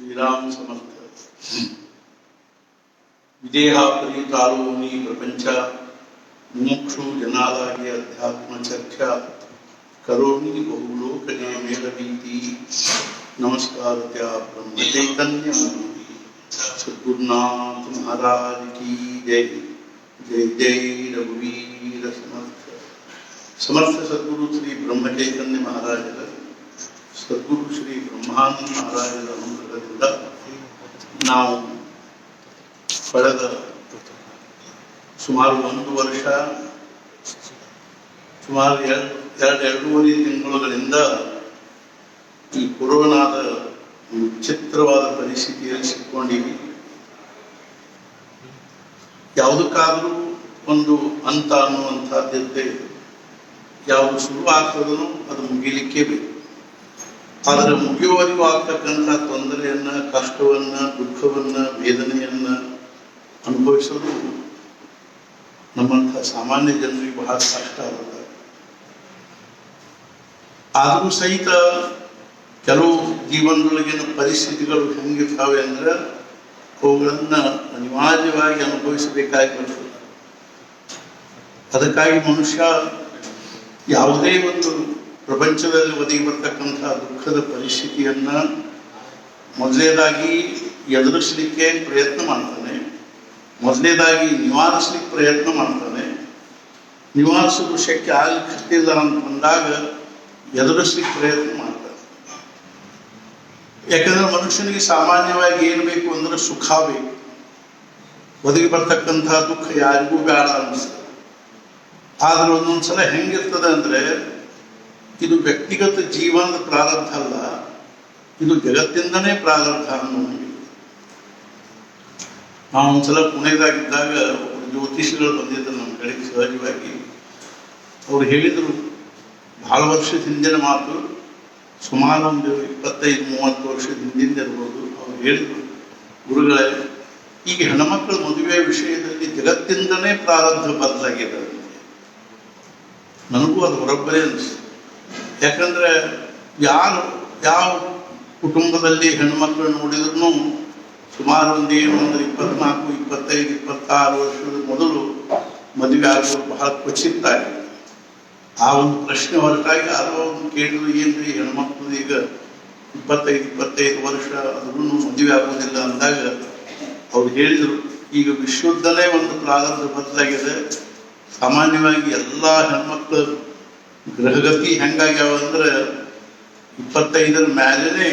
श्रीराम समर्थ विदेहापरी तालूनी प्रपंच मुमुक्षु जनादागे अध्यात्म चर्चा करोनी बहुलोकने मेलवीति नमस्कार त्या ब्रह्म चैतन्य सद्गुरुनाथ महाराज की जय। जय जय रघुवीर समर्थ। समर्थ सद्गुरु श्री ब्रह्म चैतन्य महाराज सद्गुरु श्री ब्रह्मानंद महाराजರ ಅನುಗ್ರಹದಿಂದ ನಾವು ಕಳೆದ ಸುಮಾರು ಒಂದು ವರ್ಷ ಸುಮಾರು ಎರಡೂವರೆ ತಿಂಗಳುಗಳಿಂದ ಈ ಕೊರೋನಾದ ವಿಚಿತ್ರವಾದ ಪರಿಸ್ಥಿತಿಯಲ್ಲಿ ಸಿಕ್ಕೊಂಡಿವಿ. ಯಾವುದಕ್ಕಾದರೂ ಒಂದು ಅಂತ ಅನ್ನುವಂಥದ್ದಿರುತ್ತೆ. ಯಾವುದು ಶುರು ಆಗ್ತದನೋ ಅದು ಮುಗಿಲಿಕ್ಕೆ ಬೇಕು. ಆದರೆ ಮುಗಿಯುವವರೆಗೂ ಆಗ್ತಕ್ಕಂಥ ತೊಂದರೆಯನ್ನ, ಕಷ್ಟವನ್ನ, ದುಃಖವನ್ನ, ವೇದನೆಯನ್ನ ಅನುಭವಿಸೋದು ನಮ್ಮಂಥ ಸಾಮಾನ್ಯ ಜನರಿಗೆ ಬಹಳ ಕಷ್ಟ ಆಗುತ್ತೆ. ಆದರೂ ಸಹಿತ ಕೆಲವು ಜೀವನದೊಳಗಿನ ಪರಿಸ್ಥಿತಿಗಳು ಹೆಂಗಿರ್ತಾವೆ ಅಂದ್ರೆ ಅವುಗಳನ್ನ ಅನಿವಾರ್ಯವಾಗಿ ಅನುಭವಿಸಬೇಕಾಗಿ ಬರ್ತದೆ. ಅದಕ್ಕಾಗಿ ಮನುಷ್ಯ ಯಾವುದೇ ಒಂದು ಪ್ರಪಂಚದಲ್ಲಿ ಒದಗಿ ಬರ್ತಕ್ಕಂಥ ದುಃಖದ ಪರಿಸ್ಥಿತಿಯನ್ನ ಮೊದಲನೇದಾಗಿ ಎದುರಿಸಲಿಕ್ಕೆ ಪ್ರಯತ್ನ ಮಾಡ್ತಾನೆ, ಮೊದಲನೇದಾಗಿ ನಿವಾರಿಸ್ಲಿಕ್ಕೆ ಪ್ರಯತ್ನ ಮಾಡ್ತಾನೆ. ನಿವಾರಿಸಲು ಶಕ್ಯ ಆಗ್ಲಿಕ್ಕಿಲ್ಲ ಅಂತ ಬಂದಾಗ ಎದುರಿಸ್ಲಿಕ್ಕೆ ಪ್ರಯತ್ನ ಮಾಡ್ತಾನೆ. ಯಾಕಂದ್ರೆ ಮನುಷ್ಯನಿಗೆ ಸಾಮಾನ್ಯವಾಗಿ ಏನು ಬೇಕು ಅಂದ್ರೆ ಸುಖ ಬೇಕು. ಒದಗಿ ಬರ್ತಕ್ಕಂಥ ದುಃಖ ಯಾರಿಗೂ ಬೇಡ ಅನಿಸ್ತದೆ. ಆದ್ರೆ ಒಂದೊಂದ್ಸಲ ಹೆಂಗಿರ್ತದೆ ಅಂದ್ರೆ ಇದು ವ್ಯಕ್ತಿಗತ ಜೀವನದ ಪ್ರಾರಬ್ಧ ಅಲ್ಲ, ಇದು ಜಗತ್ತಿಂದನೇ ಪ್ರಾರಬ್ಧ ಅನ್ನೋಂಗೆ. ನಾವು ಒಂದ್ಸಲ ಪುಣೆದಾಗಿದ್ದಾಗ ಜ್ಯೋತಿಷಿಗಳು ಬಂದಿದ್ದರು ನಮ್ಮ ಕಡೆಗೆ ಸಹಜವಾಗಿ. ಅವ್ರು ಹೇಳಿದರು, ಬಹಳ ವರ್ಷದ ಹಿಂದಿನ ಮಾತು, ಸುಮಾರು ಒಂದು 25-30 ವರ್ಷದ ಹಿಂದಿಂದ ಇರ್ಬೋದು. ಅವ್ರು ಹೇಳಿದರು, ಗುರುಗಳೇ, ಈಗ ಹೆಣ್ಮಕ್ಳ ಮದುವೆ ವಿಷಯದಲ್ಲಿ ಜಗತ್ತಿಂದನೇ ಪ್ರಾರಬ್ಧ ಬದಲಾಗಿದೆ. ನನಗೂ ಅದು ಬರೋಬ್ಬರೇ ಅನಿಸ್ತು. ಯಾಕಂದ್ರೆ ಯಾವ ಕುಟುಂಬದಲ್ಲಿ ಹೆಣ್ಮಕ್ಳು ನೋಡಿದ್ರು ಸುಮಾರು ಒಂದು 24, 25, 26 ವರ್ಷದ ಮೊದಲು ಮದುವೆ ಆಗೋದು ಬಹಳ ಕ್ವಚಿತ ಆಗಿದೆ. ಆ ಒಂದು ಪ್ರಶ್ನೆ ಹೊರಟಾಗಿ ಯಾರೋ ಒಂದು ಕೇಳಿದ್ರು, ಏನ್ರಿ ಹೆಣ್ಮಕ್ಳು ಈಗ 25 ವರ್ಷ ಆದ್ರೂ ಮದುವೆ ಆಗೋದಿಲ್ಲ ಅಂದಾಗ ಅವ್ರು ಹೇಳಿದರು, ಈಗ ವಿಶ್ವದಲ್ಲೇ ಒಂದು ಪ್ರಾರಬ್ಧ ಬದಲಾಗಿದೆ. ಸಾಮಾನ್ಯವಾಗಿ ಎಲ್ಲ ಹೆಣ್ಮಕ್ಳು ಗ್ರಹಗತಿ ಹೆಂಗಾಗ್ಯಾವ ಅಂದ್ರೆ 25 ಮೇಲೇನೆ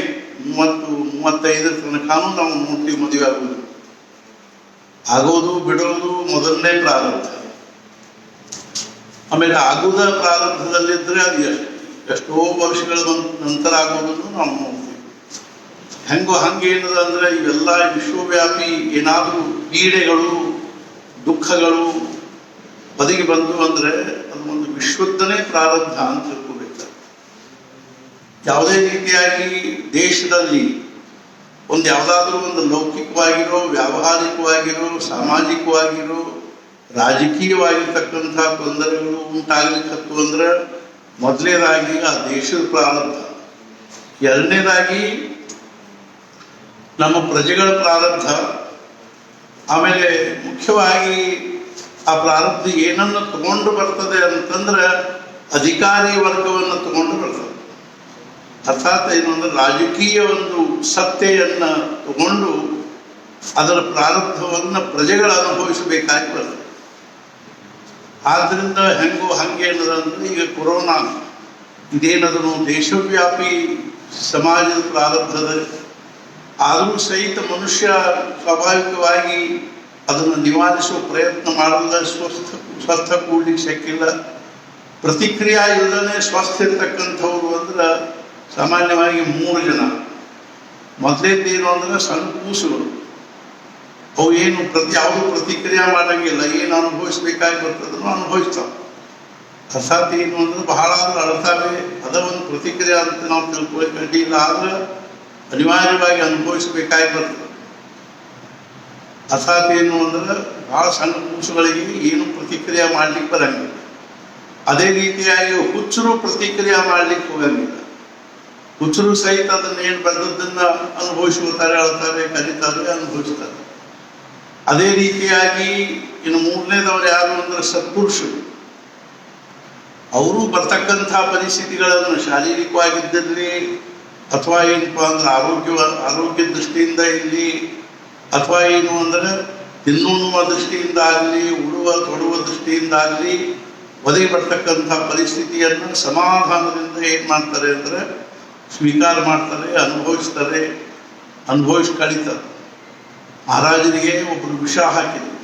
30-35 ತನಕನೂ ನಾವು ನೋಡ್ತೀವಿ ಮದುವೆ ಆಗೋದು ಬಿಡೋದು ಮೊದಲನೇ ಪ್ರಾರಬ್ಧ. ಆಮೇಲೆ ಆಗುದ ಪ್ರಾರಬ್ಧದಲ್ಲಿದ್ರೆ ಅದು ಎಷ್ಟೋ ವರ್ಷಗಳ ನಂತರ ಆಗೋದನ್ನು ನಾವು ನೋಡ್ತೀವಿ. ಹಂಗೇನದ ಅಂದ್ರೆ ಇವೆಲ್ಲ ವಿಶ್ವವ್ಯಾಪಿ ಏನಾದರೂ ಪೀಡೆಗಳು, ದುಃಖಗಳು ಒದಗಿ ಬಂದು ಅಂದ್ರೆ ಅದು ಒಂದು ವಿಶ್ವದನೇ ಪ್ರಾರಬ್ಧ ಅಂತ ತಿಳ್ಕೋಬೇಕು. ಯಾವುದೇ ರೀತಿಯಾಗಿ ದೇಶದಲ್ಲಿ ಯಾವುದಾದ್ರೂ ಒಂದು ಲೌಕಿಕವಾಗಿರೋ, ವ್ಯಾವಹಾರಿಕವಾಗಿರೋ, ಸಾಮಾಜಿಕವಾಗಿರೋ, ರಾಜಕೀಯವಾಗಿರ್ತಕ್ಕಂಥ ತೊಂದರೆಗಳು ಉಂಟಾಗ್ಲಿಕ್ಕತ್ತು ಅಂದ್ರೆ ಮೊದಲನೇದಾಗಿ ಆ ದೇಶದ ಪ್ರಾರಬ್ಧ, ಎರಡನೇದಾಗಿ ನಮ್ಮ ಪ್ರಜೆಗಳ ಪ್ರಾರಬ್ಧ, ಆಮೇಲೆ ಮುಖ್ಯವಾಗಿ ಆ ಪ್ರಾರಬ್ಧ ಏನನ್ನು ತಗೊಂಡು ಬರ್ತದೆ ಅಂತಂದ್ರೆ ಅಧಿಕಾರಿ ವರ್ಗವನ್ನು ತಗೊಂಡು ಬರ್ತದೆ. ಅರ್ಥಾತ್ ಏನು ಅಂದ್ರೆ ರಾಜಕೀಯ ಒಂದು ಸತ್ತೆಯನ್ನ ತಗೊಂಡು ಅದರ ಪ್ರಾರಬ್ಧವನ್ನು ಪ್ರಜೆಗಳು ಅನುಭವಿಸಬೇಕಾಗಿ ಬರ್ತದೆ. ಆದ್ರಿಂದ ಹಂಗೇನದ ಅಂದ್ರೆ ಈಗ ಕೊರೋನಾ ಇದೇನದನ್ನು ದೇಶವ್ಯಾಪಿ ಸಮಾಜದ ಪ್ರಾರಬ್ಧದ, ಆದರೂ ಸಹಿತ ಮನುಷ್ಯ ಸ್ವಾಭಾವಿಕವಾಗಿ ಅದನ್ನು ನಿವಾರಿಸುವ ಪ್ರಯತ್ನ ಮಾಡಲ್ಲ. ಸ್ವಸ್ಥ ಕೂಡ್ಲಿಕ್ಕೆ ಶಕ್ಕಿಲ್ಲ. ಪ್ರತಿಕ್ರಿಯೆ ಇಲ್ಲದೇ ಸ್ವಸ್ಥ ಇರ್ತಕ್ಕಂಥವ್ರು ಅಂದ್ರೆ ಸಾಮಾನ್ಯವಾಗಿ 3 ಜನ. ಮೊದಲೇದೇನು ಅಂದ್ರೆ ಸಣ್ಣ ಕೂಸುಗಳು. ಅವು ಏನು ಯಾವುದು ಪ್ರತಿಕ್ರಿಯೆ ಮಾಡಂಗಿಲ್ಲ, ಏನು ಅನುಭವಿಸ್ಬೇಕಾಗಿ ಬರ್ತದನ್ನು ಅನುಭವಿಸ್ತಾವೆ. ಅರ್ಥಾತ್ ಏನು ಅಂದ್ರೆ ಬಹಳ ಅಳ್ತಾವೆ, ಅದ ಒಂದು ಪ್ರತಿಕ್ರಿಯೆ ಅಂತ ನಾವು ತಿಳ್ಕೊಳ್ಕೊಂಡಿಲ್ಲ. ಆದ್ರೆ ಅನಿವಾರ್ಯವಾಗಿ ಅನುಭವಿಸಬೇಕಾಗಿ ಬರ್ತದೆ. ಅರ್ಥಾತ್ ಏನು ಅಂದ್ರೆ ಬಹಳ ಸಣ್ಣ ಕೂಸುಗಳಿಗೆ ಏನು ಪ್ರತಿಕ್ರಿಯೆ ಮಾಡ್ಲಿಕ್ಕೆ ಬರಂಗಿಲ್ಲ. ಅದೇ ರೀತಿಯಾಗಿ ಹುಚ್ಚರು ಪ್ರತಿಕ್ರಿಯೆ ಮಾಡ್ಲಿಕ್ಕೆ ಹೋಗಂಗಿಲ್ಲ. ಹುಚ್ಚರು ಸಹಿತ ಅದನ್ನೇನು ಬರೆದದ್ದನ್ನು ಅನುಭವಿಸ್ಕೊತಾರೆ, ಅಳ್ತಾರೆ, ಕರೀತಾರೆ, ಅನುಭವಿಸ್ತಾರೆ. ಅದೇ ರೀತಿಯಾಗಿ ಇನ್ನು ಮೂರನೇದವ್ರು ಯಾರು ಅಂದ್ರೆ ಸತ್ಪುರುಷರು. ಅವರು ಬರ್ತಕ್ಕಂಥ ಪರಿಸ್ಥಿತಿಗಳನ್ನು ಶಾರೀರಿಕವಾಗಿದ್ದಲ್ಲಿ ಅಥವಾ ಏನಪ್ಪ ಅಂದ್ರೆ ಆರೋಗ್ಯ ದೃಷ್ಟಿಯಿಂದ ಇಲ್ಲಿ, ಅಥವಾ ಏನು ಅಂದ್ರೆ ತಿನ್ನುವ ದೃಷ್ಟಿಯಿಂದ ಆಗಲಿ, ಉಡುವ ತೊಡುವ ದೃಷ್ಟಿಯಿಂದ ಆಗಲಿ ಒದಗಿ ಬರ್ತಕ್ಕಂಥ ಪರಿಸ್ಥಿತಿಯನ್ನು ಸಮಾಧಾನದಿಂದ ಏನು ಮಾಡ್ತಾರೆ ಅಂದರೆ ಸ್ವೀಕಾರ ಮಾಡ್ತಾರೆ, ಅನುಭವಿಸಿ ಕಳೀತಾರೆ. ಮಹಾರಾಜರಿಗೆ ಒಬ್ಬರು ವಿಷ ಹಾಕಿದರು.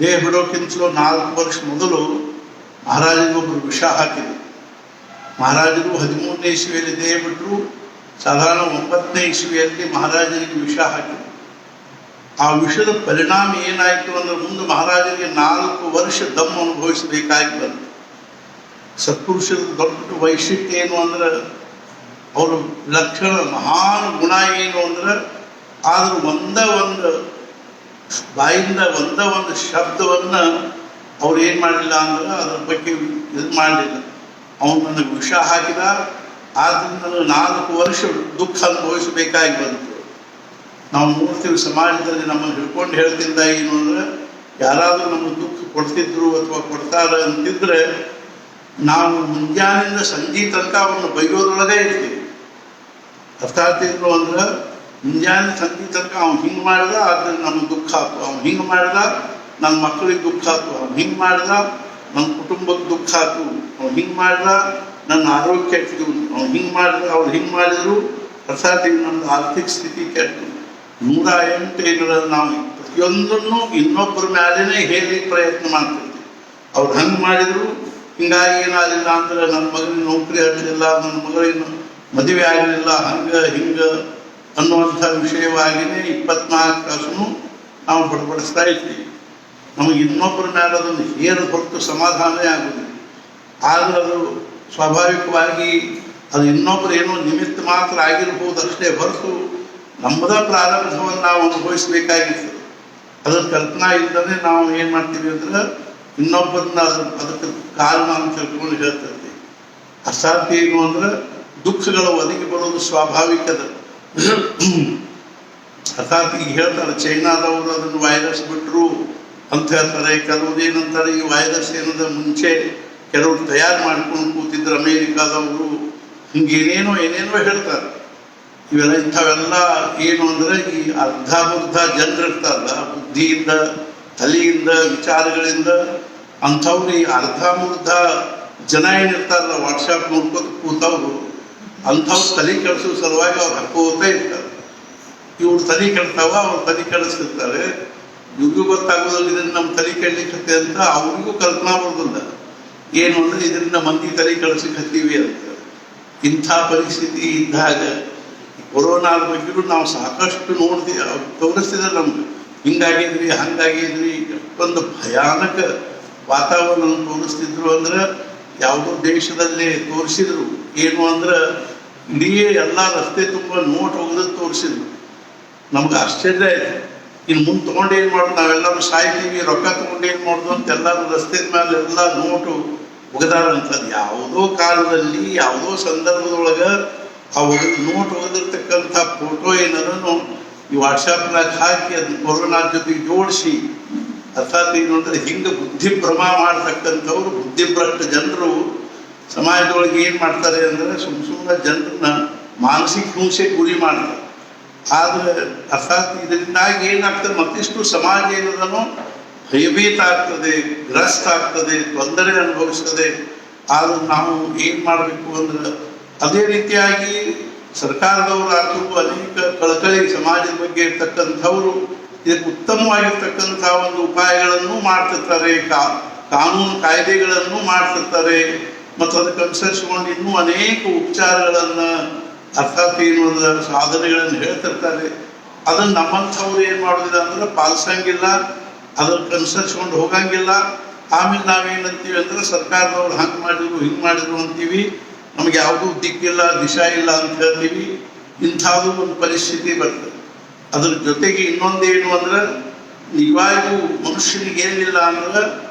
ದೇಹ ಬಿಡೋಕ್ಕಿಂತಲೂ 4 ವರ್ಷ ಮೊದಲು ಮಹಾರಾಜರಿಗೆ ಒಬ್ಬರು ವಿಷ ಹಾಕಿದರು. ಮಹಾರಾಜರು 13ನೇ ಇಸ್ವಿಯಲ್ಲಿ ದೇಹ ಬಿಟ್ಟರು. ಸಾಧಾರಣ 9ನೇ ಇಸ್ವಿಯಲ್ಲಿ ಮಹಾರಾಜರಿಗೆ ವಿಷ ಹಾಕಿದರು. ಆ ವಿಷದ ಪರಿಣಾಮ ಏನಾಯಿತು ಅಂದ್ರೆ ಮುಂದೆ ಮಹಾರಾಜರಿಗೆ 4 ವರ್ಷ ದಮ್ ಅನುಭವಿಸಬೇಕಾಗಿ ಬಂತು. ಸತ್ಪುರುಷರ ದೊಡ್ಡ ವೈಶಿಷ್ಟ್ಯ ಏನು ಅಂದ್ರೆ ಅವರ ಲಕ್ಷಣ ಮಹಾನ್ ಗುಣ ಏನು ಅಂದ್ರೆ ಆದ್ರೂ ಒಂದು ಬಾಯಿಂದ ಒಂದು ಶಬ್ದವನ್ನು ಅವ್ರು ಏನು ಮಾಡಲಿಲ್ಲ ಅಂದ್ರೆ ಅದ್ರ ಬಗ್ಗೆ ಇದು ಮಾಡಲಿಲ್ಲ. ಅವನು ನನಗೆ ವಿಷ ಹಾಕಿದ, ಆದ್ರಿಂದ ನನಗೆ 4 ವರ್ಷ ದುಃಖ ಅನುಭವಿಸಬೇಕಾಗಿ ಬಂತು. ನಾವು ನೋಡ್ತೀವಿ ಸಮಾಜದಲ್ಲಿ ನಮ್ಮನ್ನು ಹಿಡ್ಕೊಂಡು ಹೇಳ್ತಿದ್ದ ಏನು ಅಂದ್ರೆ ಯಾರಾದರೂ ನಮಗೆ ದುಃಖ ಕೊಡ್ತಿದ್ರು ಅಥವಾ ಕೊಡ್ತಾರೆ ಅಂತಿದ್ರೆ ನಾವು ಮುಂಜಾನಿಂದ ಸಂಜೆ ತನಕ ಅವನ್ನ ಬೈಯೋದ್ರೊಳಗೆ ಇರ್ತೀವಿ. ಅರ್ಥಾತ್ ಏನು ಅಂದ್ರೆ ಮುಂಜಾನೆ ಸಂಜೆ ತನಕ ಅವ್ನು ಹಿಂಗೆ ಮಾಡಿದ ಆದ್ರೆ ನಮ್ಗೆ ದುಃಖ ಆಯ್ತು, ಅವ್ನು ಹಿಂಗೆ ಮಾಡಿದ ನನ್ನ ಮಕ್ಕಳಿಗೆ ದುಃಖ ಆಯ್ತು, ಅವ್ನು ಹಿಂಗೆ ಮಾಡಿದ ನನ್ನ ಕುಟುಂಬಕ್ಕೆ ದುಃಖ ಆಯ್ತು, ಅವ್ನು ಹಿಂಗೆ ಮಾಡಿದ ನನ್ನ ಆರೋಗ್ಯ ಕೆಟ್ಟಿದ್ದು, ಅವ್ನು ಹಿಂಗೆ ಮಾಡಿದ ಅವ್ರು ಹಿಂಗೆ ಮಾಡಿದ್ರು. ಅರ್ಥಾತ್ ಈಗ ನಮ್ಮದು ಆರ್ಥಿಕ ಸ್ಥಿತಿ ಕೆಟ್ಟು 108 ಇದರಲ್ಲಿ ನಾವು ಪ್ರತಿಯೊಂದನ್ನು ಇನ್ನೊಬ್ಬರ ಮೇಲೇನೆ ಹೇಳಲಿಕ್ಕೆ ಪ್ರಯತ್ನ ಮಾಡ್ತಿರ್ತೀವಿ. ಅವ್ರು ಹಂಗೆ ಮಾಡಿದ್ರು, ಹಿಂಗಾಗಿ ಏನಾಗಲಿಲ್ಲ ಅಂದ್ರೆ ನನ್ನ ಮಗನಿಗೆ ನೌಕರಿ ಆಗಲಿಲ್ಲ, ನನ್ನ ಮಗಳಿನ ಮದುವೆ ಆಗಲಿಲ್ಲ, ಹಿಂಗೆ ಅನ್ನುವಂಥ ವಿಷಯವಾಗಿಯೇ 24 ತಾಸು ನಾವು ಬಡಬಡಿಸ್ತಾ ಇರ್ತೀವಿ. ನಮಗೆ ಇನ್ನೊಬ್ಬರ ಮೇಲೆ ಅದನ್ನು ಹೇರು ಹೊರತು ಸಮಾಧಾನವೇ ಆಗುವುದಿಲ್ಲ. ಆದರೆ ಅದು ಸ್ವಾಭಾವಿಕವಾಗಿ ಅದು ಇನ್ನೊಬ್ಬರು ಏನೋ ನಿಮಿತ್ತ ಮಾತ್ರ ಆಗಿರ್ಬೋದು ಅಷ್ಟೇ ಹೊರತು ನಮ್ಮದ ಪ್ರಾರಂಭವನ್ನು ನಾವು ಅನುಭವಿಸಬೇಕಾಗಿರ್ತದೆ. ಅದರ ಕಲ್ಪನಾ ಇಲ್ಲದೇ ನಾವು ಏನು ಮಾಡ್ತೀವಿ ಅಂದ್ರೆ ಇನ್ನೊಬ್ಬರನ್ನ ಅದಕ್ಕೆ ಕಾರಣ ಅಂತ ತಿಳ್ಕೊಂಡು ಹೇಳ್ತಿರ್ತೀವಿ. ಅಸಾಧ್ಯ ಏನು ಅಂದ್ರೆ ದುಃಖಗಳು ಒದಗಿ ಬರೋದು ಸ್ವಾಭಾವಿಕದ. ಅರ್ಥಾತ್ ಈಗ ಹೇಳ್ತಾರೆ ಚೈನಾದವರು ಅದನ್ನು ವೈರಸ್ ಬಿಟ್ಟರು ಅಂತ ಹೇಳ್ತಾರೆ. ಕೆಲವರು ಏನಂತಾರೆ ಈ ವೈರಸ್ ಏನದ ಮುಂಚೆ ಕೆಲವರು ತಯಾರು ಮಾಡ್ಕೊಂಡು ಕೂತಿದ್ರು ಅಮೇರಿಕಾದವರು, ಹಿಂಗೇನೇನೋ ಹೇಳ್ತಾರೆ. ಇಂಥವೆಲ್ಲ ಏನು ಅಂದ್ರೆ ಈ ಅರ್ಧ ಜನರು ಇರ್ತಾರಲ್ಲ, ಬುದ್ಧಿಯಿಂದ ತಲೆಯಿಂದ ವಿಚಾರಗಳಿಂದ ಅಂಥವ್ರು ಈ ಅರ್ಧ ಜನ ಏನಿರ್ತಾರಲ್ಲ ವಾಟ್ಸಾಪ್ ನೋಡ್ಕೋತ ಕೂತವ್ರು, ಅಂಥವ್ರು ತಲೆ ಕೆಡಿಸೋ ಸಲುವಾಗಿ ಅವ್ರು ಹಾಕೋತಾ ಇರ್ತಾರೆ. ಇವ್ರು ತಲೆ ಕೆಡ್ತಾವ, ಅವ್ರು ತಲೆ ಕೆಡಿಸ್ತಿರ್ತಾರೆ. ಇವ್ರಿಗೂ ಗೊತ್ತಾಗೋದಿಲ್ಲ ಇದನ್ನು ನಮ್ಮ ತಲೆ ಕೆಡ್ಲಿಕ್ಕೆ ಅಂತ, ಅವ್ರಿಗೂ ಕಲ್ಪನಾ ಬರೋದಿಲ್ಲ ಏನು ಅಂದ್ರೆ ಇದರಿಂದ ಮಂದಿ ತಲೆ ಕೆಡಿಸಲಿಕ್ಕೆ ಹತ್ತೀವಿ ಅಂತ. ಇಂಥ ಪರಿಸ್ಥಿತಿ ಇದ್ದಾಗ ಕೊರೋನಾದ ಬಗ್ಗೆಯೂ ನಾವು ಸಾಕಷ್ಟು ನೋಡ್ತೀವಿ, ಅವ್ರು ತೋರಿಸ್ತಿದ್ದಾರೆ ನಮ್ಗೆ ಹಿಂಗಾಗಿದ್ರಿ ಹಂಗಾಗಿದ್ರಿ, ಎಷ್ಟೊಂದು ಭಯಾನಕ ವಾತಾವರಣ ತೋರಿಸ್ತಿದ್ರು ಅಂದ್ರೆ ಯಾವುದೋ ದೇಶದಲ್ಲಿ ತೋರಿಸಿದ್ರು. ಏನು ಅಂದ್ರೆ ಇಡೀ ಎಲ್ಲ ರಸ್ತೆ ತುಂಬ ನೋಟ್ ಹೋಗೋದು ತೋರಿಸಿದ್ರು. ನಮ್ಗೆ ಆಶ್ಚರ್ಯ ಆಯ್ತು. ಇನ್ನು ಮುಂದೆ ತೊಗೊಂಡು ಏನು ಮಾಡೋದು, ನಾವೆಲ್ಲರೂ ಸಾಯ್ತೀವಿ, ರೊಕ್ಕ ತೊಗೊಂಡು ಏನು ಮಾಡೋದು ಅಂತ ಎಲ್ಲರೂ ರಸ್ತೆ ಮೇಲೆ ಎಲ್ಲ ನೋಟು ಒಗದಾರಂಥದ್ದು. ಯಾವುದೋ ಕಾಲದಲ್ಲಿ ಯಾವುದೋ ಸಂದರ್ಭದೊಳಗೆ ಆ ನೋಟ್ ಒಗೆದಿರ್ತಕ್ಕಂಥ ಫೋಟೋ ಏನಾದ್ರು ಈ ವಾಟ್ಸಾಪ್ನಾಗ ಹಾಕಿ ಅದನ್ನ ಕೊರೋನಾ ಜೊತೆಗೆ ಜೋಡಿಸಿ, ಅರ್ಥಾತ್ ಏನು ಅಂದರೆ ಹಿಂಗೆ ಬುದ್ಧಿಭ್ರಮ ಮಾಡ್ತಕ್ಕಂಥವ್ರು ಬುದ್ಧಿಭ್ರಷ್ಟ ಜನರು ಸಮಾಜದೊಳಗೆ ಏನು ಮಾಡ್ತಾರೆ ಅಂದರೆ ಸುಮ್ಮನೆ ಜನರನ್ನ ಮಾನಸಿಕ ಹಿಂಸೆಗೆ ಗುರಿ ಮಾಡ್ತಾರೆ. ಆದರೆ ಅರ್ಥಾತ್ ಇದರಿಂದಾಗಿ ಏನಾಗ್ತದೆ, ಮತ್ತಿಷ್ಟು ಸಮಾಜ ಏನದನೋ ಭಯಭೀತ ಆಗ್ತದೆ, ಗ್ರಸ್ತ ಆಗ್ತದೆ, ತೊಂದರೆ ಅನುಭವಿಸ್ತದೆ. ಆದ್ರೆ ನಾವು ಏನು ಮಾಡಬೇಕು ಅಂದ್ರೆ ಅದೇ ರೀತಿಯಾಗಿ ಸರ್ಕಾರದವರು ಆದರೂ ಅನೇಕ ಕಳಕಳಿ ಸಮಾಜದ ಬಗ್ಗೆ ಇರ್ತಕ್ಕಂಥವ್ರು ಇದಕ್ಕೆ ಉತ್ತಮವಾಗಿರ್ತಕ್ಕಂಥ ಒಂದು ಉಪಾಯಗಳನ್ನು ಮಾಡ್ತಿರ್ತಾರೆ, ಕಾನೂನು ಕಾಯ್ದೆಗಳನ್ನು ಮಾಡ್ತಿರ್ತಾರೆ. ಮತ್ತು ಅದಕ್ಕೆ ಅನುಸರಿಸಿಕೊಂಡು ಇನ್ನೂ ಅನೇಕ ಉಪಚಾರಗಳನ್ನು ಅರ್ಥಾತ್ ಏನು ಸಾಧನೆಗಳನ್ನು ಹೇಳ್ತಿರ್ತಾರೆ. ಅದನ್ನು ನಮ್ಮಂಥವ್ರು ಏನು ಮಾಡೋದಿಲ್ಲ ಅಂದ್ರೆ ಪಾಲಿಸಂಗಿಲ್ಲ, ಅದಕ್ಕೆ ಅನುಸರಿಸ್ಕೊಂಡು ಹೋಗಂಗಿಲ್ಲ. ಆಮೇಲೆ ನಾವೇನಂತೀವಿ ಅಂದ್ರೆ ಸರ್ಕಾರದವ್ರು ಹಂಗೆ ಮಾಡಿದ್ರು ಹಿಂಗೆ ಮಾಡಿದ್ರು ಅಂತೀವಿ, ನಮಗೆ ಯಾವುದೂ ದಿಕ್ಕಿಲ್ಲ ದಿಶಾ ಇಲ್ಲ ಅಂತ ಹೇಳ್ತೀವಿ. ಇಂಥದ್ದು ಒಂದು ಪರಿಸ್ಥಿತಿ ಬರ್ತದೆ. ಅದ್ರ ಜೊತೆಗೆ ಇನ್ನೊಂದೇನು ಅಂದ್ರೆ ನಿಜವಾಗಿಯೂ ಮನುಷ್ಯನಿಗೆ ಏನಿಲ್ಲ ಅಂದ್ರೆ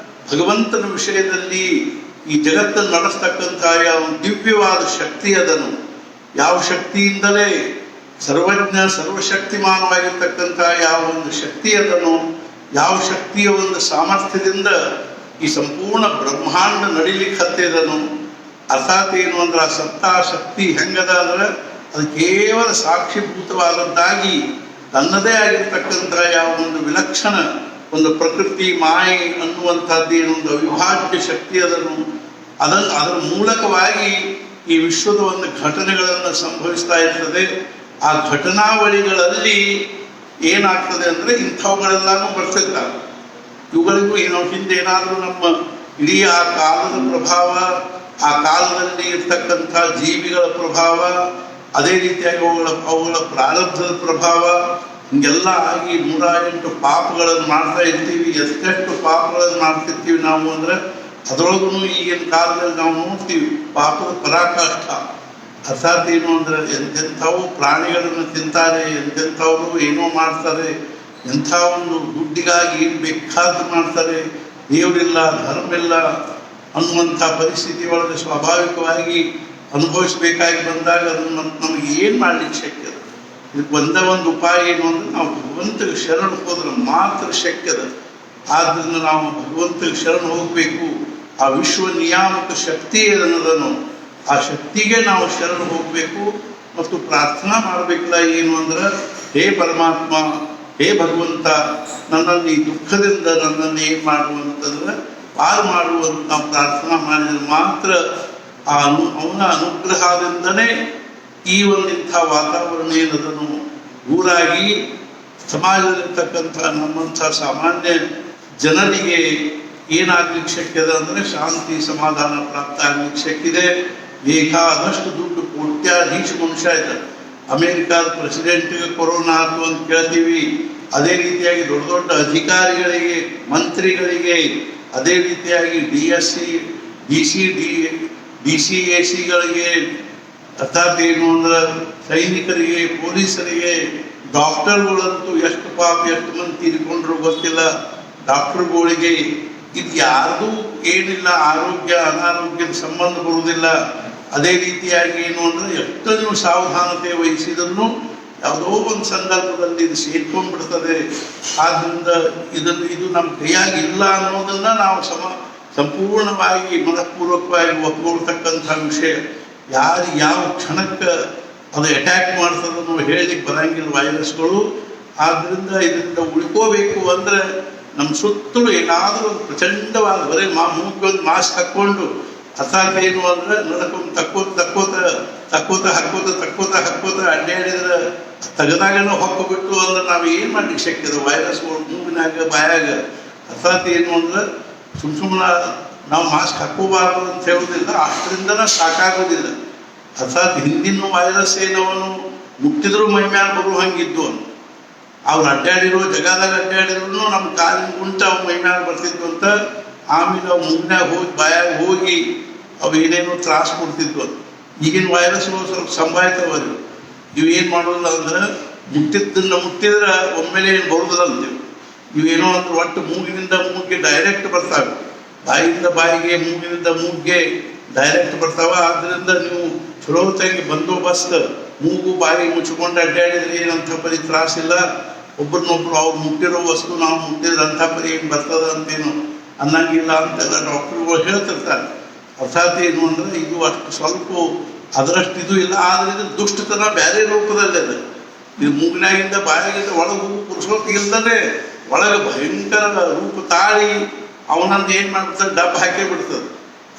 ಭಗವಂತನ ವಿಷಯದಲ್ಲಿ ಈ ಜಗತ್ತನ್ನು ನಡೆಸ್ತಕ್ಕಂಥ ಯಾವ ದಿವ್ಯವಾದ ಶಕ್ತಿ ಅದನ್ನು ಯಾವ ಶಕ್ತಿಯಿಂದಲೇ ಸರ್ವಜ್ಞ ಸರ್ವಶಕ್ತಿಮಾನವಾಗಿರ್ತಕ್ಕಂಥ ಯಾವ ಒಂದು ಶಕ್ತಿ ಅದನ್ನು, ಯಾವ ಶಕ್ತಿಯ ಒಂದು ಸಾಮರ್ಥ್ಯದಿಂದ ಈ ಸಂಪೂರ್ಣ ಬ್ರಹ್ಮಾಂಡ ನಡಿಲಿಕ್ಕೆ ಹತ್ತಿದನು. ಅರ್ಥಾತ್ ಏನು ಅಂದ್ರೆ ಆ ಸತ್ತಾ ಶಕ್ತಿ ಹೆಂಗದ ಅಂದ್ರೆ ಅದು ಕೇವಲ ಸಾಕ್ಷಿಭೂತವಾದದ್ದಾಗಿ ತನ್ನದೇ ಆಗಿರ್ತಕ್ಕಂಥ ಯಾವ ಒಂದು ವಿಲಕ್ಷಣ ಒಂದು ಪ್ರಕೃತಿ ಮಾಯೆ ಅನ್ನುವಂಥದ್ದು ಏನೊಂದು ಅವಿಭಾಜ್ಯ ಶಕ್ತಿ ಅದನ್ನು ಅದರ ಮೂಲಕವಾಗಿ ಈ ವಿಶ್ವದ ಒಂದು ಘಟನೆಗಳನ್ನು ಸಂಭವಿಸ್ತಾ ಇರ್ತದೆ. ಆ ಘಟನಾವಳಿಗಳಲ್ಲಿ ಏನಾಗ್ತದೆ ಅಂದರೆ ಇಂಥವುಗಳೆಲ್ಲಾನು ಬರ್ತಿರ್ತಾರೆ. ಇವುಗಳಿಗೂ ಏನೋ ಹಿಂದೆ ಏನಾದರೂ ನಮ್ಮ ಇಡೀ ಆ ಕಾಲದ ಪ್ರಭಾವ, ಆ ಕಾಲದಲ್ಲಿ ಇರ್ತಕ್ಕಂಥ ಜೀವಿಗಳ ಪ್ರಭಾವ, ಅದೇ ರೀತಿಯಾಗಿ ಅವುಗಳ ಪ್ರಾರಬ್ಧದ ಪ್ರಭಾವ ಹಿಂಗೆಲ್ಲ ಆಗಿ 108 ಪಾಪಗಳನ್ನು ಮಾಡ್ತಾ ಇರ್ತೀವಿ. ಎಷ್ಟೆಷ್ಟು ಪಾಪಗಳನ್ನು ಮಾಡ್ತಿರ್ತೀವಿ ನಾವು ಅಂದರೆ ಅದರೊಳಗೂ ಈಗಿನ ಕಾಲದಲ್ಲಿ ನಾವು ನೋಡ್ತೀವಿ ಪಾಪದ ಪರಾಕಾಷ್ಠ. ಅರ್ಥಾತ್ ಏನು ಅಂದರೆ ಎಂತೆಂಥವು ಪ್ರಾಣಿಗಳನ್ನು ತಿಂತಾರೆ, ಎಂತೆಂಥವರು ಏನೋ ಮಾಡ್ತಾರೆ, ಎಂಥ ಒಂದು ದುಡ್ಡಿಗಾಗಿ ಏನು ಬೇಕಾದ್ದು ಮಾಡ್ತಾರೆ, ದೇವರಿಲ್ಲ ಧರ್ಮಿಲ್ಲ ಅನ್ನುವಂಥ ಪರಿಸ್ಥಿತಿ ಒಳಗೆ ಸ್ವಾಭಾವಿಕವಾಗಿ ಅನುಭವಿಸಬೇಕಾಗಿ ಬಂದಾಗ ಅದನ್ನು ನಮಗೆ ಏನು ಮಾಡಲಿಕ್ಕೆ ಶಕ್ಯ? ಇದಕ್ಕೆ ಒಂದು ಉಪಾಯ ಏನು ಅಂದರೆ ನಾವು ಭಗವಂತಗೆ ಶರಣು ಹೋದ್ರೆ ಮಾತ್ರ ಶಕ್ಯದ. ಆದ್ದರಿಂದ ನಾವು ಭಗವಂತಗೆ ಶರಣು ಹೋಗಬೇಕು. ಆ ವಿಶ್ವ ನಿಯಾಮಕ ಶಕ್ತಿ ಏನದನು ಆ ಶಕ್ತಿಗೆ ನಾವು ಶರಣು ಹೋಗಬೇಕು ಮತ್ತು ಪ್ರಾರ್ಥನಾ ಮಾಡಬೇಕಿಲ್ಲ. ಏನು ಅಂದ್ರೆ ಹೇ ಪರಮಾತ್ಮ, ಹೇ ಭಗವಂತ, ನನ್ನನ್ನು ಈ ದುಃಖದಿಂದ ನನ್ನನ್ನು ಏನು ಮಾಡುವಂತಂದ್ರೆ ಪಾರು ಮಾಡುವಂತ ನಾವು ಪ್ರಾರ್ಥನಾ ಮಾಡಿದ್ರೆ ಮಾತ್ರ ಅವನ ಅನುಗ್ರಹದಿಂದಲೇ ಈ ಒಂದಿಂಥ ವಾತಾವರಣ ಏನದನ್ನು ಊರಾಗಿ ಸಮಾಜದಲ್ಲಿರ್ತಕ್ಕಂಥ ನಮ್ಮಂಥ ಸಾಮಾನ್ಯ ಜನರಿಗೆ ಏನಾಗ್ಲಿಕ್ಕೆ ಶಕ್ಯದ ಅಂದರೆ ಶಾಂತಿ ಸಮಾಧಾನ ಪ್ರಾಪ್ತ ಆಗ್ಲಿಕ್ಕೆ ಶಕ್ಯದೆ. ಬೇಕಾದಷ್ಟು ದುಡ್ಡು ಕೋಟ್ಯಾಧೀಶ ಮನುಷ್ಯ ಇದ್ದಾರೆ. ಅಮೇರಿಕಾದ ಪ್ರೆಸಿಡೆಂಟ್ಗೆ ಕೊರೋನಾ ಆಯ್ತು ಅಂತ ಕೇಳ್ತೀವಿ. ಅದೇ ರೀತಿಯಾಗಿ ದೊಡ್ಡ ದೊಡ್ಡ ಅಧಿಕಾರಿಗಳಿಗೆ, ಮಂತ್ರಿಗಳಿಗೆ, ಅದೇ ರೀತಿಯಾಗಿ DCACಗಳಿಗೆ, ಅರ್ಥಾತ್ ಏನು ಅಂದ್ರೆ ಸೈನಿಕರಿಗೆ, ಪೊಲೀಸರಿಗೆ, ಡಾಕ್ಟರ್ಗಳಂತೂ ಎಷ್ಟು ಪಾಪ ಎಷ್ಟು ಮಂದಿ ತೀರಿಕೊಂಡ್ರು ಗೊತ್ತಿಲ್ಲ. ಡಾಕ್ಟರ್ಗಳಿಗೆ ಇದು ಯಾರ್ದು ಏನಿಲ್ಲ, ಆರೋಗ್ಯ ಅನಾರೋಗ್ಯದ ಸಂಬಂಧ ಬರುವುದಿಲ್ಲ. ಅದೇ ರೀತಿಯಾಗಿ ಏನು ಅಂದರೆ ಎಷ್ಟು ನೀವು ಸಾವಧಾನತೆ ವಹಿಸಿದ್ರು ಯಾವುದೋ ಒಂದು ಸಂದರ್ಭದಲ್ಲಿ ಇದು ಸೇರ್ಕೊಂಡ್ಬಿಡ್ತದೆ. ಆದ್ದರಿಂದ ಇದು ನಮ್ಮ ಕೈಯಾಗಿ ಇಲ್ಲ ಅನ್ನೋದನ್ನ ನಾವು ಸಂಪೂರ್ಣವಾಗಿ ಮನಃಪೂರ್ವಕವಾಗಿ ಒಪ್ಕೊಳ್ತಕ್ಕಂಥ ವಿಷಯ. ಯಾವ ಕ್ಷಣಕ್ಕೆ ಅದು ಅಟ್ಯಾಕ್ ಮಾಡ್ತದನ್ನು ಹೇಳಲಿಕ್ಕೆ ಬರಂಗಿಲ್ಲ ವೈರಸ್ಗಳು. ಆದ್ದರಿಂದ ಇದರಿಂದ ಉಳ್ಕೋಬೇಕು ಅಂದರೆ ನಮ್ಮ ಸುತ್ತಲೂ ಏನಾದರೂ ಒಂದು ಪ್ರಚಂಡವಾದ ಬರೀ ಮೂಗಿಗೆ ಒಂದು ಮಾಸ್ಕ್ ಹಾಕ್ಕೊಂಡು, ಅರ್ಥಾತ್ ಏನು ಅಂದರೆ ನಡ್ಕೊಂಡು ತಕ್ಕೋತ ಹಾಕೋತ ಅಡ್ಡಾಡಿದ್ರೆ ತೆಗೆದಾಗನೂ ಹೊಕ್ಕೊಬಿಟ್ಟು ಅಂದ್ರೆ ನಾವು ಏನು ಮಾಡ್ಲಿಕ್ಕೆ ಶಕ್ಯದ? ವೈರಸ್ಗಳು ಮೂಗಿನಾಗ ಬಾಯಾಗ. ಅರ್ಥಾತ್ ಏನು ಅಂದ್ರೆ ಸುಮ್ಮನೆ ನಾವು ಮಾಸ್ಕ್ ಹಾಕೋಬಾರ್ದು ಅಂತ ಹೇಳೋದಿಲ್ಲ, ಅಷ್ಟರಿಂದನೇ ಸಾಕಾಗೋದಿಲ್ಲ. ಅರ್ಥಾತ್ ಹಿಂದಿನ ವೈರಸ್ ಏನವನು ಮುಟ್ಟಿದ್ರು ಮೈ ಮ್ಯಾಲ ಬರುವ ಹಂಗಿದ್ದು ಅಂತ. ಅವ್ರು ಅಡ್ಡಾಡಿರೋ ಜಗದಾಗ ಅಡ್ಡಾಡಿದ್ರು ನಮ್ಮ ಕಾಲಿನ ಗುಂಟ ಅವು ಮೈ ಮ್ಯಾಲ ಬರ್ತಿದ್ವು ಅಂತ. ಆಮೇಲೆ ಅವು ಮುಗ್ನಾಗ ಹೋಗಿ ಬಾಯಾಗ ಹೋಗಿ ಅವು ಏನೇನೋ ತ್ರಾಸ ಕೊಡ್ತಿದ್ವು ಅಂತ. ಈಗಿನ ವೈರಸ್ಗಳು ಸ್ವಲ್ಪ ಸಂಭಾಯಿತವರಿ. ಇವೇನು ಮಾಡೋದಿಲ್ಲ ಅಂದ್ರೆ ಮುಟ್ಟಿದ್ರೆ ಒಮ್ಮೆಲೆ ಏನು ಬರೋದಿಲ್ಲ ಅಂತೀವಿ. ಇವೇನೋ ಅಂದ್ರೆ ಒಟ್ಟು ಮೂಗಿನಿಂದ ಮೂಗಿಗೆ ಡೈರೆಕ್ಟ್ ಬರ್ತಾವೆ, ಬಾಯಿಯಿಂದ ಬಾಯಿಗೆ, ಮೂಗಿನಿಂದ ಮೂಗಿಗೆ ಡೈರೆಕ್ಟ್ ಬರ್ತಾವ. ಆದ್ದರಿಂದ ನೀವು ಚಲೋ ತಂಗಿ ಬಂದೋಬಸ್ತ್ ಮೂಗು ಬಾಯಿ ಮುಚ್ಚಿಕೊಂಡು ಅಡ್ಡಾಡಿದ್ರೆ ಏನಂಥ ಪರಿ ತ್ರಾಸಿಲ್ಲ. ಒಬ್ಬರನ್ನೊಬ್ರು ಅವ್ರು ಮುಟ್ಟಿರೋ ವಸ್ತು ನಾವು ಮುಟ್ಟಿದ್ರೆ ಅಂಥ ಪರಿ ಏನು ಬರ್ತದ ಅಂತೇನು ಅನ್ನಂಗಿಲ್ಲ ಅಂತೆಲ್ಲ ಡಾಕ್ಟರ್ಗಳು ಹೇಳ್ತಿರ್ತಾರೆ. ಅರ್ಥಾತ್ ಏನು ಅಂದರೆ ಇದು ಅಷ್ಟು ಸ್ವಲ್ಪ ಅದರಷ್ಟು ಇದು ಇಲ್ಲ. ಆದರೆ ಇದು ದುಷ್ಟತನ ಬೇರೆ ರೂಪದಲ್ಲಿ ಅದ. ಇದು ಮೂಗಿನಾಗಿಂದ ಬಾಯಿಗಿಂದ ಒಳಗೆ ಹೋಗಿ ಪುರುಷೋತ್ತಿಗಿಲ್ದೇ ಒಳಗೆ ಭಯಂಕರ ರೂಪ ತಾಳಿ ಅವನನ್ನು ಏನು ಮಾಡ್ಬಿಡ್ತದೆ, ಡಬ್ಬ ಹಾಕೇ ಬಿಡ್ತದೆ.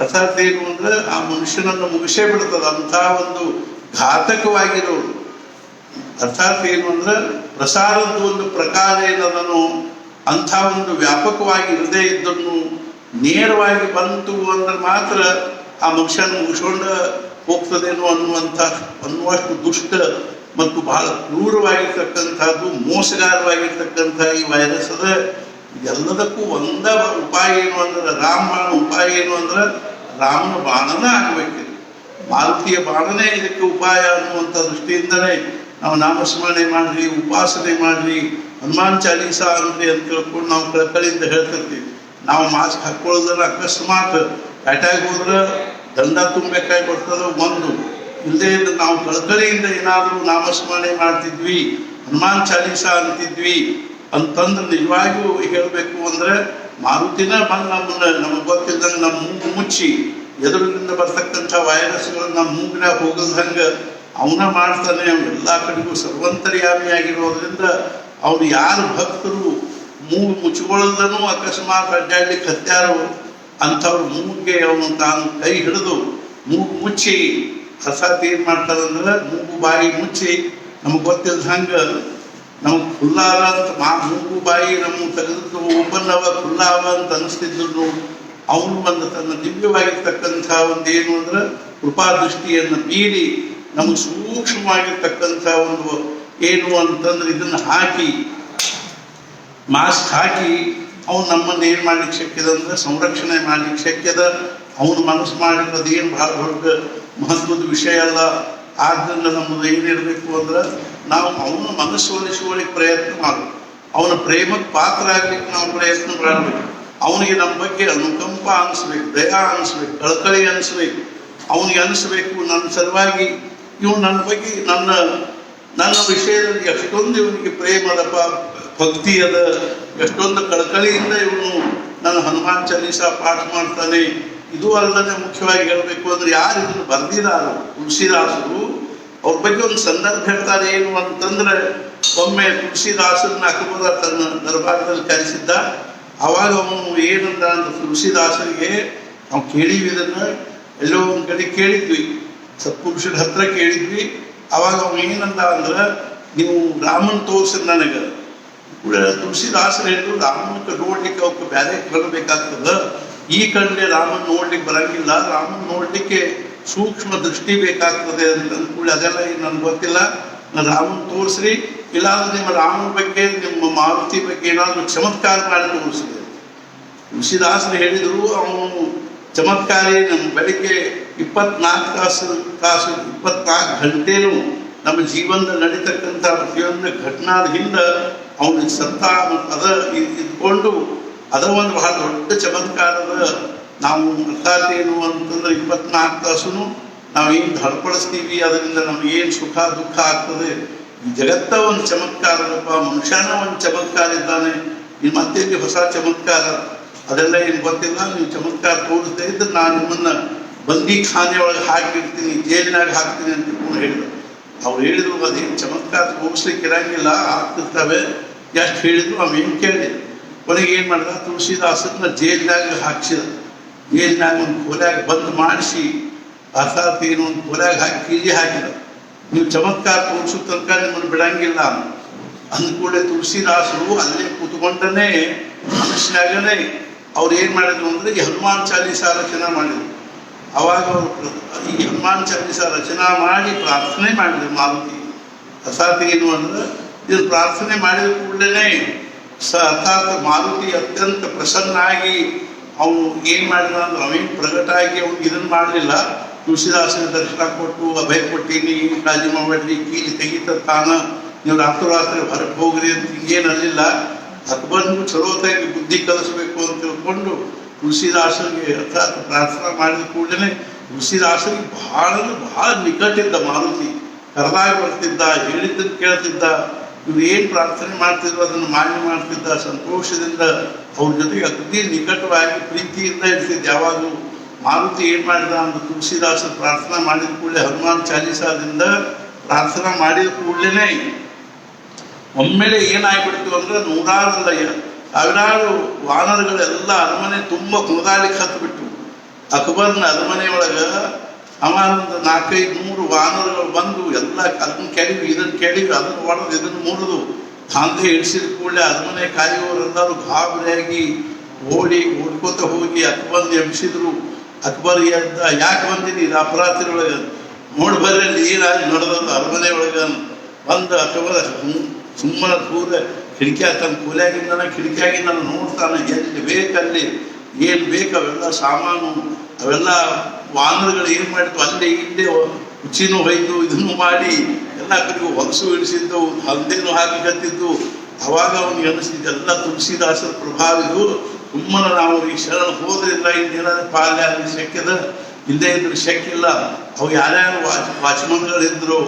ಅರ್ಥಾತ್ ಏನು ಅಂದರೆ ಆ ಮನುಷ್ಯನನ್ನು ಮುಗಿಸೇ ಬಿಡ್ತದೆ. ಅಂಥ ಒಂದು ಘಾತಕವಾಗಿರೋದು. ಅರ್ಥಾತ್ ಏನು ಅಂದ್ರೆ ಪ್ರಸಾರದ ಒಂದು ಪ್ರಕಾರ ಏನದನ್ನು ಅಂಥ ಒಂದು ವ್ಯಾಪಕವಾಗಿ ಇರದೇ ಇದ್ದನ್ನು ನೇರವಾಗಿ ಬಂತು ಅಂದ್ರೆ ಮಾತ್ರ ಆ ಮನುಷ್ಯನ ಮುಗಿಸ್ಕೊಂಡು ಹೋಗ್ತದೇನೋ ಅನ್ನುವಷ್ಟು ದುಷ್ಟ ಮತ್ತು ಬಹಳ ಕ್ರೂರವಾಗಿರ್ತಕ್ಕಂಥದ್ದು, ಮೋಸಗಾರವಾಗಿರ್ತಕ್ಕಂಥ ಈ ವೈರಸ್ ಅದ. ಎಲ್ಲದಕ್ಕೂ ಒಂದ ಉಪಾಯ ಏನು ಅಂದ್ರೆ ರಾಮಬಾಣ ಉಪಾಯ ಏನು ಅಂದ್ರೆ ರಾಮನ ಬಾಣನ ಆಗಬೇಕು. ಮಾರುತಿಯ ಬಾಣನೇ ಇದಕ್ಕೆ ಉಪಾಯ ಅನ್ನುವಂಥ ದೃಷ್ಟಿಯಿಂದಲೇ ನಾವು ನಾಮಸ್ಮರಣೆ ಮಾಡ್ರಿ, ಉಪಾಸನೆ ಮಾಡ್ರಿ, ಹನುಮಾನ್ ಚಾಲೀಸ ಅನ್ನಿ ಅಂತ ತಿಳ್ಕೊಂಡು ನಾವು ಕಳಕಳಿಯಿಂದ ಹೇಳ್ತಿರ್ತೀವಿ. ನಾವು ಮಾಸ್ಕ್ ಹಾಕೊಳ್ಳೋದನ್ನ ಅಕಸ್ಮಾತ್ ಅಟ್ಯಾಕ್ ಹೋದ್ರೆ ದಂಡ ತುಂಬಬೇಕಾಗಿ ಬರ್ತದೆ ಒಂದು. ಇಲ್ಲದೇ ಇದ್ದರೆ ನಾವು ಕಳಕಳಿಯಿಂದ ಏನಾದರೂ ನಾಮಸ್ಮರಣೆ ಮಾಡ್ತಿದ್ವಿ, ಹನುಮಾನ್ ಚಾಲೀಸ ಅಂತಿದ್ವಿ ಅಂತಂದ್ರೆ ನಿಜವಾಗಿಯೂ ಹೇಳಬೇಕು ಅಂದರೆ ಮಾರುತಿನ ಬಂದು ನಮಗೆ ಗೊತ್ತಿದ್ದಂಗೆ ನಮ್ಮ ಮೂಗು ಮುಚ್ಚಿ ಎದುರಿನಿಂದ ಬರ್ತಕ್ಕಂಥ ವೈರಸ್ಗಳು ನಮ್ಮ ಮೂಗಿನಾಗ ಹೋಗಲ್ದಂಗೆ ಅವನ ಮಾಡ್ತಾನೆ. ಅವನು ಎಲ್ಲ ಕಡೆಗೂ ಸರ್ವಂತರ್ಯಾಮಿಯಾಗಿರೋದ್ರಿಂದ ಅವನು ಯಾರು ಭಕ್ತರು ಮೂಗು ಮುಚ್ಚಿಕೊಳ್ಳದನು ಅಕಸ್ಮಾತ್ ಅಡ್ಡಾಡ್ಲಿಕ್ಕೆ ಹತ್ಯಾರೋ ಅಂಥವ್ರು ಮೂಗಿಗೆ ಅವನು ತಾನು ಕೈ ಹಿಡಿದು ಮೂಗು ಮುಚ್ಚಿ ಅರ್ಥಾತ್ ಏನು ಮಾಡ್ತಾರಂದ್ರೆ ಮೂಗು ಬಾಯಿ ಮುಚ್ಚಿ ನಮಗೆ ಗೊತ್ತಿಲ್ದಂಗೆ ನಮಗೆ ಖುಲ್ಲಾವ ಅಂತ ಮೂಗು ಬಾಯಿ ನಮಗೆ ತೆಗೆದು ಓಪನ್ ಅವ ಖುಲ್ಲಾವ ಅಂತ ಅನಿಸ್ತಿದ್ರು ಅವನು ಒಂದು ತನ್ನ ದಿವ್ಯವಾಗಿರ್ತಕ್ಕಂಥ ಒಂದೇನು ಅಂದ್ರೆ ಕೃಪಾದೃಷ್ಟಿಯನ್ನು ಮೀರಿ ನಮಗೆ ಸೂಕ್ಷ್ಮವಾಗಿರ್ತಕ್ಕಂಥ ಒಂದು ಏನು ಅಂತಂದ್ರೆ ಇದನ್ನು ಹಾಕಿ ಮಾಸ್ಕ್ ಹಾಕಿ ಅವನು ನಮ್ಮನ್ನು ಏನು ಮಾಡ್ಲಿಕ್ಕೆ ಶಕ್ಯದ ಅಂದ್ರೆ ಸಂರಕ್ಷಣೆ ಮಾಡ್ಲಿಕ್ಕೆ ಶಕ್ಯದ. ಅವನು ಮನಸ್ಸು ಮಾಡಿರೋದು ಏನು ಭಾಳ ದೊಡ್ಡ ಮಹತ್ವದ ವಿಷಯ ಅಲ್ಲ. ಆದ್ದರಿಂದ ನಮ್ಮದು ಏನಿರಬೇಕು ಅಂದ್ರೆ ನಾವು ಅವನ ಮನಸ್ಸು ಒಲಿಸುವಳಿಗೆ ಪ್ರಯತ್ನ ಮಾಡಬೇಕು, ಅವನ ಪ್ರೇಮಕ್ಕೆ ಪಾತ್ರ ಆಗ್ಲಿಕ್ಕೆ ನಾವು ಪ್ರಯತ್ನ ಮಾಡಬೇಕು. ಅವನಿಗೆ ನಮ್ಮ ಬಗ್ಗೆ ಅನುಕಂಪ ಅನಿಸ್ಬೇಕು, ದಯಾ ಅನಿಸ್ಬೇಕು, ಕಳಕಳಿ ಅನಿಸ್ಬೇಕು. ಅವನಿಗೆ ಅನಿಸ್ಬೇಕು ನನ್ನ ಸಲುವಾಗಿ ಇವನು ನನ್ನ ಬಗ್ಗೆ ನನ್ನ ವಿಷಯದಲ್ಲಿ ಎಷ್ಟೊಂದು ಇವನಿಗೆ ಪ್ರೇಮ ಅದಪ್ಪ, ಭಕ್ತಿ ಅದ, ಎಷ್ಟೊಂದು ಕಳಕಳಿಯಿಂದ ಇವನು ನನ್ನ ಹನುಮಾನ್ ಚಾಲೀಸ ಪಾಠ ಮಾಡ್ತಾನೆ. ಇದು ಅಲ್ಲದೆ ಮುಖ್ಯವಾಗಿ ಹೇಳಬೇಕು ಅಂದ್ರೆ ಯಾರು ಇದನ್ನು ಬರೆದಿದ್ದಾರೋ ತುಳಸಿದಾಸರು ಅವ್ರ ಬಗ್ಗೆ ಒಂದು ಸಂದರ್ಭ ಹೇಳ್ತಾರೆ. ಏನು ಅಂತಂದ್ರೆ ಒಮ್ಮೆ ತುಳಸಿದಾಸರನ್ನ ಅಕ್ಬರ ತನ್ನ ದರ್ಬಾರದಲ್ಲಿ ಕರೆಸಿದ್ದ. ಅವಾಗ ಅವನು ಏನಂದ ಅಂದ್ರೆ ತುಳಸಿದಾಸರಿಗೆ ನಾವು ಕೇಳಿದ್ವಿ, ಇದನ್ನು ಎಲ್ಲೋ ಒಂದು ಕಡೆ ಕೇಳಿದ್ವಿ, ಸತ್ಪುರುಷರ ಹತ್ರ ಕೇಳಿದ್ವಿ. ಅವಾಗ ಅವನು ಏನಂದ ಅಂದ್ರೆ ನೀವು ರಾಮನ್ ತೋರಿಸ್ರಿ ನನಗೆ. ತುಳಸಿದಾಸರು ಹೇಳಿದ್ರು ರಾಮನ ನೋಡ್ಲಿಕ್ಕೆ ಅವಕ್ಕೆ ಬೇರೆ ಬರಬೇಕಾಗ್ತದ, ಈ ಕಡೆ ರಾಮನ್ ನೋಡ್ಲಿಕ್ಕೆ ಬರಂಗಿಲ್ಲ, ರಾಮನ್ ನೋಡ್ಲಿಕ್ಕೆ ಸೂಕ್ಷ್ಮ ದೃಷ್ಟಿ ಬೇಕಾಗ್ತದೆ ಅಂತ ಅಂದ್ಕೊಳ್ಳಿ. ಅದೆಲ್ಲ ಏನು ನನ್ಗೆ ಗೊತ್ತಿಲ್ಲ, ನಾನು ರಾಮನ್ ತೋರಿಸ್ರಿ, ಇಲ್ಲಾಂದ್ರೆ ನಿಮ್ಮ ರಾಮನ ಬಗ್ಗೆ ನಿಮ್ಮ ಮಾರುತಿ ಬಗ್ಗೆ ಏನಾದರೂ ಚಮತ್ಕಾರ ಮಾಡಿ ತೋರಿಸಿದೆ. ತುಳಸಿದಾಸರು ಹೇಳಿದ್ರು ಅವನು ಚಮತ್ಕಾರಿ. ನಮ್ಮ ಬೆಳಿಗ್ಗೆ 24 ಗಂಟೆನೂ ನಮ್ಮ ಜೀವನದಲ್ಲಿ ನಡೀತಕ್ಕಂಥ ಪ್ರತಿಯೊಂದು ಘಟನಾದ ಹಿಂದೆ ಅವನ ಸತ್ತ ಅದ ಇದ್ಕೊಂಡು ಅದ ಒಂದು ಬಹಳ ದೊಡ್ಡ ಚಮತ್ಕಾರದ. ನಾವು ಅರ್ಥಾತ್ ಏನು ಅಂತಂದ್ರೆ 24 ತಾಸು ನಾವು ಏನು ಧಡಪಡಿಸ್ತೀವಿ, ಅದರಿಂದ ನಮ್ಗೆ ಏನು ಸುಖ ದುಃಖ ಆಗ್ತದೆ. ಈ ಜಗತ್ತ ಒಂದು ಚಮತ್ಕಾರದಪ್ಪ, ಮನುಷ್ಯನ ಒಂದು ಚಮತ್ಕಾರ ಇದ್ದಾನೆ. ಇನ್ನು ಮತ್ತೆ ಹೊಸ ಚಮತ್ಕಾರ ಅದೆಲ್ಲ ಏನು ಗೊತ್ತಿಲ್ಲ. ನೀವು ಚಮತ್ಕಾರ ತೋರಿಸ್ತಾ ಇದ್ರೆ ನಾನು ನಿಮ್ಮನ್ನ ಬಂದಿ ಖಾನೆ ಒಳಗೆ ಹಾಕಿರ್ತೀನಿ, ಜೈಲಿನಾಗ ಹಾಕ್ತೀನಿ ಅಂತ ಹೇಳಿದ್ರು. ಅವ್ರು ಹೇಳಿದ್ರು ಅದೇನು ಚಮತ್ಕಾರ ತೋರಿಸ್ಲಿಕ್ಕೆ ಇರಂಗಿಲ್ಲ, ಆಗ್ತಿರ್ತವೆ. ಎಷ್ಟು ಹೇಳಿದ್ರು ಅವೇನು ಕೇಳಿದ್ರು. ಕೊನೆಗೆ ಏನು ಮಾಡಿದ, ತುಳಸಿದಾಸರನ್ನ ಜೈಲಿನಾಗ ಹಾಕ್ಸಿದ. ಜೈಲಿನಾಗ ಒಂದು ಕೊಲೆಯಾಗ ಬಂದ್ ಮಾಡಿಸಿ ಅರ್ಥಾತ್ ಏನು ಒಂದು ಕೊಲೆಯಾಗ ಹಾಕಿ ಕೀಲಿ ಹಾಕಿದ. ನೀವು ಚಮತ್ಕಾರ ತೋರಿಸೋ ತನಕ ನಿಮ್ಮನ್ನು ಬಿಡಂಗಿಲ್ಲ ಅಂದ್ಕೂಡಲೇ ತುಳಸಿದಾಸರು ಅಲ್ಲೇ ಕೂತ್ಕೊಂಡನೇ ಮನುಷ್ಯನಾಗನೇ ಅವ್ರು ಏನು ಮಾಡಿದ್ರು ಅಂದರೆ ಈ ಹನುಮಾನ್ ಚಾಲೀಸ ರಚನಾ ಮಾಡಿದ್ರು. ಅವಾಗ ಅವರು ಈ ಹನುಮಾನ್ ಚಾಲೀಸ ರಚನಾ ಮಾಡಿ ಪ್ರಾರ್ಥನೆ ಮಾಡಿದ್ರು ಮಾರುತಿ. ಅರ್ಥಾತ್ ಏನು ಅಂದ್ರೆ ಇದನ್ನು ಪ್ರಾರ್ಥನೆ ಮಾಡಿದ ಕೂಡಲೇ ಅರ್ಥಾತ್ ಮಾರುತಿ ಅತ್ಯಂತ ಪ್ರಸನ್ನ ಆಗಿ ಅವನು ಏನು ಮಾಡಿದ ಅಂದ್ರೆ ಅವೇನು ಪ್ರಗಟ ಆಗಿ ಅವ್ನು ಇದನ್ನು ಮಾಡಲಿಲ್ಲ. ತುಳಸಿದಾಸನ ದರ್ಶನ ಕೊಟ್ಟು ಅಭಯ ಕೊಟ್ಟೀನಿ, ಕಾಳಜಿ ಮಾಡಬೇಡ್ರಿ, ಕೀಲಿ ತೆಗಿತ ತಾನ, ನೀವು ರಾತ್ರಿ ಹೊರಗೆ ಹೋಗ್ರಿ ಅಂತ ಹಿಂಗೇನು ಅಲ್ಲಿಲ್ಲ. ಅಕ್ಬರ್ನಿಗೂ ಚಲೋತಾಗಿ ಬುದ್ಧಿ ಕಲಿಸ್ಬೇಕು ಅಂತ ತಿಳ್ಕೊಂಡು ತುಳಸಿದಾಸರಿಗೆ ಅರ್ಥಾತ್ ಪ್ರಾರ್ಥನಾ ಮಾಡಿದ ಕೂಡಲೇ ತುಳಸಿದಾಸರಿಗೆ ಬಹಳ ನಿಕಟಿದ್ದ ಮಾರುತಿ. ಕರೆದಾಗ ಬರ್ತಿದ್ದ, ಹೇಳಿದ್ದನ್ನು ಕೇಳ್ತಿದ್ದ, ಇವ್ರು ಏನು ಪ್ರಾರ್ಥನೆ ಮಾಡ್ತಿದ್ರು ಅದನ್ನು ಮಾನ್ಯ ಮಾಡ್ತಿದ್ದ. ಸಂತೋಷದಿಂದ ಅವ್ರ ಜೊತೆಗೆ ಅತಿ ನಿಕಟವಾಗಿ ಪ್ರೀತಿಯಿಂದ ಇರ್ತಿದ್ದ. ಯಾವಾಗಲೂ ಮಾರುತಿ ಏನು ಮಾಡಿದ ಅಂದ್ರೆ ತುಳಸಿದಾಸರು ಪ್ರಾರ್ಥನಾ ಮಾಡಿದ ಕೂಡಲೇ ಹನುಮಾನ್ ಚಾಲೀಸಾದಿಂದ ಪ್ರಾರ್ಥನಾ ಮಾಡಿದ ಕೂಡಲೇ ಒಮ್ಮೆಲೆ ಏನಾಗ್ಬಿಡ್ತು ಅಂದ್ರೆ 100 ಸಾವಿರಾರು ವಾನರಗಳೆಲ್ಲ ಅರಮನೆ ತುಂಬ ಕುಣಿದಾಡ್ಲಿಕ್ಕೆ ಹತ್ಬಿಟ್ಟು. ಅಕ್ಬರ್ನ ಅರಮನೆ ಒಳಗೆ ಒಂದು 400-500 ವಾನರಗಳು ಬಂದು ಎಲ್ಲ ಅದನ್ನು ಕೆಡವಿ ಇದನ್ನು ಕೆಡವಿ ಅದನ್ನು ಹೊಡೆದು ಇದನ್ನು ಮೂಡಿದು ತಾಂದೆ ಹಿಡಿಸಿದ ಕೂಡಲೇ ಅರಮನೆ ಕಾಯುವವರೆಲ್ಲರೂ ಗಾಬರಿಯಾಗಿ ಓಡ್ಕೋತ ಹೋಗಿ ಅಕ್ಬರ್ನ ಎಬ್ಬಿಸಿದ್ರು. ಅಕ್ಬರ್ ಯಾಕೆ ಬಂದಿನಿ ಇದು ಅಪರಾತ್ರಿ ಒಳಗೆ ನೋಡಿ ಬರ್ರಿ ಏನಾಗಿ ನಡೆದದ್ದು ಅರಮನೆ ಒಳಗೆ ಬಂದು ಅಕ್ಬರ್ ಸುಮ್ಮನೆ ದೂರ ತನ್ನ ಕಿಟಕಿಯಾಗಿ ನಾನು ನೋಡ್ತಾನೆ. ಎಲ್ಲಿ ಬೇಕಲ್ಲಿ ಏನು ಬೇಕು ಅವೆಲ್ಲ ಸಾಮಾನು ಅವೆಲ್ಲ ವಾನರಗಳು ಏನು ಮಾಡಿದ್ವು ಅಲ್ಲೇ ಇಲ್ಲೇ ರುಚಿನೂ ಹೊಯ್ದು ಇದನ್ನು ಮಾಡಿ ಎಲ್ಲ ಕಡೆಗೂ ಹೊಲಸು ಇಳಿಸಿದ್ದು, ಹಲ್ದೇನು ಹಾಕಿಕತ್ತಿದ್ದು. ಅವಾಗ ಅವನಿಗೆ ಅನಿಸ್ತಿದ್ದು ಎಲ್ಲ ತುಳಸಿದಾಸರ ಪ್ರಭಾವಿದು. ಸುಮ್ಮನೆ ನಾವು ಈ ಶರಣ ಹೋದ್ರಿಂದ ಇನ್ನೇನಾದ್ರೂ ಪಾಲ್ಯ ಆಗಲಿ ಶಕ್ಯದ ಇಲ್ಲೇ ಇದ್ರೆ ಶಕ್ಕಿಲ್ಲ. ಅವು ಯಾರ್ಯಾರು ವಾಚ್ಮನ್ಗಳಿದ್ರು,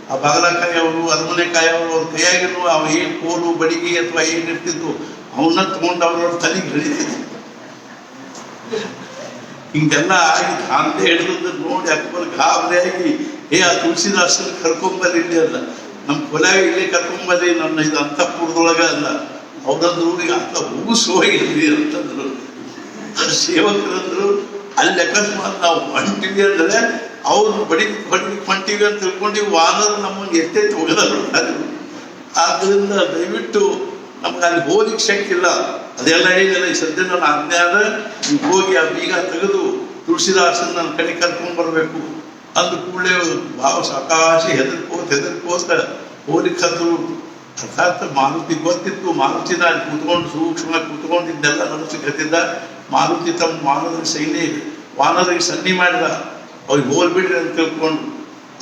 ಆ ಬಾಗಲಕಾಯಿಯವರು, ಅರಮನೆ ಕಾಯವರು, ಅವ್ರ ಕೈಯಾಗಿರುವ ಅವು ಏನು ಕೋಲು ಬಡಿಗೆ ಅಥವಾ ಏನಿರ್ತಿದ್ವು ಅವನ್ನ ತಗೊಂಡು ಅವ್ರವ್ರ ತಲೆಗೆ ಹಿಡಿತಿದ್ರು. ಹಿಂಗೆಲ್ಲ ಆಗಿ ಅಂತ ಹಿಡಿದು ನೋಡಿ ಅಕ್ಬರ್ ಗಾಬರಿಯಾಗಿ ಆ ತುಳಸಿದಾಸನ ಕರ್ಕೊಂಬಲ್ಲಿ ಇಲ್ಲಿ ಅಲ್ಲ, ನಮ್ಮ ಕೊಲೆಯಾಗ ಇಲ್ಲಿ ಕರ್ಕೊಂಬಲ್ಲಿ ನನ್ನ ಇದು ಅಂತಃಪುರದೊಳಗ ಅಲ್ಲ. ಅವ್ರಂದ್ರು ಈಗ ಅಂತ ಉಗುಸು ಹೋಗಿದ್ವಿ ಅಂತಂದ್ರು. ಸೇವಕರಂದ್ರು ಅಲ್ಲಿ ಅಕಸ್ಮಾತ್ ನಾವು ಹೊಂಟಿವಿ ಅಂದ್ರೆ ಅವ್ರು ಬಡಿ ಹೊಂಟಿವಿ ಅಂತ ತಿಳ್ಕೊಂಡಿವಿ, ವಾನರು ನಮ್ಮನ್ನು ಎಷ್ಟೆತ್ತು ಹೋಗದ್ರು. ಆದ್ದರಿಂದ ದಯವಿಟ್ಟು ನಮ್ಗೆ ಅಲ್ಲಿ ಹೋಗ್ಲಿಕ್ಕೆ ಶಕ್ತಿಲ್ಲ. ಅದೆಲ್ಲ ಏನಿಲ್ಲ, ಈ ಸದ್ಯ ನನ್ನ ಆಜ್ಞೆ ಆದ ನೀವು ಹೋಗಿ ಆ ಬೀಗ ತೆಗೆದು ತುಳಸಿದಾಸನ ನನ್ನ ಕಡೆ ಕರ್ಕೊಂಡ್ ಬರ್ಬೇಕು ಅಂದ ಕೂಡಲೇ ಭಾವ ಸಾಕಾಶಿ ಹೆದರ್ಕೋತ ಹೋಗ್ಲಿಕ್ಕೆ ಹತ್ತರು. ಅರ್ಥಾತ್ ಮಾರುತಿ ಗೊತ್ತಿತ್ತು, ಮಾರುತಿನ ಅಲ್ಲಿ ಕೂತ್ಕೊಂಡು ಸೂಕ್ಷ್ಮ ಕೂತ್ಕೊಂಡಿದ್ದೆಲ್ಲ ನಡೆಸಿಕತ್ತಿದ್ದ. ಮಾರುತಿ ತಮ್ಮ ವಾನರಿಗೆ ಸನ್ನಿ ಮಾಡಿದ, ಅವ್ರಿಗೆ ಹೋಲ್ಬಿಡ್ರಿ ಅಂತ ತಿಳ್ಕೊಂಡು.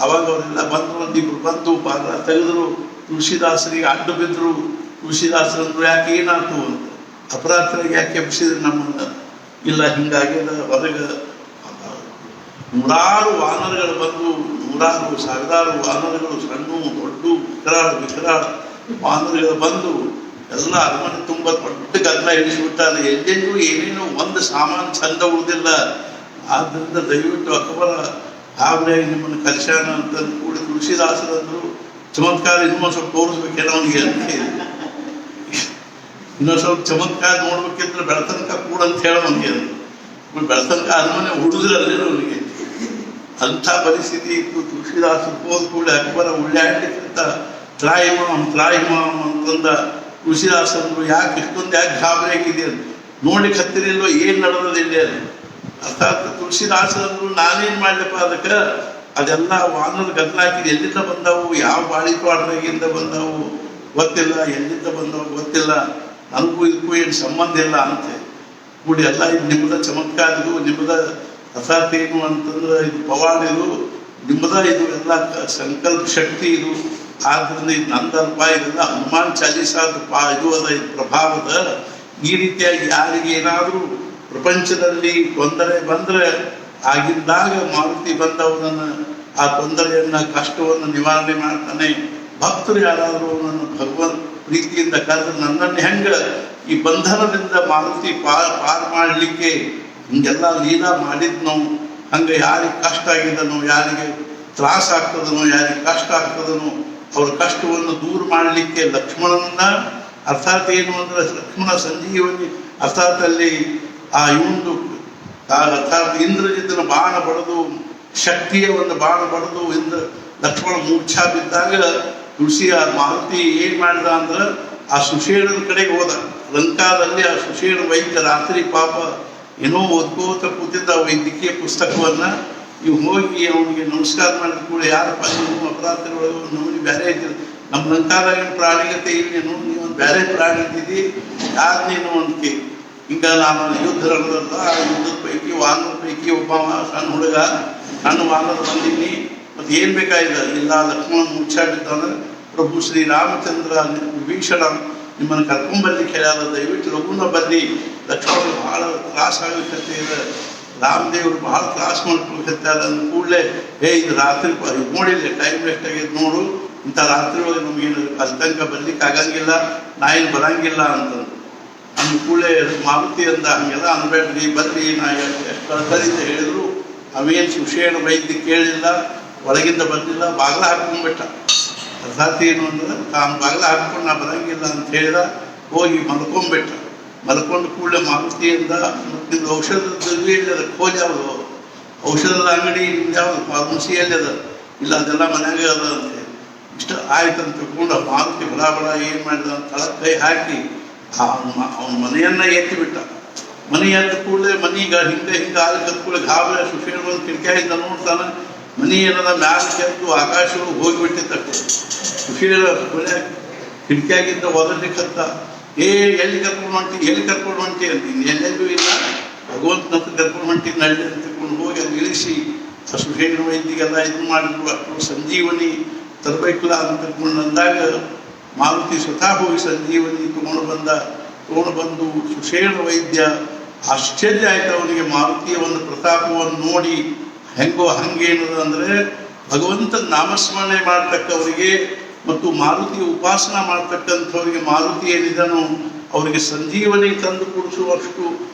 ಅವಾಗ ಅವರೆಲ್ಲ ಬಂದರು, ಒಂದಿಬ್ರು ಬಂದು ಬಾಗಿಲ ತೆಗೆದ್ರು, ತುಳಸಿದಾಸರಿಗೆ ಅಡ್ಡ ಬಿದ್ದರು. ತುಳಸಿದಾಸರಂದ್ರು ಯಾಕೆ ಏನಾಯ್ತು ಅಂತ, ಅಪರಾಧರಿಗೆ ಯಾಕೆ ಎಬ್ಬಿಸಿದ್ರು ನಮ್ಮನ್ನ? ಇಲ್ಲ ಹಿಂಗಾಗಿಲ್ಲ, ಹೊರಗೆ ನೂರಾರು ವಾನರಗಳು ಬಂದು, ನೂರಾರು ಸಾವಿರಾರು ವಾನರಗಳು, ಸಣ್ಣ ದೊಡ್ಡ ವಿಕರಾಳ ವಾನರಗಳು ಬಂದು ಎಲ್ಲ ಅರಮನೆ ತುಂಬ ದೊಡ್ಡ ಗದ್ದಲ ಹಿಡಿಸಿಬಿಟ್ಟಾರೆ. ಎಲ್ಲೆಲ್ಲೂ ಏನೇನು ಒಂದು ಸಾಮಾನು ಚಂದ ಉಳಿದಿಲ್ಲ. ಆದ್ದರಿಂದ ದಯವಿಟ್ಟು ಅಕ್ಬರ ಗಾಬರಿಯಾಗಿ ನಿಮ್ಮನ್ನು ಕರ್ಸ್ಯಾನ ಅಂತ ಕೂಡ ತುಳಸಿದಾಸರಂದ್ರು ಚಮತ್ಕಾರ ಇನ್ನೊಂದು ಸ್ವಲ್ಪ ತೋರಿಸ್ಬೇಕೇನೋ ಅವನಿಗೆ ಅಂತ ಹೇಳಿ, ಇನ್ನೊಂದು ಸ್ವಲ್ಪ ಚಮತ್ಕಾರ ನೋಡ್ಬೇಕಿದ್ರೆ ಬೆಳತನಕ ಕೂಡ ಅಂತ ಹೇಳೋ ಅವನಿಗೆ. ಬೆಳತನಕ ಅರಮನೆ ಹುಡುಗರಲ್ಲೇ ಅವನಿಗೆ ಅಂಥ ಪರಿಸ್ಥಿತಿ ಇತ್ತು. ತುಳಸಿದಾಸರು ಹೋದ ಕೂಡ ಅಕ್ಬರ ಉಳ್ಳಾಡ್ಲಿಕ್ಕಿಂತ ತ್ರಾಯಿಮಾಮ್ ಅಂತಂದ. ತುಳಸಿದಾಸರು ಯಾಕೆ ಇಷ್ಟೊಂದು ಯಾಕೆ ಗಾಬರಿಯಾಗಿದೆ ನೋಡ್ಲಿಕ್ಕೆ ಹತ್ತಿರಲ್ಲೋ ಏನು ನಡೆದಿಲ್ಲ. ಅರ್ಥಾತ್ ತುಳಸಿದಾಸರು ನಾನೇನು ಮಾಡ್ಲಪ್ಪ ಅದಕ್ಕೆ, ಅದೆಲ್ಲ ವಾನರ ಗದ್ದಲಾಕಿದ್ದು ಎಲ್ಲಿಂದ ಬಂದವು, ಯಾವ ಬಾಳಿ ತೋಟದಾಗಿಂದ ಬಂದವು ಗೊತ್ತಿಲ್ಲ, ಎಲ್ಲಿಂದ ಬಂದವು ಗೊತ್ತಿಲ್ಲ, ನನಗೂ ಇದಕ್ಕೂ ಏನು ಸಂಬಂಧ ಇಲ್ಲ ಅಂತೆ ಕೂಡಿ ಎಲ್ಲ ಇದು ನಿಮ್ಮದ ಚಮತ್ಕಾರ, ಇದು ನಿಮ್ಮದ ಅರ್ಥಾತ್ ಏನು ಅಂತಂದ್ರೆ ಇದು ಪವಾಡ, ಇದು ನಿಮ್ಮದ, ಇದು ಎಲ್ಲ ಸಂಕಲ್ಪ ಶಕ್ತಿ ಇದು. ಆದ್ದರಿಂದ ಇದು ನಂದಲ್ಪ, ಇದೆಲ್ಲ ಹನುಮಾನ್ ಚಾಲೀಸಾದ ಇದು ಅದ, ಇದು ಪ್ರಭಾವದ. ಈ ರೀತಿಯಾಗಿ ಯಾರಿಗೆ ಏನಾದರೂ ಪ್ರಪಂಚದಲ್ಲಿ ತೊಂದರೆ ಬಂದರೆ ಆಗಿದ್ದಾಗ ಮಾರುತಿ ಬಂದವನನ್ನು ಆ ತೊಂದರೆಯನ್ನು ಕಷ್ಟವನ್ನು ನಿವಾರಣೆ ಮಾಡ್ತಾನೆ. ಭಕ್ತರು ಯಾರಾದರೂ ನನ್ನ ಭಗವಂತ ಪ್ರೀತಿಯಿಂದ ಕರೆದು ನನ್ನನ್ನು ಹೆಂಗೆ ಈ ಬಂಧನದಿಂದ ಮಾರುತಿ ಪಾರು ಮಾಡಲಿಕ್ಕೆ ಹಿಂಗೆಲ್ಲ ಲೀಲಾ ಮಾಡಿದ್ನೋ, ಹಂಗೆ ಯಾರಿಗೆ ಕಷ್ಟ ಆಗಿದನೋ, ಯಾರಿಗೆ ತ್ರಾಸ ಆಗ್ತದನೋ, ಯಾರಿಗೆ ಕಷ್ಟ ಆಗ್ತದನೋ ಅವ್ರ ಕಷ್ಟವನ್ನು ದೂರ ಮಾಡಲಿಕ್ಕೆ ಲಕ್ಷ್ಮಣನ, ಅರ್ಥಾತ್ ಏನು ಅಂದ್ರೆ ಲಕ್ಷ್ಮಣ ಸಂಜೀವನಿ, ಅರ್ಥಾತ್ ಅಲ್ಲಿ ಆ ಇವೊಂದು ಅರ್ಥಾತ್ ಇಂದ್ರಜಿತನ ಬಾಣ ಬಡದು, ಶಕ್ತಿಯ ಒಂದು ಬಾಣ ಬಡದು ಲಕ್ಷ್ಮಣ ಮೂರ್ಛಾ ಬಿದ್ದಾಗ ತುಳಸಿ ಆ ಮಾರುತಿ ಏನ್ ಮಾಡಿದ ಅಂದ್ರೆ ಆ ಸುಷೇಣನ ಕಡೆಗೆ ಹೋದ. ಲಂಕಾದಲ್ಲಿ ಆ ಸುಷೇಣ ವೈದ್ಯ ರಾತ್ರಿ ಪಾಪ ಏನೋ ಓದ್ಕೋತ ಕೂತಿದ್ದ ವೈದ್ಯಕೀಯ ಪುಸ್ತಕವನ್ನ. ಇವು ಹೋಗಿ ಅವನಿಗೆ ನಮಸ್ಕಾರ ಮಾಡಿದ ಕೂಡ ಯಾರಪ್ಪ ನೀವು ಅಪರಾಧದೊಳಗೆ ನಮ್ಮಲ್ಲಿ ಬೇರೆ ಇದ್ದೀರಿ, ನಮ್ಮ ಲಂಕಾದಾಗಿನ ಪ್ರಾಣಿಗತೆ ಇಲ್ಲೇನು, ನೀವು ಬೇರೆ ಪ್ರಾಣಿ ಇದ್ದೀರಿ, ಯಾರು ನೀನು ಅಂತ. ಹಿಂಗ ನಾನು ಯುದ್ಧ ರಂಗದಲ್ಲ, ಯುದ್ಧದ ಪೈಕಿ ವಾನರ ಪೈಕಿ ಒಬ್ಬ ಸಣ್ಣ ಹುಡುಗ, ನನ್ನ ವಾನರ ಬಂದೀನಿ, ಮತ್ತು ಏನು ಬೇಕಾಗಿದೆ ಇಲ್ಲ. ಲಕ್ಷ್ಮಣ ಮುಚ್ಚಾಡಿದ್ದಾನೆ. ಪ್ರಭು ಶ್ರೀರಾಮಚಂದ್ರ ವಿಭೀಷಣ ನಿಮ್ಮನ್ನು ಕರ್ಕೊಂಬರ್ಲಿಕ್ಕೆ ಹೇಳ್ಯಾರ, ದಯವಿಟ್ಟು ಲಘುನ ಬನ್ನಿ. ಲಕ್ಷ್ಮಣ ಭಾಳ ತ್ರಾಸ ಆಗಲಿಕ್ಕೆ ಇದೆ, ರಾಮದೇವರು ಭಾಳ ತ್ರಾಸ ಮಾಡ್ಕೊಳ್ಕತ್ತಾರ ಅಂದ ಕೂಡಲೇ ಇದು ರಾತ್ರಿ ನೋಡಿಲ್ಲ, ಟೈಮ್ ವೇಸ್ಟ್ ಆಗೈತೆ ನೋಡು, ಇಂಥ ರಾತ್ರಿ ಒಳಗೆ ನಮಗೇನು ಅಲ್ಲಿ ತನಕ ಬರ್ಲಿಕ್ಕೆ ಆಗಂಗಿಲ್ಲ, ನಾ ಏನು ಬರಂಗಿಲ್ಲ ಅಂತಂದು ಅಂದ ಕೂಡಲೇ ಮಾರುತಿ ಅಂದ, ಹಂಗೆಲ್ಲ ಅನ್ಬೇಡ್ರಿ, ಬರ್ರಿ, ನಾ ಎಷ್ಟು ಕಳ್ಕರಿಂದ ಹೇಳಿದ್ರು. ಅವೇನು ಸುಷೇಣ ವೈದ್ಯ ಕೇಳಿಲ್ಲ, ಒಳಗಿಂದ ಬಂದಿಲ್ಲ, ಬಾಗಿಲ ಹಾಕೊಂಡ್ಬಿಟ್ಟ. ಅರ್ಥಾತ್ ಏನು ಅಂದ್ರೆ ತಾನು ಬಾಗಿಲ ಹಾಕೊಂಡು ನಾ ಬರಂಗಿಲ್ಲ ಅಂತ ಹೇಳಿದ. ಹೋಗಿ ಮಲ್ಕೊಂಡ್ಬಿಟ್ಟ. ಮಲ್ಕೊಂಡು ಕೂಡಲೇ ಮಾರುತಿಯಿಂದ ನಿಮ್ದು ಔಷಧದ ಎಲ್ಲಿದೆ, ಖೋಜ್ ಯಾವುದು, ಔಷಧದ ಅಂಗಡಿ ಯಾವುದು, ಫಾರ್ಮಸಿಯಲ್ಲಿ ಅದ, ಇಲ್ಲ ಅದೆಲ್ಲ ಮನೆಯಾಗೆ ಅದ ಅಂತ ಇಷ್ಟ ಆಯ್ತು ಅಂತ ತಿಳ್ಕೊಂಡು ಮಾರುತಿ ಬಡ ಏನು ಮಾಡಿದ ಅಂತ ತಳಕ್ಕೆ ಕೈ ಹಾಕಿ ಅವನ ಮನೆಯನ್ನ ಎತ್ತಿ ಬಿಟ್ಟ. ಮನೆ ಎದ್ದ ಕೂಡಲೇ ಮನೀಗ ಹಿಂಗೆ ಆಲಿಕ್ಕೆ ಕೂಡಲೇ ಗಾಬರಿ ಸುಷೇಣ ಬಂದು ಕಿಟಕಿಯಿಂದ ನೋಡ್ತಾನೆ. ಮನೆ ಏನದ ಮ್ಯಾಲ ಕೆತ್ತು ಆಕಾಶವು ಹೋಗಿಬಿಟ್ಟಿತ್ತು. ಸುಷೇಣ ಕಿಟಕಿಯಾಗಿಂದ ಒದರ್ಲಿಕ್ಕತ್ತ, ಎಲ್ಲಿ ಕರ್ಕೊಂಡು ಹೊಂಟಿ ಅಂತ, ಎಲ್ಲೆಲ್ಲೂ ಇಲ್ಲ, ಭಗವಂತನ ಕರ್ಕೊಂಡು ಹೊಂಟಿ ನಳ್ಳಿ ಅಂತ ತಿಳ್ಕೊಂಡು ಹೋಗಿ ಅಲ್ಲಿ ಇಳಿಸಿ ಆ ಸುಷೇಣ ವೈದ್ಯಗೆಲ್ಲ ಇದು ಮಾಡಿದ್ರು. ಅಷ್ಟು ಸಂಜೀವನಿ ತರಬೇಕಿಲ್ಲ ಅಂತ ತಿಳ್ಕೊಂಡು ಅಂದಾಗ ಮಾರುತಿ ಸ್ವತಃ ಹೋಗಿ ಸಂಜೀವನಿ ತಗೊಂಡು ಬಂದು ಸುಷೇಣ ವೈದ್ಯ ಆಶ್ಚರ್ಯ ಆಯ್ತು ಅವನಿಗೆ. ಮಾರುತಿಯ ಒಂದು ಪ್ರತಾಪವನ್ನು ನೋಡಿ ಹೆಂಗೋ ಹಂಗೇನದ ಅಂದರೆ ಭಗವಂತನ ನಾಮಸ್ಮರಣೆ ಮಾಡ್ತಕ್ಕವರಿಗೆ ಮತ್ತು ಮಾರುತಿಯ ಉಪಾಸನ ಮಾಡ್ತಕ್ಕಂಥವ್ರಿಗೆ ಮಾರುತಿ ಏನಿದನೋ ಅವರಿಗೆ ಸಂಜೀವನಿ ತಂದು ಕೊಡಿಸುವಷ್ಟು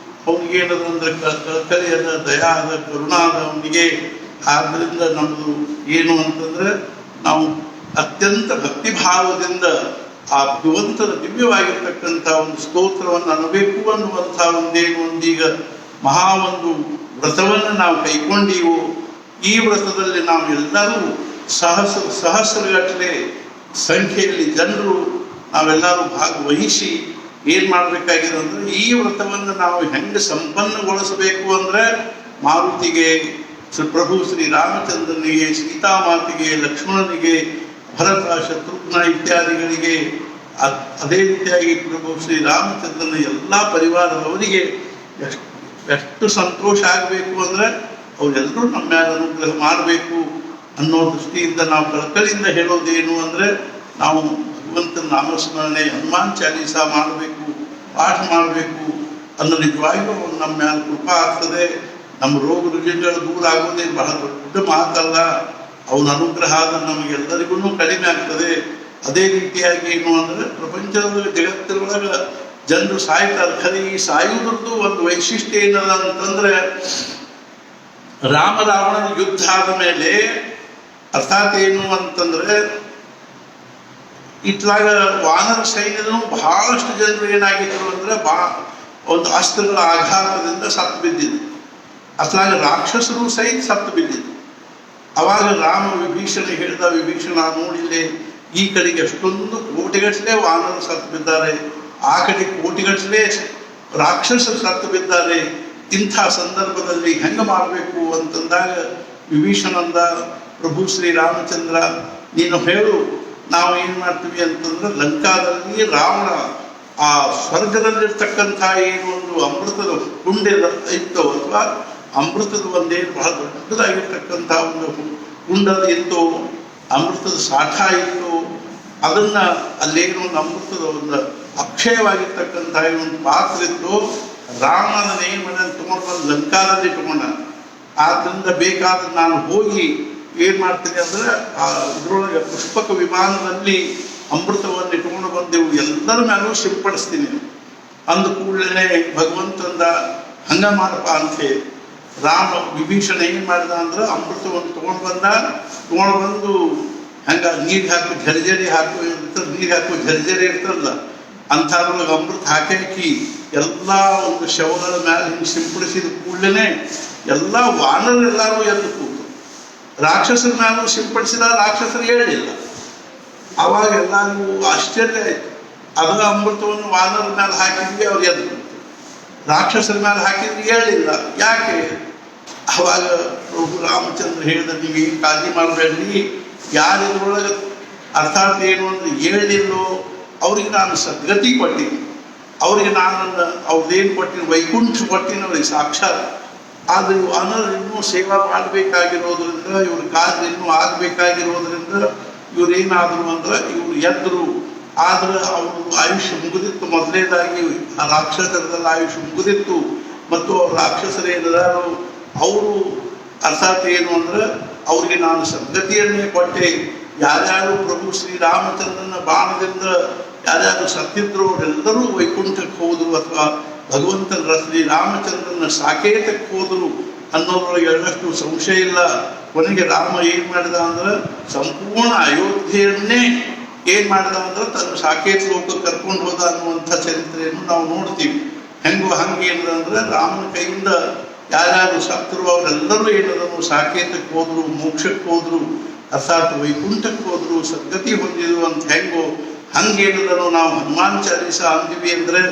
ಅವನಿಗೇನದ ಅಂದರೆ ಕಳಕಳಿಯದ ದಯಾದ ಕರುಣಾದ ಅವನಿಗೆ. ಆದ್ದರಿಂದ ನಮ್ಮದು ಏನು ಅಂತಂದರೆ ನಾವು ಅತ್ಯಂತ ಭಕ್ತಿಭಾವದಿಂದ ಆ ಭಗವಂತನ ದಿವ್ಯವಾಗಿರ್ತಕ್ಕಂಥ ಒಂದು ಸ್ತೋತ್ರವನ್ನು ಅನ್ನಬೇಕು ಅನ್ನುವಂಥ ಒಂದೀಗ ಒಂದು ವ್ರತವನ್ನು ನಾವು ಕೈಗೊಂಡೀವು. ಈ ವ್ರತದಲ್ಲಿ ನಾವು ಎಲ್ಲರೂ ಸಹಸ್ರಗಟ್ಟಲೆ ಸಂಖ್ಯೆಯಲ್ಲಿ ಜನರು ನಾವೆಲ್ಲರೂ ಭಾಗವಹಿಸಿ ಏನು ಮಾಡಬೇಕಾಗಿದೆ ಅಂದರೆ ಈ ವ್ರತವನ್ನು ನಾವು ಹೆಂಗೆ ಸಂಪನ್ನಗೊಳಿಸಬೇಕು ಅಂದರೆ ಮಾರುತಿಗೆ, ಪ್ರಭು ಶ್ರೀರಾಮಚಂದ್ರನಿಗೆ, ಸೀತಾಮಾತೆಗೆ, ಲಕ್ಷ್ಮಣನಿಗೆ, ಭರತ, ಶತ್ರುಘ್ನ ಇತ್ಯಾದಿಗಳಿಗೆ, ಅದೇ ರೀತಿಯಾಗಿ ಪ್ರಭು ಶ್ರೀರಾಮಚಂದ್ರನ ಎಲ್ಲ ಪರಿವಾರದವರಿಗೆ ಎಷ್ಟು ಸಂತೋಷ ಆಗಬೇಕು ಅಂದರೆ ಅವರೆಲ್ಲರೂ ನಮ್ಮ ಮೇಲೆ ಅನುಗ್ರಹ ಮಾಡಬೇಕು ಅನ್ನೋ ದೃಷ್ಟಿಯಿಂದ ನಾವು ಕಳಕಳಿಯಿಂದ ಹೇಳೋದೇನು ಅಂದರೆ ನಾವು ಭಗವಂತನ ನಾಮಸ್ಮರಣೆ, ಹನುಮಾನ್ ಚಾಲೀಸ ಮಾಡಬೇಕು, ಪಾಠ ಮಾಡಬೇಕು ಅನ್ನೋ ನಿಜವಾಗಿಯೂ ನಮ್ಮ ಮೇಲೆ ಕೃಪಾ ಆಗ್ತದೆ. ನಮ್ಮ ರೋಗ ರುಜಿನಗಳು ದೂರ ಆಗೋದೇ ಬಹಳ ದೊಡ್ಡ ಮಾತಲ್ಲ. ಅವನ ಅನುಗ್ರಹ ಆದ್ರೆ ನಮಗೆಲ್ಲರಿಗೂ ಕಡಿಮೆ ಆಗ್ತದೆ. ಅದೇ ರೀತಿಯಾಗಿ ಏನು ಅಂದರೆ ಪ್ರಪಂಚದ ಜಗತ್ತಿನೊಳಗೆ ಜನರು ಸಾಯ್ತಾರೆ. ಖರೀ ಸಾಯುವುದ್ರದ್ದು ಒಂದು ವೈಶಿಷ್ಟ್ಯ ಏನದ ಅಂತಂದ್ರೆ ರಾಮರಾವಣನ ಯುದ್ಧ ಆದ ಮೇಲೆ ಅರ್ಥಾತ್ ಏನು ಅಂತಂದ್ರೆ ಇತ್ಲಾಗ ವಾನರ ಸೈನ್ಯದೂ ಬಹಳಷ್ಟು ಜನರು ಏನಾಗಿದ್ರು ಅಂದ್ರೆ ಒಂದು ಅಸ್ತ್ರಗಳ ಆಘಾತದಿಂದ ಸತ್ತು ಬಿದ್ದಿದ್ರು. ಅತ್ಲಾಗ ರಾಕ್ಷಸರು ಸಹಿತ ಸತ್ತು ಬಿದ್ದಿದ್ರು. ಅವಾಗ ರಾಮ ವಿಭೀಷಣ ಹೇಳಿದ, ವಿಭೀಷಣ ನೋಡಿಲ್ಲೇ ಈ ಕಡೆಗೆ ಎಷ್ಟೊಂದು ಕೋಟಿಗಟ್ಟಲೆ ವಾನರು ಸತ್ತು ಬಿದ್ದಾರೆ, ಆ ಕಡೆ ಕೋಟಿಗಟ್ಟಲೆ ರಾಕ್ಷಸರು ಸತ್ತು ಬಿದ್ದಾರೆ. ಇಂಥ ಸಂದರ್ಭದಲ್ಲಿ ಹೆಂಗೆ ಮಾಡಬೇಕು ಅಂತಂದಾಗ ವಿಭೀಷಣಂದ, ಪ್ರಭು ಶ್ರೀರಾಮಚಂದ್ರ ನೀನು ಹೇಳು, ನಾವು ಏನು ಮಾಡ್ತೀವಿ ಅಂತಂದ್ರೆ ಲಂಕಾದಲ್ಲಿ ರಾವಣ ಆ ಸ್ವರ್ಗದಲ್ಲಿರ್ತಕ್ಕಂಥ ಏನು ಒಂದು ಅಮೃತದ ಕುಂಡೆ ಇತ್ತು ಅಥವಾ ಅಮೃತದ ಒಂದೇನು ಬಹಳ ದೊಡ್ಡದಾಗಿರ್ತಕ್ಕಂಥ ಒಂದು ಕುಂಡದ ಇತ್ತು, ಅಮೃತದ ಸಾಠ ಇತ್ತು. ಅದನ್ನ ಅಲ್ಲೇನೋ ಒಂದು ಅಮೃತದ ಒಂದು ಅಕ್ಷಯವಾಗಿರ್ತಕ್ಕಂಥ ಒಂದು ಪಾತ್ರ ಇತ್ತು. ರಾವಣನ ಏನು ಮಾಡಿ ತಗೊಂಡು ಬಂದು ಲಂಕಾದಲ್ಲಿ ಇಟ್ಕೊಂಡ. ಆದ್ದರಿಂದ ಬೇಕಾದ ನಾನು ಹೋಗಿ ಏನು ಮಾಡ್ತೀನಿ ಅಂದರೆ ಆ ಇದರೊಳಗೆ ಪುಷ್ಪಕ ವಿಮಾನದಲ್ಲಿ ಅಮೃತವನ್ನು ಇಟ್ಕೊಂಡು ಬಂದೆವು, ಎಲ್ಲರ ಮೇಲೂ ಸಿಂಪಡಿಸ್ತೀನಿ ಅಂದ ಕೂಡಲೇ ಭಗವಂತಂದ ಹಂಗ ಮಾಡಪ್ಪ ಅಂತೇಳಿ ರಾಮ ವಿಭೀಷಣ ಏನು ಮಾಡಿದ ಅಂದ್ರೆ ಅಮೃತವನ್ನು ತೊಗೊಂಡು ಬಂದು ಹಂಗ ನೀರು ಹಾಕಿ ಝರಿಝರಿ ನೀರು ಹಾಕುವ ಝರಿಝರಿ ಇರ್ತಲ್ಲ ಅಂಥದ್ರೊಳಗೆ ಅಮೃತ ಹಾಕಿ ಎಲ್ಲ ಒಂದು ಶವಗಳ ಮೇಲೆ ಹಿಂಗೆ ಸಿಂಪಡಿಸಿದ ಕೂಡಲೇ ಎಲ್ಲ ವಾನರೆಲ್ಲರೂ ಎದ್ದು ಕೂತು. ರಾಕ್ಷಸರ ಮೇಲೂ ಸಿಂಪಡಿಸಿದ, ರಾಕ್ಷಸರು ಹೇಳಲಿಲ್ಲ. ಆವಾಗ ಎಲ್ಲರಿಗೂ ಆಶ್ಚರ್ಯ ಆಯಿತು. ಅದರ ಅಮೃತವನ್ನು ವಾನರ ಮೇಲೆ ಹಾಕಿದ್ವಿ, ಅವ್ರು ಎದ್ದು ಕೂತು. ರಾಕ್ಷಸರ ಮೇಲೆ ಹಾಕಿದ್ವಿ, ಹೇಳಲಿಲ್ಲ. ಯಾಕೆ? ಆವಾಗ ಪ್ರಭು ರಾಮಚಂದ್ರ ಹೇಳಿದ, ನೀವು ಕಾಳಜಿ ಮಾಡಬೇಡ್ರಿ, ಯಾರು ಇದ್ರೊಳಗೆ ಅರ್ಥಾತ್ ಏನು ಅಂದ್ರೆ ಹೇಳಲಿಲ್ಲೋ ಅವ್ರಿಗೆ ನಾನು ಸದ್ಗತಿ ಕೊಟ್ಟಿನಿ, ಅವ್ರಿಗೆ ನಾನು ಅವ್ರದ್ದೇನು ಕೊಟ್ಟಿನಿ, ವೈಕುಂಠ ಕೊಟ್ಟಿನಿ ಅವ್ರಿಗೆ ಸಾಕ್ಷಾತ್. ಆದರೆ ವಾನರ ಇನ್ನೂ ಸೇವಾ ಮಾಡಬೇಕಾಗಿರೋದ್ರಿಂದ, ಇವ್ರ ಕಾರ್ಯ ಇನ್ನೂ ಆಗಬೇಕಾಗಿರೋದ್ರಿಂದ ಇವ್ರೇನಾದ್ರು ಅಂದ್ರೆ ಇವ್ರು ಎದ್ರು. ಆದ್ರೆ ಅವರು ಆಯುಷ್ಯ ಮುಗಿದಿತ್ತು. ಮೊದಲನೇದಾಗಿ ಆ ರಾಕ್ಷಸರದೆಲ್ಲ ಆಯುಷ್ಯ ಮುಗಿದಿತ್ತು. ಮತ್ತು ಅವ್ರ ರಾಕ್ಷಸರೇನಿದಾರೋ ಅವರು ಅರ್ಥಾತ್ ಏನು ಅಂದ್ರೆ ಅವ್ರಿಗೆ ನಾನು ಸದ್ಗತಿಯನ್ನೇ ಕೊಟ್ಟೆ. ಯಾರ್ಯಾರು ಪ್ರಭು ಶ್ರೀರಾಮಚಂದ್ರನ ಬಾಣದಿಂದ ಯಾರ್ಯಾರು ಸತ್ತಿದ್ರು ಅವರೆಲ್ಲರೂ ವೈಕುಂಠಕ್ಕೆ ಹೋದರು ಅಥವಾ ಭಗವಂತನ ಶ್ರೀರಾಮಚಂದ್ರನ ಸಾಕೇತಕ್ಕೆ ಹೋದರು ಅನ್ನೋದ್ರೊಳಗೆ ಎಳ್ಳಷ್ಟು ಸಂಶಯ ಇಲ್ಲ. ಕೊನೆಗೆ ರಾಮ ಏನು ಮಾಡಿದ ಅಂದ್ರೆ ಸಂಪೂರ್ಣ ಅಯೋಧ್ಯೆಯನ್ನೇ ಏನು ಮಾಡಿದ ಅಂದ್ರೆ ತನ್ನ ಸಾಕೇತ ಲೋಕಕ್ಕೆ ಕರ್ಕೊಂಡು ಹೋದ ಅನ್ನುವಂಥ ಚರಿತ್ರೆಯನ್ನು ನಾವು ನೋಡ್ತೀವಿ. ಹೆಂಗೋ ಹಂಗೇನಂದ್ರೆ ರಾಮನ ಕೈಯಿಂದ ಯಾರ್ಯಾರು ಸತ್ತರು ಅವರೆಲ್ಲರೂ ಏನದನ್ನು ಸಾಕೇತಕ್ಕೆ ಹೋದ್ರು, ಮೋಕ್ಷಕ್ಕೆ ಹೋದ್ರು, ಅರ್ಥಾತ್ ವೈಕುಂಠಕ್ಕೆ ಹೋದ್ರು, ಸದ್ಗತಿ ಹೊಂದಿದ್ರು ಅಂತ ಹೆಂಗೋ ಹಂಗೇನದನ್ನು ನಾವು ಹನುಮಾನ್ ಚಾಲೀಸ ಅಂದಿವಿ ಅಂದರೆ,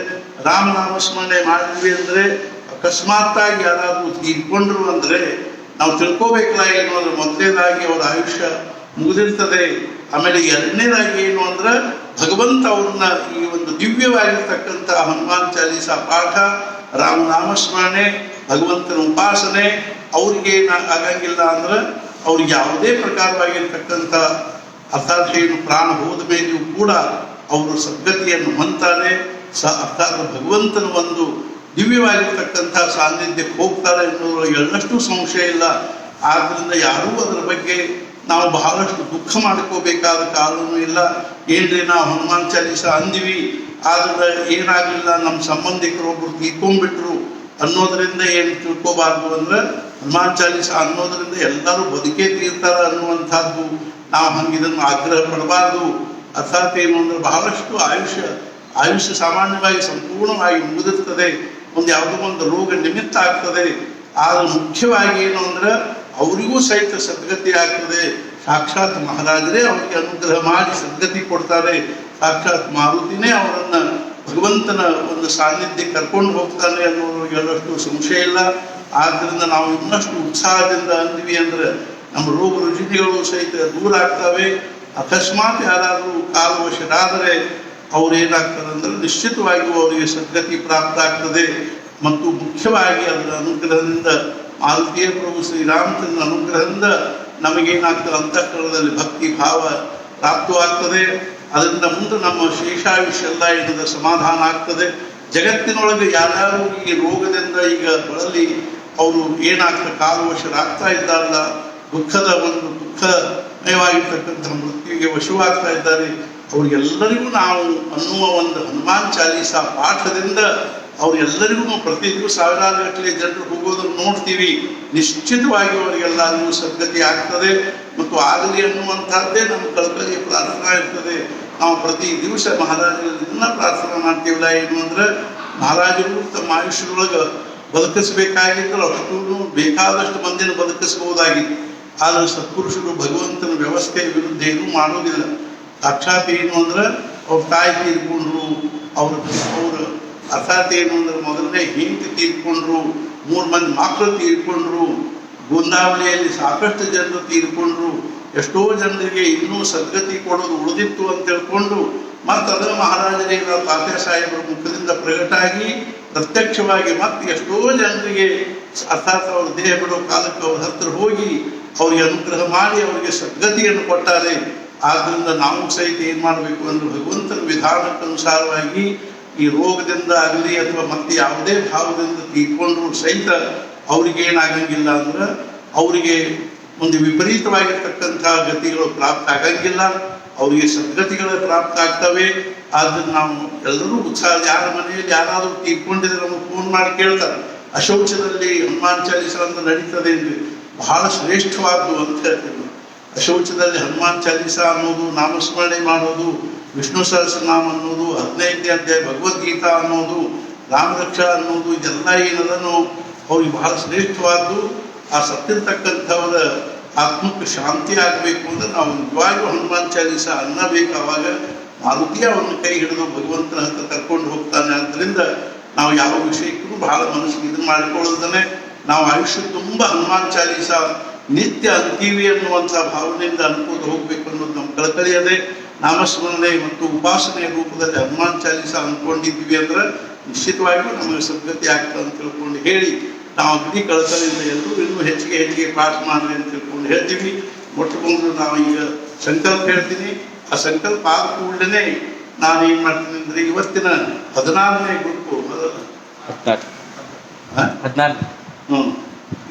ರಾಮನಾಮಸ್ಮರಣೆ ಮಾಡಿದ್ವಿ ಅಂದರೆ ಅಕಸ್ಮಾತ್ತಾಗಿ ಯಾರಾದರೂ ತೀರ್ಕೊಂಡ್ರು ಅಂದರೆ ನಾವು ತಿಳ್ಕೋಬೇಕಲ್ಲ ಏನು ಅಂದ್ರೆ ಮೊದಲನೇದಾಗಿ ಅವರ ಆಯುಷ್ಯ ಮುಗಿದಿರ್ತದೆ. ಆಮೇಲೆ ಎರಡನೇದಾಗಿ ಏನು ಅಂದ್ರೆ ಭಗವಂತ ಅವ್ರನ್ನ ಈ ಒಂದು ದಿವ್ಯವಾಗಿರ್ತಕ್ಕಂಥ ಹನುಮಾನ್ ಚಾಲೀಸ ಪಾಠ, ರಾಮನಾಮಸ್ಮರಣೆ, ಭಗವಂತನ ಉಪಾಸನೆ ಅವ್ರಿಗೆ ಆಗಂಗಿಲ್ಲ ಅಂದ್ರೆ ಅವ್ರಿಗೆ ಯಾವುದೇ ಪ್ರಕಾರವಾಗಿರ್ತಕ್ಕಂಥ ಅರ್ಥಾತ್ ಏನು ಪ್ರಾಣ ಹೋದ ಮೇಲೆಯೂ ಕೂಡ ಅವರು ಸದ್ಗತಿಯನ್ನು ಹೊಂದ್ತಾರೆ. ಅರ್ಥಾತ್ ಭಗವಂತನ ಒಂದು ದಿವ್ಯವಾಗಿರ್ತಕ್ಕಂಥ ಸಾನ್ನಿಧ್ಯಕ್ಕೆ ಹೋಗ್ತಾರೆ ಎನ್ನುವುದರೊಳಗೆ ಎಳ್ಳಷ್ಟು ಸಂಶಯ ಇಲ್ಲ. ಆದ್ದರಿಂದ ಯಾರೂ ಅದರ ಬಗ್ಗೆ ನಾವು ಬಹಳಷ್ಟು ದುಃಖ ಮಾಡ್ಕೋಬೇಕಾದ ಕಾರಣವೂ ಇಲ್ಲ. ಏನ್ರಿ ನಾವು ಹನುಮಾನ್ ಚಾಲೀಸ ಅಂದಿವಿ, ಆದ್ರೆ ಏನಾಗಲಿಲ್ಲ, ನಮ್ಮ ಸಂಬಂಧಿಕರೊಬ್ಬರು ತೀರ್ಕೊಂಡ್ಬಿಟ್ರು ಅನ್ನೋದರಿಂದ ಏನು ತಿಳ್ಕೋಬಾರ್ದು ಅಂದ್ರೆ ಹನುಮಾನ್ ಚಾಲೀಸ ಅನ್ನೋದರಿಂದ ಎಲ್ಲರೂ ಬದುಕೇ ತೀರ್ತಾರ ಅನ್ನುವಂಥದ್ದು ನಾವು ಹಂಗಿದನ್ನು ಆಗ್ರಹ ಪಡಬಾರ್ದು. ಅರ್ಥಾತ್ ಏನು ಅಂದ್ರೆ ಬಹಳಷ್ಟು ಆಯುಷ್ಯ ಸಾಮಾನ್ಯವಾಗಿ ಸಂಪೂರ್ಣವಾಗಿ ಮುಗಿದಿರ್ತದೆ, ಒಂದು ಯಾವುದೋ ಒಂದು ರೋಗ ನಿಮಿತ್ತ ಆಗ್ತದೆ. ಆದ್ರೆ ಮುಖ್ಯವಾಗಿ ಏನು ಅಂದ್ರೆ ಅವರಿಗೂ ಸಹಿತ ಸದ್ಗತಿ ಆಗ್ತದೆ. ಸಾಕ್ಷಾತ್ ಮಹಾರಾಜರೇ ಅವರಿಗೆ ಅನುಗ್ರಹ ಮಾಡಿ ಸದ್ಗತಿ ಕೊಡ್ತಾರೆ. ಸಾಕ್ಷಾತ್ ಮಾರುತಿನೇ ಅವರನ್ನ ಭಗವಂತನ ಒಂದು ಸಾನ್ನಿಧ್ಯ ಕರ್ಕೊಂಡು ಹೋಗ್ತಾನೆ ಅನ್ನೋರು ಎಲ್ಲಷ್ಟು ಸಂಶಯ ಇಲ್ಲ. ಆದ್ದರಿಂದ ನಾವು ಇನ್ನಷ್ಟು ಉತ್ಸಾಹದಿಂದ ಅಂದ್ವಿ ಅಂದ್ರೆ ನಮ್ಮ ರೋಗ ರುಜಿನಗಳು ಸಹಿತ ದೂರ ಆಗ್ತವೆ. ಅಕಸ್ಮಾತ್ ಯಾರಾದರೂ ಕಾಲವಶರಾದರೆ ಅವ್ರು ಏನಾಗ್ತದೆ ಅಂದ್ರೆ ನಿಶ್ಚಿತವಾಗಿಯೂ ಅವರಿಗೆ ಸದ್ಗತಿ ಪ್ರಾಪ್ತ ಆಗ್ತದೆ. ಮತ್ತು ಮುಖ್ಯವಾಗಿ ಅದರ ಅನುಗ್ರಹದಿಂದ ಮಾರುತಿಯ ಪ್ರಭು ಶ್ರೀರಾಮಚಂದ್ರ ಅನುಗ್ರಹದಿಂದ ನಮಗೇನಾಗ್ತದೆ, ಅಂತಃಕರಣದಲ್ಲಿ ಭಕ್ತಿ ಭಾವ ಪ್ರಾಪ್ತವಾಗ್ತದೆ. ಅದರಿಂದ ಮುಂದೆ ನಮ್ಮ ಶೇಷಾಯುಷ್ಯ ಎಲ್ಲ ಏನದ ಸಮಾಧಾನ ಆಗ್ತದೆ. ಜಗತ್ತಿನೊಳಗೆ ಯಾರ್ಯಾರು ಈ ರೋಗದಿಂದ ಈಗ ಬಳಲಿ ಅವರು ಏನಾಗ್ತದೆ ಕಾಲವಶರಾಗ್ತಾ ಇದ್ದಾರಲ್ಲ, ದುಃಖಮಯವಾಗಿರ್ತಕ್ಕಂಥ ಮೃತ್ಯುವಿಗೆ ವಶವಾಗ್ತಾ ಇದ್ದಾರೆ, ಅವ್ರಿಗೆಲ್ಲರಿಗೂ ನಾವು ಅನ್ನುವ ಒಂದು ಹನುಮಾನ್ ಚಾಲೀಸ ಪಾಠದಿಂದ ಅವ್ರೆಲ್ಲರಿಗೂ ಪ್ರತಿ ದಿವಸ ಸಾವಿರಾರು ಗಟ್ಟಲೆ ಜನರು ಹೋಗೋದನ್ನು ನೋಡ್ತೀವಿ. ನಿಶ್ಚಿತವಾಗಿ ಅವರಿಗೆಲ್ಲರಿಗೂ ಸದ್ಗತಿ ಆಗ್ತದೆ. ಮತ್ತು ಆಗಲಿ ಅನ್ನುವಂಥದ್ದೇ ನಮ್ಮ ಕಳಕಳಿಯ ಪ್ರಾರ್ಥನಾ ಇರ್ತದೆ. ನಾವು ಪ್ರತಿ ದಿವಸ ಮಹಾರಾಜರಲ್ಲಿ ಇದನ್ನ ಪ್ರಾರ್ಥನೆ ಮಾಡ್ತೀವಲ್ಲ, ಏನು ಅಂದ್ರೆ ಮಹಾರಾಜರು ತಮ್ಮ ಆಯುಷ್ಯದೊಳಗೆ ಬದುಕಿಸಬೇಕಾಗಿದ್ದರೆ ಅಷ್ಟು ಬೇಕಾದಷ್ಟು ಮಂದಿನ ಬದುಕಿಸಬಹುದಾಗಿತ್ತು. ಆದರೆ ಸತ್ಪುರುಷರು ಭಗವಂತನ ವ್ಯವಸ್ಥೆಯ ವಿರುದ್ಧ ಏನೂ ಮಾಡೋದಿಲ್ಲ. ಸಾಕ್ಷಾತ್ ಏನು ಅಂದ್ರೆ ಅವ್ರ ತಾಯಿ ತೀರ್ಕೊಂಡ್ರು, ಅವ್ರ ಅರ್ಥಾತ್ ಏನು ಅಂದ್ರೆ ಮೊದಲನೇ ಹೆಂಡತಿ ತೀರ್ಕೊಂಡ್ರು, 3 ಮಂದಿ ಮಕ್ಕಳು ತೀರ್ಕೊಂಡ್ರು, ಗೋಂದಾವಳಿಯಲ್ಲಿ ಸಾಕಷ್ಟು ಜನರು ತೀರ್ಕೊಂಡ್ರು, ಎಷ್ಟೋ ಜನರಿಗೆ ಇನ್ನೂ ಸದ್ಗತಿ ಕೊಡೋದು ಉಳಿದಿತ್ತು ಅಂತ ತಿಳ್ಕೊಂಡು ಮತ್ತು ಅದರ ಮಹಾರಾಜರಿಗೆ ತಾತ್ಯ ಸಾಹೇಬರ ಮುಖದಿಂದ ಪ್ರಗಟಾಗಿ ಪ್ರತ್ಯಕ್ಷವಾಗಿ ಮತ್ತೆ ಎಷ್ಟೋ ಜನರಿಗೆ ಅರ್ಥಾತ್ ಅವ್ರ ದೇಹ ಬಿಡೋ ಕಾಲಕ್ಕೆ ಅವ್ರ ಹತ್ರ ಹೋಗಿ ಅವ್ರಿಗೆ ಅನುಗ್ರಹ ಮಾಡಿ ಅವರಿಗೆ ಸದ್ಗತಿಯನ್ನು ಕೊಟ್ಟಾರೆ. ಆದ್ದರಿಂದ ನಾವು ಸಹಿತ ಏನು ಮಾಡಬೇಕು ಅಂದ್ರೆ ಭಗವಂತನ ವಿಧಾನಕ್ಕನುಸಾರವಾಗಿ ಈ ರೋಗದಿಂದ ಆಗಲಿ ಅಥವಾ ಮತ್ತೆ ಯಾವುದೇ ಭಾವದಿಂದ ತೀರ್ಕೊಂಡ್ರು ಸಹಿತ ಅವ್ರಿಗೇನಾಗಂಗಿಲ್ಲ ಅಂದ್ರೆ ಅವರಿಗೆ ಒಂದು ವಿಪರೀತವಾಗಿರ್ತಕ್ಕಂಥ ಗತಿಗಳು ಪ್ರಾಪ್ತ ಆಗಂಗಿಲ್ಲ, ಅವರಿಗೆ ಸದ್ಗತಿಗಳು ಪ್ರಾಪ್ತ ಆಗ್ತವೆ. ಆದ್ದರಿಂದ ನಾವು ಎಲ್ಲರೂ ಉತ್ಸಾಹ, ಯಾರ ಮನೆಯಲ್ಲಿ ಯಾರಾದರೂ ತೀರ್ಕೊಂಡಿದ್ರೆ ನಮಗೆ ಫೋನ್ ಮಾಡಿ ಕೇಳ್ತಾರೆ, ಅಶೌಚದಲ್ಲಿ ಹನುಮಾನ್ ಚಾಲೀಸ ಅಂತ ನಡೀತದೆ ಅಂದರೆ ಬಹಳ ಶ್ರೇಷ್ಠವಾದ್ದು ಅಂತ ಹೇಳ್ತೀವಿ. ಅಶೌಚದಲ್ಲಿ ಹನುಮಾನ್ ಚಾಲೀಸ ಅನ್ನೋದು, ನಾಮಸ್ಮರಣೆ ಮಾಡೋದು, ವಿಷ್ಣು ಸಹಸ್ರನಾಮ ಅನ್ನೋದು, 15ನೇ ಅಧ್ಯಾಯ ಭಗವದ್ಗೀತಾ ಅನ್ನೋದು, ರಾಮರಕ್ಷಾ ಅನ್ನೋದು, ಇದೆಲ್ಲ ಏನದನ್ನು ಅವ್ರಿಗೆ ಬಹಳ ಶ್ರೇಷ್ಠವಾದ್ದು. ಆ ಸತ್ತಿರ್ತಕ್ಕಂಥವರ ಆತ್ಮಕ್ಕೆ ಶಾಂತಿ ಆಗಬೇಕು ಅಂದ್ರೆ ನಾವು ನಿಜವಾಗಿಯೂ ಹನುಮಾನ್ ಚಾಲೀಸ ಅನ್ನಬೇಕು. ಅವಾಗ ಮಾರುತಿಯ ಅವನ ಕೈ ಹಿಡಿದು ಭಗವಂತನ ಹತ್ರ ಕರ್ಕೊಂಡು ಹೋಗ್ತಾನೆ. ಆದ್ದರಿಂದ ನಾವು ಯಾವ ವಿಷಯಕ್ಕೂ ಬಹಳ ಮನಸ್ಸಿಗೆ ಇದು ಮಾಡಿಕೊಳ್ಳೋದನ್ನೇ ನಾವು ಆಯುಷ್ಯ ತುಂಬ ಹನುಮಾನ್ ಚಾಲೀಸ ನಿತ್ಯ ಅಂತೀವಿ ಅನ್ನುವಂಥ ಭಾವನೆಯಿಂದ ಅನ್ಕೋದು ಹೋಗ್ಬೇಕು ಅನ್ನೋದು ನಮ್ಮ ಕಳಕಳಿಯದೇ. ನಾಮಸ್ಮರಣೆ ಮತ್ತು ಉಪಾಸನೆಯ ರೂಪದಲ್ಲಿ ಹನುಮಾನ್ ಚಾಲೀಸ ಅಂದ್ಕೊಂಡಿದ್ವಿ ಅಂದ್ರೆ ನಿಶ್ಚಿತವಾಗಿಯೂ ನಮಗೆ ಸದ್ಗತಿ ಆಗ್ತದೆ ಅಂತ ತಿಳ್ಕೊಂಡು ಹೇಳಿ ನಾವು ಅಗ್ನಿ ಕಳಕಳಿಯಿಂದ ಎಲ್ಲರೂ ಇನ್ನೂ ಹೆಚ್ಚಿಗೆ ಪಾಠ ಮಾಡ್ರಿ ಅಂತ ತಿಳ್ಕೊಂಡು ಹೇಳ್ತೀವಿ. ಮೊಟ್ಟಮೊದಲು ನಾವು ಈಗ ಸಂಕಲ್ಪ ಹೇಳ್ತೀನಿ. ಆ ಸಂಕಲ್ಪ ಆದ ಕೂಡಲೇ ನಾನು ಏನು ಮಾಡ್ತೀನಿ ಅಂದರೆ ಇವತ್ತಿನ 16ನೇ ಗ್ರೂಪು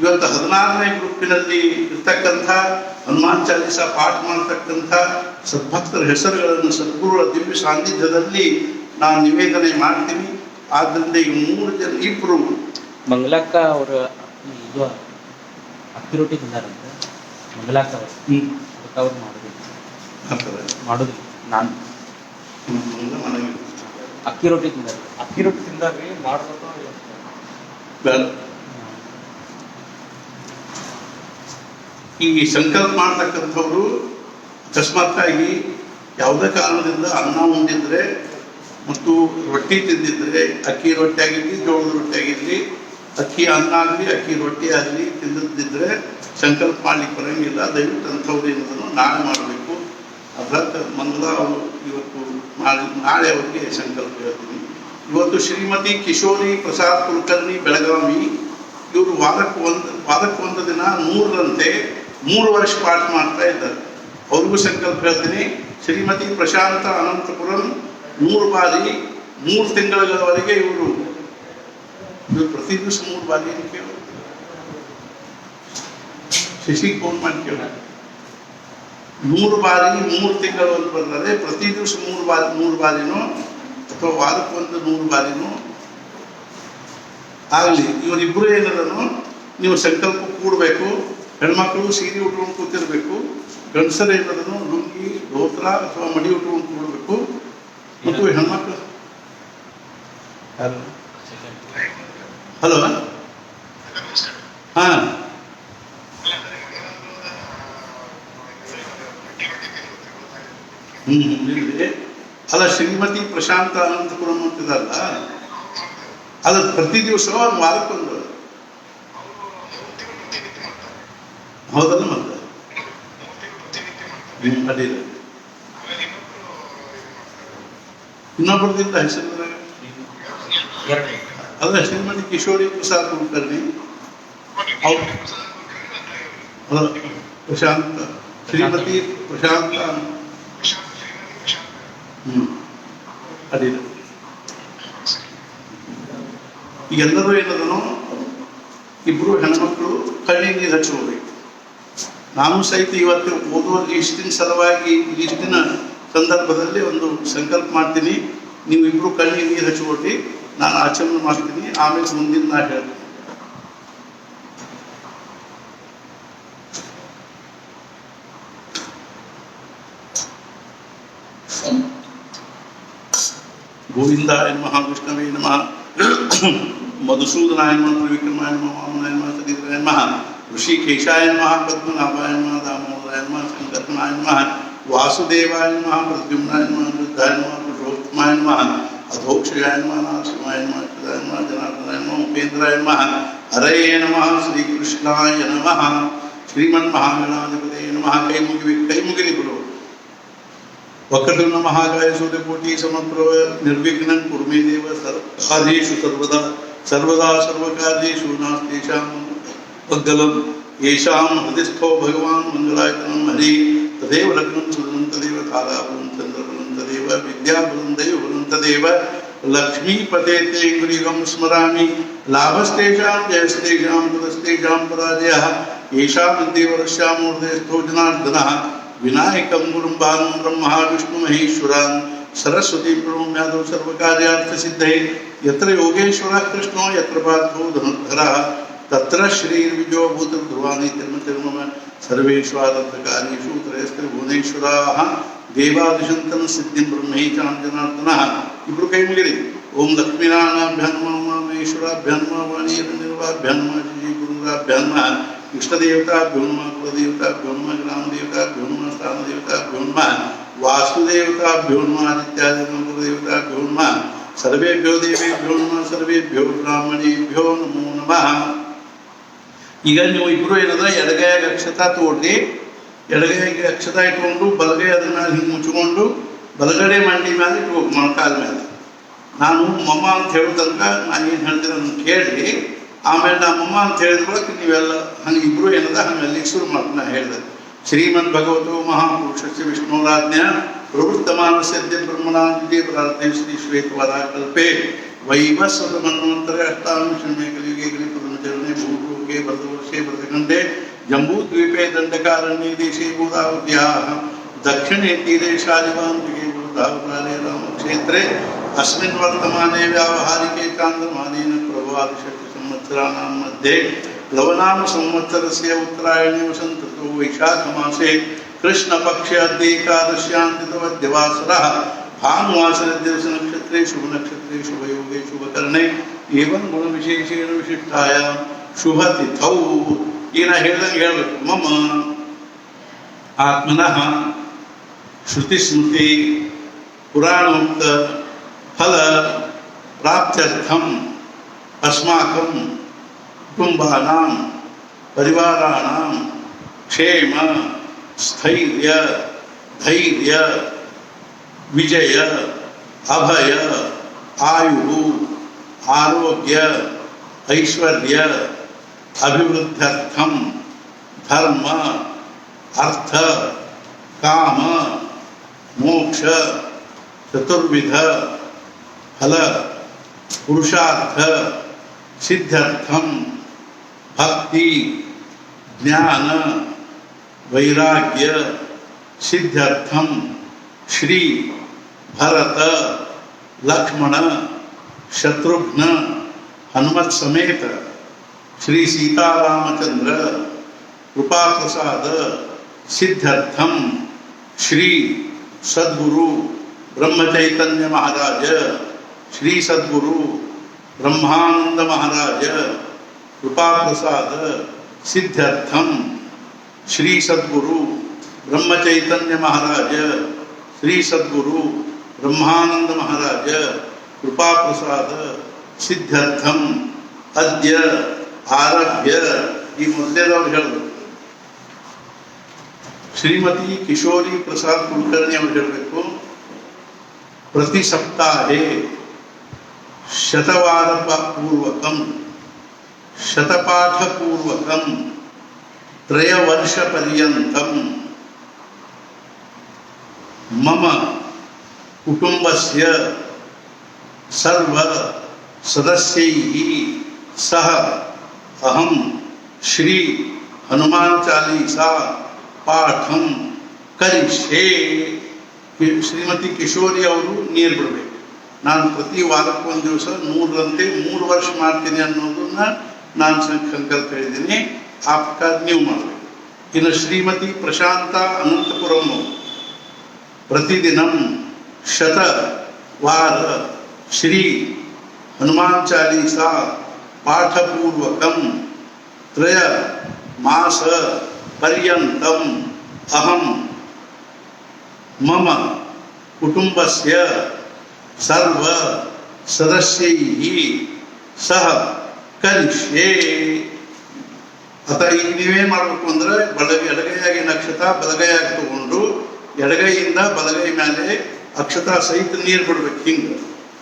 ಇವತ್ತು 16ನೇ ಗ್ರೂಪಿನಲ್ಲಿ ಇರ್ತಕ್ಕಂಥ ಹನುಮಾನ್ ಚಾಲೀಸ ಪಾಠ ಮಾಡ್ತಕ್ಕಂಥ ಸದ್ಭಕ್ತರ ಹೆಸರುಗಳನ್ನು ಸದ್ಗುರುಗಳ ದಿವ್ಯ ಸಾನ್ನಿಧ್ಯದಲ್ಲಿ ನಾನು ನಿವೇದನೆ ಮಾಡ್ತೀನಿ. ಆದ್ದರಿಂದ ಈಗ 3 ಜನ, ಇಬ್ಬರು ಮಂಗಲಕ್ಕ ಅವರು ಇದು ಅಕ್ಕಿ ರೊಟ್ಟಿ ತಿಂದಾರಂತೆ. ಮಂಗಲಕ್ಕ ಅವರು ಅದಕ್ಕೆ ಅವ್ರು ಮಾಡೋದಿಲ್ಲ. ನಾನು ಅಕ್ಕಿ ರೊಟ್ಟಿ ತಿಂದಾರ್ರಿ ಮಾಡ್ಬೇಕು. ಈ ಸಂಕಲ್ಪ ಮಾಡ್ತಕ್ಕಂಥವ್ರು ಅಕಸ್ಮಾತ್ತಾಗಿ ಯಾವುದೇ ಕಾರಣದಿಂದ ಅನ್ನ ಉಂಡಿದ್ರೆ ಮತ್ತು ರೊಟ್ಟಿ ತಿಂದಿದ್ರೆ, ಅಕ್ಕಿ ರೊಟ್ಟಿ ಆಗಿರಲಿ ಜೋಳದ ರೊಟ್ಟಿ ಆಗಿರಲಿ, ಅಕ್ಕಿ ಅನ್ನ ಆಗಲಿ ಅಕ್ಕಿ ರೊಟ್ಟಿ ಆಗಲಿ ತಿಂದಿದ್ದಿದ್ರೆ ಸಂಕಲ್ಪ ಮಾಡ್ಲಿಕ್ಕೆ ಬರೋಂಗಿಲ್ಲ. ದಯವಿಟ್ಟು ಅಂಥವ್ರು ಏನದನ್ನು ನಾಳೆ ಮಾಡಬೇಕು. ಅರ್ಥಾತ್ ಮಂಗಲ ಅವರು ಇವತ್ತು ನಾಳೆ ಅವರಿಗೆ ಸಂಕಲ್ಪ ಹೇಳ್ತೀನಿ. ಇವತ್ತು ಶ್ರೀಮತಿ ಕಿಶೋರಿ ಪ್ರಸಾದ್ ಕುಲಕರ್ಣಿ ಬೆಳಗಾವಿ, ಇವರು ವಾರಕ್ಕೊಂದು ದಿನ 100ರಂತೆ 3 ವರ್ಷ ಪಾಠ ಮಾಡ್ತಾ ಇದ್ದಾರೆ. ಅವ್ರಿಗೂ ಸಂಕಲ್ಪ ಹೇಳ್ತೀನಿ. ಶ್ರೀಮತಿ ಪ್ರಶಾಂತ ಅನಂತಪುರಂ 3 ಬಾರಿ 3 ತಿಂಗಳವರೆಗೆ ಇವರು ಪ್ರತಿ ದಿವಸ 3 ಬಾರಿ ಕೇಳಿ ಶಶಿಗೆ ಫೋನ್ ಮಾಡಿ ಕೇಳ. 3 ಬಾರಿ 3 ತಿಂಗಳು ಅಂತ ಬರ್ತದೆ. ಪ್ರತಿ ದಿವಸ 3 ಬಾರಿನೋ ಅಥವಾ ವಾರಕ್ಕೊಂದು 100 ಬಾರಿನೋ ಆಗಲಿ. ಇವರಿಬ್ಬರು ಏನದನು, ನೀವು ಸಂಕಲ್ಪ ಕೂಡಬೇಕು. ಹೆಣ್ಮಕ್ಳು ಸೀರೆ ಉಟ್ಕೊಂಡು ಕೂತಿರ್ಬೇಕು. ಗಂಡಸರು ಏನದನು ಲುಂಗಿ ಧೋತ್ರ ಅಥವಾ ಮಡಿ ಉಟ್ಕೊಂಡು ಕೂಡಬೇಕು. ಮತ್ತು ಹೆಣ್ಮಕ್ಳು ಹಲೋ ಹಾಂ ಇಲ್ಲಿ ಅಲ್ಲ, ಶ್ರೀಮತಿ ಪ್ರಶಾಂತ ಅನಂತಪುರಂ ಅಂತಿದಲ್ಲ, ಅದು ಪ್ರತಿ ದಿವಸ ಒಂದು ವಾರಕ್ಕೊಂದು ಹೌದಲ್ಲ? ಮತ್ತೆ ಅಡ್ಡಿಲ್ಲ. ಇನ್ನೊಬ್ಬರದಿಂದ ಹೆಸರು ಅದ ಶ್ರೀಮತಿ ಕಿಶೋರಿ ಪ್ರಸಾದ್ ಕುಲಕರ್ಣಿ, ಪ್ರಶಾಂತ ಶ್ರೀಮತಿ ಪ್ರಶಾಂತ ಅಡ್ಡಿಲ್ಲ. ಈಗೆಲ್ಲರೂ ಏನದನೋ ಇಬ್ರು ಹೆಣ್ಮಕ್ಳು ಕಣ್ಣಿಗೆ ನೀರು ಹಚ್ಚಬೇಕು. ನಾನು ಸಹಿತ ಇವತ್ತು ಓದುವರಿಗೆ ಇಷ್ಟಿನ ಸಲುವಾಗಿ ಇಷ್ಟಿನ ಸಂದರ್ಭದಲ್ಲಿ ಒಂದು ಸಂಕಲ್ಪ ಮಾಡ್ತೀನಿ. ನೀವು ಇಬ್ರು ಕಣ್ಣಿಗೆ ನೀರು ಹಚ್ಕೊಟ್ಟು ನಾನು ಆಚರಣೆ ಮಾಡ್ತೀನಿ. ಆಮೇಲೆ ಮುಂದಿನ ನಾ ಹೇಳ್ತೀನಿ. ಗೋವಿಂದಾಯ ನಮಃ, ವಿಷ್ಣವೇ ನಮಃ, ಮಧುಸೂದನಾಯ ನಮಃ, ತ್ರಿವಿಕ್ರಮಾಯ ನಮಃ, ವಾಮನಾಯ ನಮಃ, ಸತೀಂದ್ರಾಯ ನಮಃ, ಋಷಿಕೇಶಾಯ ನಮಃ, ಪದ್ಮನಾಭಾಯ ನಮಃ, ದಾಮೋದರಾಯ ನಮಃ, ಶಂಕರನಾಯ ನಮಃ, ವಾಸುದೇವಾಯ ನಮಃ, ಪ್ರದ್ಯುಮ್ನಾಯ ನಮಃ, ವೃದ್ಧಾಯ ನಮಃ, ಪುರುಷೋತ್ತಮಾಯ ನಮಃ, ಅಧೋಕ್ಷಯಾಯ ನಮಃ, ನರಸಿಂಹಾಯ ನಮಃ, ಅಚ್ಯುತಾಯ ನಮಃ, ಜನಾರ್ದನಾಯ ನಮಃ, ಉಪೇಂದ್ರಾಯ ನಮಃ, ಹರಯೇ ನಮಃ, ಶ್ರೀಕೃಷ್ಣಾಯ ನಮಃ, ಶ್ರೀಮನ್ಮಹಾಗಣಾಧಿಪತಯೇ ನಮಃ. ಕೈ ಮುಗಿಲಿ ಬಿಡು. ವಕ್ರತುಂಡ ಮಹಾಕಾಯ ಸೂರ್ಯಕೋಟಿ ಸಮಪ್ರಭ ನಿರ್ವಿಘ್ನಂ ಕುರು ಮೇ ದೇವ. ಸರ್ವಕಾರ್ಯೇಷು ಸರ್ವದಾ ಸರ್ವಕಾರ್ಯೇಷು ನಾಸ್ತೇಷಾಂ ಮಂಗಲಂ. ಯೇಷಾಂ ಹೃದಯಸ್ಥೋ ಭಗವಾನ್ ಮಂಗಲಾಯತನಂ ಹರಿ. ತದೇವ ಲಗ್ನಂ ಸುದನಂ ತದೇವ ತಾರಾಬಲಂ ಚಂದ್ರಬಲಂ ತದೇವ ವಿದ್ಯಾಬಲಂ ದೈವಬಲಂ ತದೇವ ಲಕ್ಷ್ಮೀಪತೆ ತೇ ಗುರುಯುಗಂ ಸ್ಮರಾಮಿ. ಲಾಭಸ್ತೇಷಾಂ ಜಯಸ್ತೇಷಾಂ ತದಸ್ತೇಷಾಂ ಪರಾಜಯಃ. ಯೇಷಾಂ ದೇವರಸ್ಯಾಂ ಹೃದಯಸ್ಥೋ ಜನಾರ್ದನಃ. ವಿನಾಯಕಂ ಗುರುಂ ಭಾನುಂ ಬ್ರಹ್ಮ ವಿಷ್ಣು ಮಹೇಶ್ವರಾನ್ ಸರಸ್ವತಿ ಪ್ರಣಮ್ಯಾದೌ ಸರ್ವಕಾರ್ಯಾರ್ಥ ಸಿದ್ಧೈ. ಯತ್ರ ಯೋಗೇಶ್ವರ ಕೃಷ್ಣೋ ಯತ್ರ ಪಾರ್ಥೋ ಧನುರ್ಧರಃ ತತ್ರ ಶ್ರೀರ್ವಿಜೋ ಭೂತಧ್ರುವಾನಿ ತಿರ್ಮತಿರ್ಮಮ. ಸರ್ವೇಶ್ವರಾರ್ಥಕಾರ್ಯೇಷು ತ್ರಯಸ್ತ್ರಿಭುವನೇಶ್ವರಾಃ ದೇವಾದಿಶಂತನ ಸಿದ್ಧಿಂ ಬ್ರಹ್ಮೈಚಾಂ ಜನಾರ್ದನಃ. ಇಬ್ರು ಕೈ ಮುಗಿರಿ. ಓಂ ಲಕ್ಷ್ಮೀನಾರಾಯಣಾಭ್ಯಾಂ ನಮಃ, ಮಹೇಶ್ವರಾಭ್ಯಾಂ ನಮಃ, ವಾಣಿರ್ನಿರ್ವಾಭ್ಯಾಂ ನಮಃ, ಶ್ರೀ ಗುರುರಾಭ್ಯಾಂ ನಮಃ. ಇಷ್ಟದೇವತಾಭ್ಯೋ ನಮಃ, ಕುಲದೇವತಾಭ್ಯೋ ನಮಃ, ಗ್ರಾಮದೇವತಾಭ್ಯೋ ನಮಃ, ಸ್ಥಾನದೇವತಾಭ್ಯೋ ನಮಃ, ವಾಸುದೇವತಾಭ್ಯೋ ನಮಃ, ಆದಿತ್ಯಾದಿ ಗುರುದೇವತಾಭ್ಯೋ ನಮಃ. ಸರ್ವೇಭ್ಯೋ ದೇವೇಭ್ಯೋ ನಮಃ, ಸರ್ವೇಭ್ಯೋ ಬ್ರಾಹ್ಮಣೇಭ್ಯೋ ನಮೋ ನಮಃ. ಈಗ ನೀವು ಇಬ್ರು ಏನದ ಎಡಗೈಯಾಗ ಅಕ್ಷತಾ ತಗೊಳ್ಳಿ. ಎಡಗೈಗೆ ಅಕ್ಷತಾ ಇಟ್ಕೊಂಡು ಬಲಗೈ ಅದ್ರ ಮೇಲೆ ಹಿಂಗೆ ಮುಚ್ಕೊಂಡು ಬಲಗಡೆ ಮಂಡಿ ಮೇಲೆ ಇಟ್ಬೇಕು, ಮೊಣಕಾಲ ಮೇಲೆ. ನಾನು ಮಮ್ಮ ಅಂತ ಹೇಳೋದಂಗ ನಾನು ಏನು ಹೇಳ್ತೀನಿ ಅದನ್ನು ಕೇಳಿ ಆಮೇಲೆ ನಾ ಮಮ್ಮ ಅಂತ ಹೇಳಿದ ಬಳಕ ನೀವೆಲ್ಲ ಹಂಗೆ ಇಬ್ರು ಏನದ ಹಂಗೆ ಶುರು ಮಾಡಿ ನಾ ಹೇಳಿದೆ. ಶ್ರೀಮದ್ ಭಗವತೋ ಮಹಾಪುರುಷಸ್ಯ ವಿಷ್ಣುರಾಜ್ಞ ಪ್ರವೃತ್ತಮಾನಸ್ಯ ಬ್ರಹ್ಮಣಾಂಜಲಿ ಪ್ರಾರ್ಥನೆ ಶ್ರೀ ಶ್ವೇತವರಾಕಲ್ಪೆ ವೈವಸ್ವತ ಮನ್ವಂತರೆ ಅಷ್ಟಾಂಶಮೇ ಕಲಿಯುಗೆ ಕಲಿಪದಮಚರಣೆ ಭೂಲೋಕೆ ಭರತವರ್ಷೆ ಭರತಖಂಡೆ ಜಂಬೂದ್ವೀಪೆ ದಂಡಕಾರಣ್ಯೇ ದೇಶೇ ಗೋದಾವರ್ಯಾಃ ದಕ್ಷಿಣೇ ತೀರೆ ಶಾಲಿವಾಂತಿಕೆ ಗೋದಾವರಾಲೇ ರಾಮಕ್ಷೇತ್ರೆ अस्मिन् वर्तमाने व्यावहारिके चान्द्रमानेन प्रभवादिशक्ति संवत्सराणां मध्ये प्लवनाम संवत्सरस्य उत्तरायणे वसन्ततो वैशाखमासे कृष्णपक्षे अद्य एकादश्यां तिथवद्यवासरः भानुवासरद्यनक्षत्रे शुभनक्षत्रे शुभयोगे शुभकर्णे एवं गुणविशेषेण विशिष्टायां शुभतिथौ. ಏನ ಹೇಳ್ದಂಗೆ ಹೇಳ್ಬೇಕು. ಮಮ ಆತ್ಮನಃ ಶ್ರುತಿಸ್ಮೃತಿ ಪುರಾಣೋಕ್ತ ಫಲ ಪ್ರಾಪ್ತ್ಯರ್ಥಂ ಅಸ್ಮಾಕಂ ಕುಟುಂಬಾನಾಂ ಪರಿವಾರಾಣಾಂ ಕ್ಷೇಮ ಸ್ಥೈರ್ಯ ಧೈರ್ಯ ವಿಜಯ ಅಭಯ ಆಯು ಆರೋಗ್ಯ ಐಶ್ವರ್ಯ ಅಭಿವೃದ್ಧ್ಯರ್ಥಂ ಧರ್ಮ ಅರ್ಥ ಕಾಮ ಮೋಕ್ಷ ಚತುರ್ವಿಧ ಫಲ ಪುರುಷಾರ್ಥ ಸಿದ್ಧ್ಯರ್ಥಂ ಭಕ್ತಿ ज्ञान वैराग्य सिद्ध्यर्थम श्री भरत लक्ष्मण शत्रुघ्न हनुमत समेत श्री सीतारामचंद्र कृपा प्रसाद सिद्ध्यर्थम श्री सद्गुरु ब्रह्मचैतन्य महाराज श्री सद्गुरु ब्रह्मानंद महाराज कृपा प्रसाद सिद्ध्यर्थम श्री सद्गुरु ब्रह्मचैतन्य महाराज श्री सद्गुरु ब्रह्मानंद महाराज कृपा प्रसाद सिद्ध्यर्थम अद्य आरभ्य ಈ ಮೊದಲೇದವ್ರು ಹೇಳಿದ್ರು ಶ್ರೀಮತಿ ಕಿಶೋರಿ ಪ್ರಸಾದ್ ಕುಲಕರ್ಣಿ ಅವರು ಹೇಳಬೇಕು ಪ್ರತಿ ಸಪ್ತಾಹೆ ಶತವಾರಪೂರ್ವಕಂ ಶತಪಾಠಪೂರ್ವಕಂ ತ್ರಯವರ್ಷಪರ್ಯಂತಂ ಮಮ ಕುಟುಂಬಸ್ಯ ಸರ್ವ ಸದಸ್ಯೈಃ ಸಹ ಅಹಂ श्री हनुमान चालीसा पाठम करिष्ये ಶ್ರೀಮತಿ ಕಿಶೋರಿ ಅವರು ನೀರು ಬಿಡಬೇಕು ನಾನು ಪ್ರತಿ ವಾರಕ್ಕೊಂದು ದಿವಸ 100ರಂತೆ 3 ವರ್ಷ ಮಾಡ್ತೀನಿ ಅನ್ನೋದನ್ನ ನಾನು ಸಂಕಲ್ಪ ಹೇಳಿದ್ದೀನಿ ಆ ಪ್ರಕಾರ ನೀವು ಮಾಡಬೇಕು ಇನ್ನು ಶ್ರೀಮತಿ ಪ್ರಶಾಂತ ಅನಂತಪುರಂ ಪ್ರತಿದಿನಂ ಶತ ವಾರ ಶ್ರೀ ಹನುಮಾನ್ ಚಾಲೀಸಾ ಪಾಠಪೂರ್ವಕಂ त्रय मास पर्यन्तम अहम मम कुटुंबस्य सर्व सदस्यैः सह करिष्ये ಅಥವಾ ಈಗ ನೀವೇನು ಮಾಡಬೇಕು ಅಂದರೆ ಎಡಗೈಯಾಗಿ ನಕ್ಷತ್ರ ಬಲಗೈಯಾಗಿ ತಗೊಂಡು ಎಡಗೈಯಿಂದ ಬಲಗೈ ಮೇಲೆ ಅಕ್ಷತಾ ಸಹಿತ ನೀರು ಬಿಡ್ಬೇಕು ಹಿಂಗೆ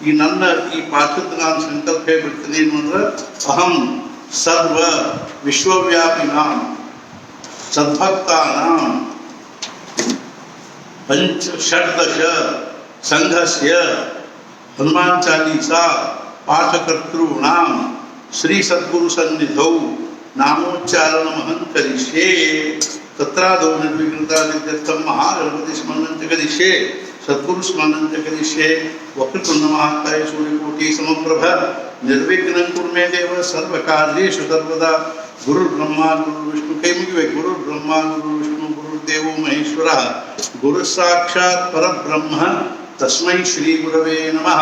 ಈ ನನ್ನ ಈ ಪಾಠದ ನಾನು ಸಂಕಲ್ಪ ಹೇಳ್ಬಿಡ್ತೀನಿ ಏನು ಅಂದ್ರೆ ಅಹಂ सर्व विश्वव्यापिनां सद्भक्तानां पंचषड्दश संघस्य हनुमान चालीसा पाठकर्तॄणां श्री सद्गुरु सन्निधौ नामोच्चारणमहं करिष्ये तत्रादौ निर्विघ्नतासिद्ध्यर्थं महागणपति स्मरणं च करिष्ये सद्गुरु स्मरणं च करिष्ये वक्रतुण्ड महाकाय सूर्यकोटि समप्रभ निर्विघ्नं कुरु मे देव सर्वकार्येषु सर्वदा गुरुर्ब्रह्मा गुरुर्विष्णु कೈ ಮುಗಿಬೇಕು गुरुर्ब्रह्मा गुरुर्विष्णु गुरुर्देवो महेश्वरः गुरुः साक्षात् परब्रह्म तस्मै श्री गुरवे नमः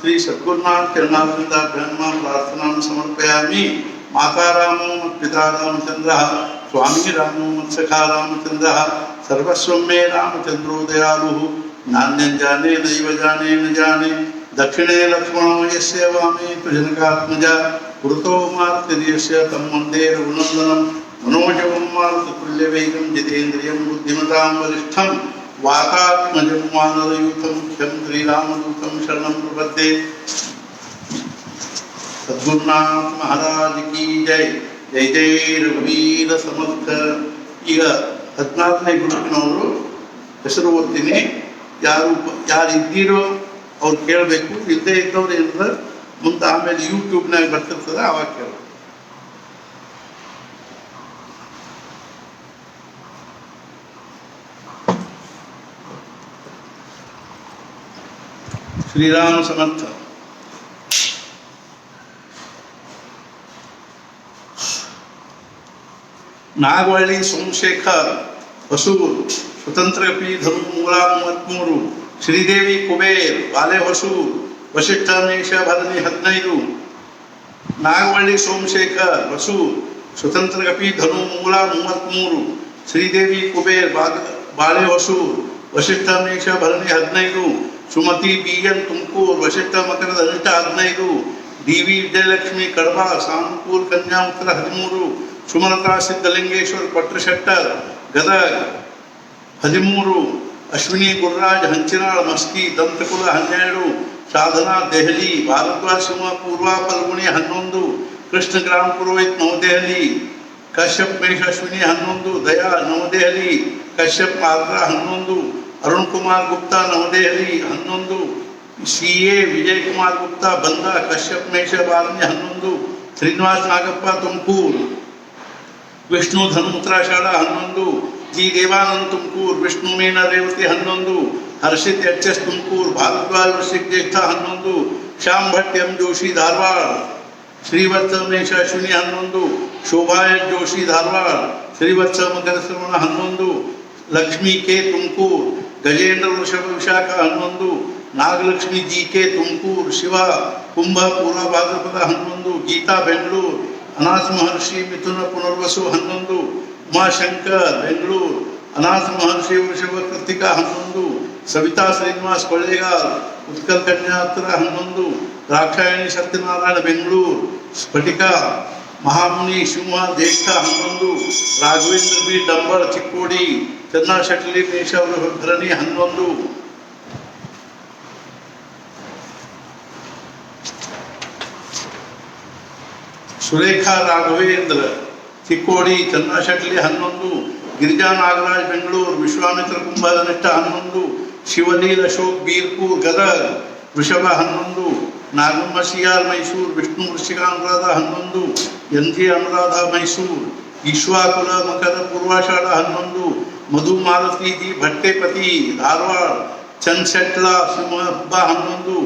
श्री सद्गुरुनाथ चरणारविन्दाभ्यां मां प्रार्थनां समर्पयामि माता रामो मत्पिता रामचन्द्रः स्वामी रामो मत्सखा रामचन्द्रः सर्वस्वं मे रामचन्द्रो दयालुः नान्यं जाने नैव जाने न जाने दक्षिणे लक्ष्मणो यस्य वामे तु जनकात्मजा पुरतो मारुतिर्यस्य तं वन्दे रघुनन्दनं मनोजवं मारुततुल्यवेगं जितेन्द्रियं बुद्धिमतां वरिष्ठं वातात्मजं वानरयूथं मुख्यं श्रीरामदूतं शरणं प्रपद्ये सद्गुरुनाथ महाराज की जय जय जय रघुवीर समर्थ ಈಗ 14ನೇ ಗ್ರೂಪ್ನವರು ಹೆಸರು ಓದ್ತೀನಿ ಯಾರು ಇದ್ದೀರೋ ಅವ್ರು ಕೇಳಬೇಕು ಇಲ್ಲದೆ ಇದ್ದವ್ರು ಏನಾರ ಮುಂದೆ ಆಮೇಲೆ ಯೂಟ್ಯೂಬ್ನಾಗ ಬರ್ತಿರ್ತದೆ ಅವಾಗ ಕೇಳಬೇಕು ಶ್ರೀರಾಮ ಸಮರ್ಥ ನಾಗವಳ್ಳಿ ಸೋಮಶೇಖರ್ ಹೊಸೂರು ಸ್ವತಂತ್ರ ಕಪಿ ಧನು 133 ಶ್ರೀದೇವಿ ಕುಬೇರ್ ಬಾಲೆ ಹೊಸೂರು ವಶಿಷ್ಠ ಮೇಷ ಭರಣಿ 15 ನಾಗವಳ್ಳಿ ಸೋಮಶೇಖರ್ ಹೊಸೂರು ಸ್ವತಂತ್ರ ಕಪಿ ಧನು 133 ಶ್ರೀದೇವಿ ಕುಬೇರ್ ಬಾಳೆ ಹೊಸೂರು ವಶಿಷ್ಠ ಮೇಷ ಭರಣಿ 15 ಸುಮತಿ ಬಿಎನ್ ತುಮಕೂರು ವಶಿಷ್ಠ ಮಕರದ ಅನಿಷ್ಟ 15 ಡಿವಿ ವಿಜಯಲಕ್ಷ್ಮಿ ಕಡಬ ಸಾನುಕೂಲ್ ಕನ್ಯಾ ಉತ್ತರ 13 ಸುಮಲತಾ ಸಿದ್ಧಲಿಂಗೇಶ್ವರ್ ಪಟ್ರಶೆಟ್ಟರ್ ಗದಗ 13 ಅಶ್ವಿನಿ ಗುರುರಾಜ್ ಹಂಚಿನಾಳ್ ಮಸ್ಕಿ ದಂತಕುಲ 12 ಸಾಧನಾ ದೆಹಲಿ ಭಾರದ್ವಾಜ್ ಸಿಂಹ ಪೂರ್ವ ಫಲ್ಗುಣಿ 11 ಕೃಷ್ಣ ಗ್ರಾಮ ಪುರೋಹಿತ್ ನವದೆಹಲಿ ಕಶ್ಯಪ್ ಮೇಷ ಅಶ್ವಿನಿ 11 ದಯಾ ನವದೆಹಲಿ ಕಶ್ಯಪ್ ಮಾತ್ರಾ 11 ಅರುಣ್ ಕುಮಾರ್ ಗುಪ್ತಾ ನವದೆಹಲಿ 11 ಸಿ ಎ ವಿಜಯ್ ಕುಮಾರ್ ಗುಪ್ತಾ ಬಂದ ಕಶ್ಯಪ್ ಮೇಷ ಬಾಲನಿ 11 ಶ್ರೀನಿವಾಸ್ ನಾಗಪ್ಪ ತುಮಕೂರು ವಿಷ್ಣು ಧನು ಉತ್ತರಾಷಾಢ 11, ಜಿ ದೇವಾನಂದ್ ತುಮಕೂರು, ವಿಷ್ಣು ಮೀನ ರೇವತಿ 11, ಹರ್ಷಿತ್ ಎಚ್ ಎಸ್ ತುಮಕೂರು, ಭಾರದ್ವಾಜ್ ವೃಶ್ಚಿಕ ಜ್ಯೇಷ್ಠ 11, ಶ್ಯಾಮ್ ಭಟ್ ಎಂ ಜೋಶಿ ಧಾರವಾಡ, ಶ್ರೀವತ್ಸ ಮೇಷ ಅಶ್ವಿನಿ 11, ಶೋಭಾ ಎಚ್ ಜೋಶಿ ಧಾರವಾಡ, ಶ್ರೀವತ್ಸ ಮಕರ ಶ್ರವಣ 11, ಲಕ್ಷ್ಮೀ ಕೆ ತುಮಕೂರು, ಗಜೇಂದ್ರ ವೃಷಭ ವಿಶಾಖ 11, ನಾಗಲಕ್ಷ್ಮಿ ಜಿ ಕೆ ತುಮಕೂರು, ಶಿವ ಕುಂಭ ಪೂರ್ವ ಭಾದ್ರಪದ 11, ಗೀತಾ ಬೆಂಗಳೂರು, ಅನಾಥ ಮಹರ್ಷಿ ಮಿಥುನ ಪುನರ್ವಸು 11, ಉಮಾಶಂಕರ್ ಬೆಂಗಳೂರು, ಅನಾಥ ಮಹರ್ಷಿ ವೃಷಭ ಕೃತಿಕಾ 11, ಸವಿತಾ ಶ್ರೀನಿವಾಸ್ ಕೊಳ್ಳೇಗಾರ್, ಉತ್ಕಲ ಕನ್ಯಾತ್ರ 11, ದ್ರಾಕ್ಷಾಯಣಿ ಸತ್ಯನಾರಾಯಣ ಬೆಂಗಳೂರು, ಸ್ಫಟಿಕ ಮಹಾಮುನಿ ಶಿವ ಜ್ಯೇಷ್ಠ 11, ರಾಘವೇಂದ್ರ ಬಿ ಡಂಬಳ ಚಿಕ್ಕೋಡಿ, ಚಂದ್ರ ಶೆಟ್ಲಿ ಮೇಷ ಭರಣಿ 11, ಸುರೇಖಾ ರಾಘವೇಂದ್ರ ಚಿಕ್ಕೋಡಿ, ಚಂದ್ರ ಶೆಟ್ಲಿ 11, ಗಿರಿಜಾ ನಾಗರಾಜ್ ಬೆಂಗಳೂರು, ವಿಶ್ವಾಮಿತ್ರ ಕುಂಭನಿಷ್ಠ 11, ಶಿವಲೀಲ್ ಅಶೋಕ್ ಬೀರ್ಪುರ್ ಗದಗ, ವೃಷಭ 11, ನಾಗಮ್ಮ ಸಿಆರ್ ಮೈಸೂರು, ವಿಷ್ಣು ವೃಶ್ಚಿಕಾನುರಾಧ 11, ಎನ್ ಜಿ ಅನುರಾಧ ಮೈಸೂರು, ಈಶ್ವಾಕುಲ ಮಕರ ಪೂರ್ವಾಷಾಢ 11, ಮಧು ಮಾಲತಿ ಜಿ ಭಟ್ಟೆಪತಿ ಧಾರವಾಡ, ಚಂದ್ ಶೆಟ್ಲ ಸಿಂಹ ಹಬ್ಬ 11,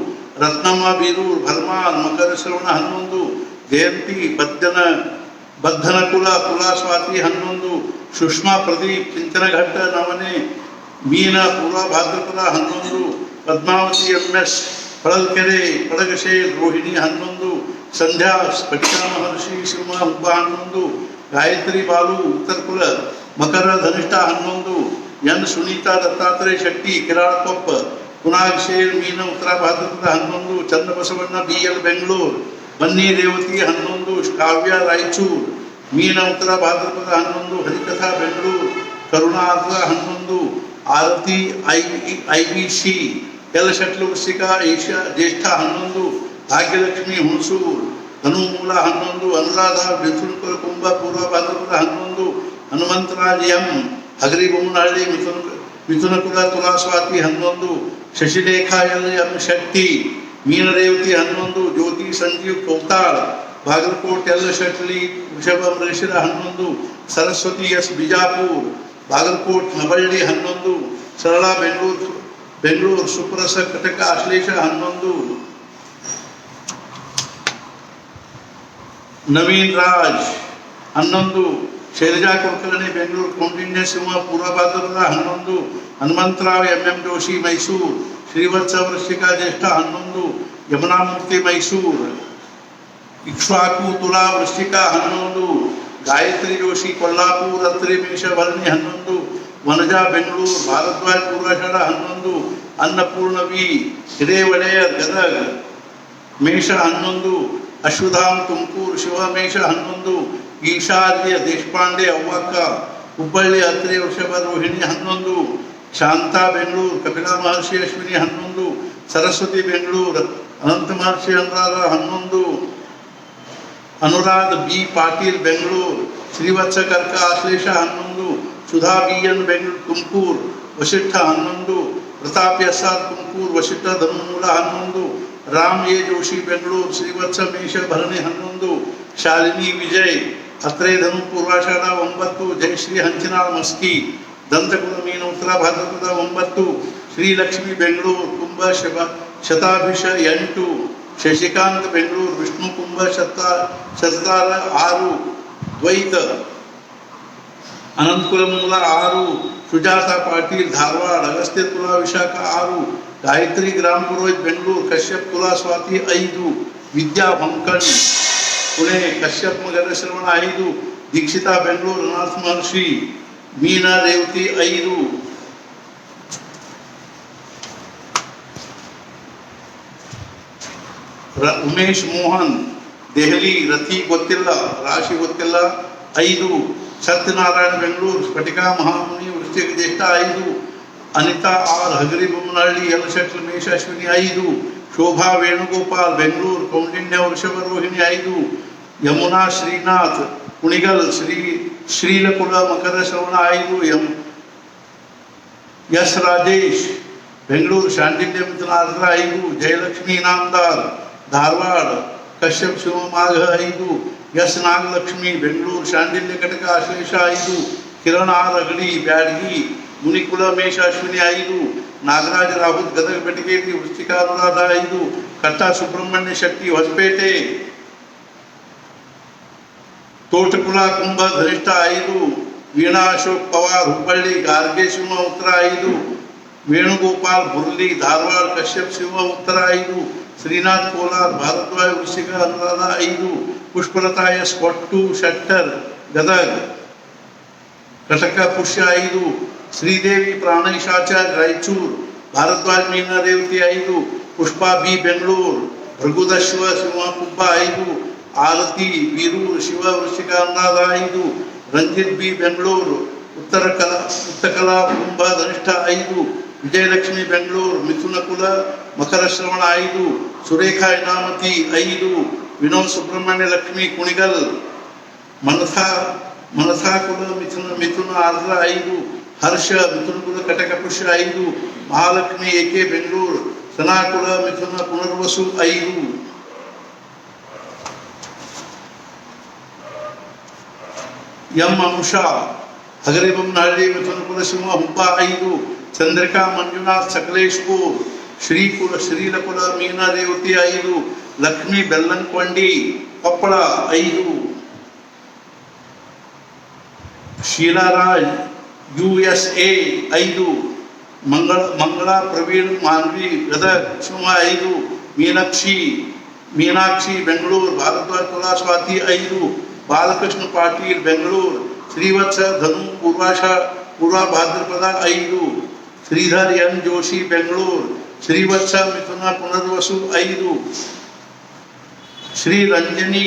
ರತ್ನಮ್ಮ ಬೀರೂರ್ ಭರ್ಮಾನ್ ಮಕರ ಶ್ರವಣ 11, ಜಯಂತಿ ಬದ್ದನಕುಲ ಕುಲ ಸ್ವಾತಿ 11, ಸುಷ್ಮಾ ಪ್ರದೀಪ್ ಚಿಂತನಘಟ್ಟ ನವನೆ ಮೀನ ಪೂರ್ವ ಭಾದ್ರಪದ 11, ಪದ್ಮಾವತಿ ಎಂಎಸ್ ಹೊಳಲ್ಕೆರೆ ಪಡಗಶೇರ್ ರೋಹಿಣಿ 11, ಸಂಧ್ಯಾ ಸ್ಫಟಿಕಾ ಮಹರ್ಷಿ ಶಿವ ಹುಬ್ಬ 11, ಗಾಯತ್ರಿ ಬಾಲು ಉತ್ತರಕುಲ ಮಕರ ಧನಿಷ್ಠ 11, ಎನ್ ಸುನೀತಾ ದತ್ತಾತ್ರೇಯ ಶೆಟ್ಟಿ ಕಿರಾಳಕೊಪ್ಪ ಪುನಾಗಶೇರ್ ಮೀನ ಉತ್ತರ ಭಾದ್ರಪದ 11, ಚನ್ನಬಸವಣ್ಣ ಬಿಎಲ್ ಬೆಂಗಳೂರು, ಬನ್ನಿ ರೇವತಿ 11, ಕಾವ್ಯ ರಾಯಚೂರು ಮೀನ ಉತ್ತರ ಭಾದ್ರಪದ 11, ಹರಿಕಥಾ ಬೆಂಗಳೂರು, ಕರುಣಾರ್ಧ 11, ಆರತಿ ಐಬಿಸಿ ಎಲ್ ಶಟ್ಲು ವೃಶ್ಚಿಕ ಏಷ್ಯಾ ಜ್ಯೇಷ್ಠ 11, ಭಾಗ್ಯಲಕ್ಷ್ಮಿ ಹುಣಸೂರು ಧನುಮೂಲ 11, ಅನುರಾಧ ಮಿಥುನಕುಲ ಕುಂಭ ಪೂರ್ವ ಭಾದ್ರಪದ 11, ಹನುಮಂತರಾಜ್ ಎಂ ಹಗರಿಬೊಮ್ಮನಹಳ್ಳಿ ಮಿಥುನಕುಲ ತುಲಾ ಸ್ವಾತಿ 11, ಶಶಿಲೇಖಾ ಎಲ್ ಎಂ ಶೆಟ್ಟಿ ಮೀನರೇವತಿ 11, ಜ್ಯೋತಿ ಸಂಜೀವ್ ಕೌತಾಳ್ ಬಾಗಲಕೋಟ್ ಎಲ್ ಶೆಟ್ಲಿ ವೃಷಭ ಮೃಗಶಿರ 11, ಸರಸ್ವತಿ ಎಸ್ ಬಿಜಾಪುರ್ ಬಾಗಲಕೋಟ್ ನವಳ್ಳಿ 11, ಸರಳಾ ಬೆಂಗಳೂರು ಸುಪ್ರಸ ಕಟಕ ಆಶ್ಲೇಷ 11, ನವೀನ್ ರಾಜ್ 11, ಶೈಲಜಾ ಕುಲಕರ್ಣಿ ಬೆಂಗಳೂರು, ಕೌಂಡಿನ್ಯ ಸಿಂಹ ಪೂರ್ವ ಭಾದ್ರಪದ 11, ಹನುಮಂತರಾವ್ ಎಂಎಂ ಜೋಶಿ ಮೈಸೂರು, ಶ್ರೀವತ್ಸ ವೃಶ್ಚಿಕ ಜ್ಯೇಷ್ಠ 11, ಯಮುನಾಮೂರ್ತಿ ಮೈಸೂರು, ಇಕ್ಷ್ವಾಕು ತುಲಾ ವೃಶ್ಚಿಕ 11, ಗಾಯತ್ರಿ ಜೋಶಿ ಕೊಲ್ಲಾಪುರ, ಅತ್ರಿ ಮೇಷ ಭರಣಿ 11, ವನಜಾ ಬೆಂಗಳೂರು, ಭಾರದ್ವಾಜ್ ಪೂರ್ವಾಷಾಢ 11, ಅನ್ನಪೂರ್ಣ ವಿ ಹಿರೇವಡೆಯರ್ ಗದಗ ಮೇಷ 11, ಅಶ್ವಧಾಮ್ ತುಮಕೂರು ಶಿವ ಮೇಷ 11, ಈಶಾದ್ಯ ದೇಶಪಾಂಡೆ ಅವ್ವಕ್ಕ ಹುಬ್ಬಳ್ಳಿ ಅತ್ರಿ ವೃಷಭ ರೋಹಿಣಿ 11, ಶಾಂತಾ ಬೆಂಗಳೂರು ಕಪಿಲಾ ಮಹರ್ಷಿ ಅಶ್ವಿನಿ 11, ಸರಸ್ವತಿ ಬೆಂಗಳೂರು ಅನಂತ ಮಹರ್ಷಿ ಅನುರಾಧ 11, ಅನುರಾಧ ಬಿ ಪಾಟೀಲ್ ಬೆಂಗಳೂರು, ಶ್ರೀವತ್ಸ ಕರ್ಕ ಆಶ್ಲೇಷ 11, Sudha B N Bengaluru Tumakuru Vasishtha 11, Pratap S R Tumakuru Vasishtha ಧನುಮೂಲ 11, ರಾಮ್ ಎ ಜೋಶಿ ಬೆಂಗಳೂರು ಶ್ರೀವತ್ಸ ಮೇಷ ಭರಣಿ 11, ಶಾಲಿನಿ ವಿಜಯ್ ಅತ್ರೆ ಧನು ಪೂರ್ವಾಷಾಢ 9, ಜಯಶ್ರೀ ಹಂಚಿನಾಳ್ ಮಸ್ಕಿ ದಂತಕುಲ ಮೀನ ಉತ್ತರ ಭಾದ್ರಪದ 9, ಶ್ರೀಲಕ್ಷ್ಮಿ ಬೆಂಗಳೂರು ಕುಂಭ ಶತಾಭಿಷ 8, ಶಶಿಕಾಂತ್ ಬೆಂಗಳೂರು ವಿಷ್ಣು ಕುಂಭ ಶತಾರ 6, ದ್ವೈತ ಅನಂತಕುಲ ಮೂಲ 6, ಸುಜಾತಾ ಪಾಟೀಲ್ ಧಾರವಾಡ, ಅಗಸ್ತ್ಯ ತುಲಾ ವಿಶಾಖ 6, ಗಾಯತ್ರಿ ಗ್ರಾಮ ಪುರೋಹಿತ್ ಬೆಂಗಳೂರು, ಕಶ್ಯಪ್ ತುಲಾ ಸ್ವಾತಿ 5, ವಿದ್ಯಾ ಹೊಂಕಣ್ ಪುಣೆ, ಕಶ್ಯಪ್ ಮಕರ ಶ್ರವಣ 5, ದೀಕ್ಷಿತಾ ಬೆಂಗಳೂರು ಅನಾಥ ಮಹರ್ಷಿ ಮೀನಾ ರೇವತಿ 5, ಉಮೇಶ್ ಮೋಹನ್ ದೆಹಲಿ ರತಿ ಗೊತ್ತಿಲ್ಲ ರಾಶಿ ಗೊತ್ತಿಲ್ಲ 5, ಸತ್ಯನಾರಾಯಣ ಬೆಂಗಳೂರು ಸ್ಫಟಿಕಾ ಮಹಾಮುನಿ ವೃಶ್ಚಿಕ ಜ್ಯೇಷ್ಠ 5, ಅನಿತಾ ಆರ್ ಹಗರಿಬೊಮ್ಮನಹಳ್ಳಿ ಎಲ್ ಶೆಟ್ಲ್ ಮೇಷ ಅಶ್ವಿನಿ 5, ಶೋಭಾ ವೇಣುಗೋಪಾಲ್ ಬೆಂಗಳೂರು ಕೌಂಡಿನ್ಯ ವೃಷಭ ರೋಹಿಣಿ 5, ಯಮುನಾ ಶ್ರೀನಾಥ್ ಕುಣಿಗಲ್ ಶ್ರೀಲಕುಲ ಮಕರ ಶ್ರವಣ 5, ಎಸ್ ರಾಜೇಶ್ ಬೆಂಗಳೂರು ಶಾಂಡಿಲ್ಯ ಮಿಥುನಾರ್ಧ 5, ಜಯಲಕ್ಷ್ಮಿ ಇನಾಮದಾರ್ ಧಾರವಾಡ, ಕಶ್ಯಪ್ ಶಿವಮಾಘ 5, ಎಸ್ ನಾಗಲಕ್ಷ್ಮಿ ಬೆಂಗಳೂರು ಶಾಂಡಿಲ್ಯ ಕಟಕ ಆಶ್ಲೇಷ 5 ಕಿರಣ ಆರ್ ಅಗಡಿ ಬ್ಯಾಡಗಿ ಮುನಿಕುಲ ಮೇಷ ಅಶ್ವಿನಿ 5 ನಾಗರಾಜ ರಾಹುಲ್ ಗದಗ ಬೆಟಗೇರಿ ವೃಶ್ಚಿಕ ಅನುರಾಧ 5 ಕಟ್ಟಾ ಸುಬ್ರಹ್ಮಣ್ಯ ಶೆಟ್ಟಿ ಹೊಸಪೇಟೆ ತೋಟಕುಲ ಕುಂಭ ಧನಿಷ್ಠ 5 ವೀಣಾ ಅಶೋಕ್ ಪವಾರ್ ಹುಬ್ಬಳ್ಳಿ ಗಾರ್ಗೆ ಶಿವ ಉತ್ತರ 5 ವೇಣುಗೋಪಾಲ್ ಬುರ್ಲಿ ಧಾರವಾಡ ಕಶ್ಯಪ್ ಶಿವ ಉತ್ತರ 5 ಶ್ರೀನಾಥ್ ಕೋಲಾರ್ ಭಾರದ್ವಾಜ ವೃಶ್ಚಿಕ ಅನುರಾಧ 5 ಪುಷ್ಪಲತಾ ಎಸ್ ಕೊಟ್ಟು ಶೆಟ್ಟರ್ ಗದಗ ಕಟಕ ಪುಷ್ಯ 5 ಶ್ರೀದೇವಿ ಪ್ರಾಣೇಶಾಚಾರ್ಯ ರಾಯಚೂರು ಭಾರದ್ವಾಜ್ ಮೀನಾ ರೇವತಿ 5 ಪುಷ್ಪಾ ಬಿ ಬೆಂಗಳೂರು ಭೃಗುದಶ್ವ ಶಿವ ಕುಬ್ಬ 5 ಆರತಿ ಬೀರೂರು ಶಿವ ವೃಶ್ಚಿಕ ಅನುರಾಧ 5 ರಂಜಿತ್ ಬಿ ಬೆಂಗಳೂರು ಉತ್ತಕಲಾ ಕುಂಭ ಧನಿಷ್ಠ 5 ವಿಜಯಲಕ್ಷ್ಮಿ ಬೆಂಗಳೂರು ಮಿಥುನ ಕುಲ ಮಕರ ಶ್ರವಣ 5 ಸುರೇಖಾ ಇನಾಮತಿ 5 ವಿನೋದ್ ಸುಬ್ರಹ್ಮಣ್ಯ ಲಕ್ಷ್ಮಿ ಕುಣಿಗಲ್ ಮನಸಾ ಕುಲ ಮಿಥುನ ಆರ್ದ್ರ 5 ಹರ್ಷ ಮಿಥುನ ಕುಲ ಕಟಕ ಪುಷ್ಯ 5 ಮಹಾಲಕ್ಷ್ಮಿ ಎಕೆ ಬೆಂಗಳೂರು ಸನಾ ಕುಲ ಮಿಥುನ ಪುನರ್ವಸು 5 ಎಂ ಅಂಶಾ ಹಗರಿಬೊಮ್ಮನಹಳ್ಳಿ ಮಿಥುನ ಕುಲ ಸಿಂಹ ಹುಬ್ಬ 5 ಚಂದ್ರಿಕಾ ಮಂಜುನಾಥ್ ಸಕಲೇಶ್ಪುರ್ ಶ್ರೀಲಕುಲ ಮೀನಾ ರೇವತಿ 5 ಲಕ್ಷ್ಮಿ ಬೆಲ್ಲಂಕೊಂಡಿ ಕೊಪ್ಪಳ 5 ಶೀಲಾರಾಜ್ USA 5 ಮಂಗಳಾ ಪ್ರವೀಣ್ ಮಾನ್ವಿ ಗದಗ ಶಿವ 5 ಮೀನಾಕ್ಷಿ ಬೆಂಗಳೂರು ಭಾರದ್ವಾಜ್ ತುಲಾ ಸ್ವಾತಿ 5 ಬಾಲಕೃಷ್ಣ ಪಾಟೀಲ್ ಬೆಂಗಳೂರು ಶ್ರೀವತ್ಸ ಧನು ಪೂರ್ವ ಭಾದ್ರಪದ 5 ಶ್ರೀಧರ್ ಎನ್ ಜೋಶಿ ಬೆಂಗಳೂರು ಶ್ರೀವತ್ಸ ಮಿಥುನ ಪುನರ್ವಸು 5 ಶ್ರೀ ರಂಜನಿ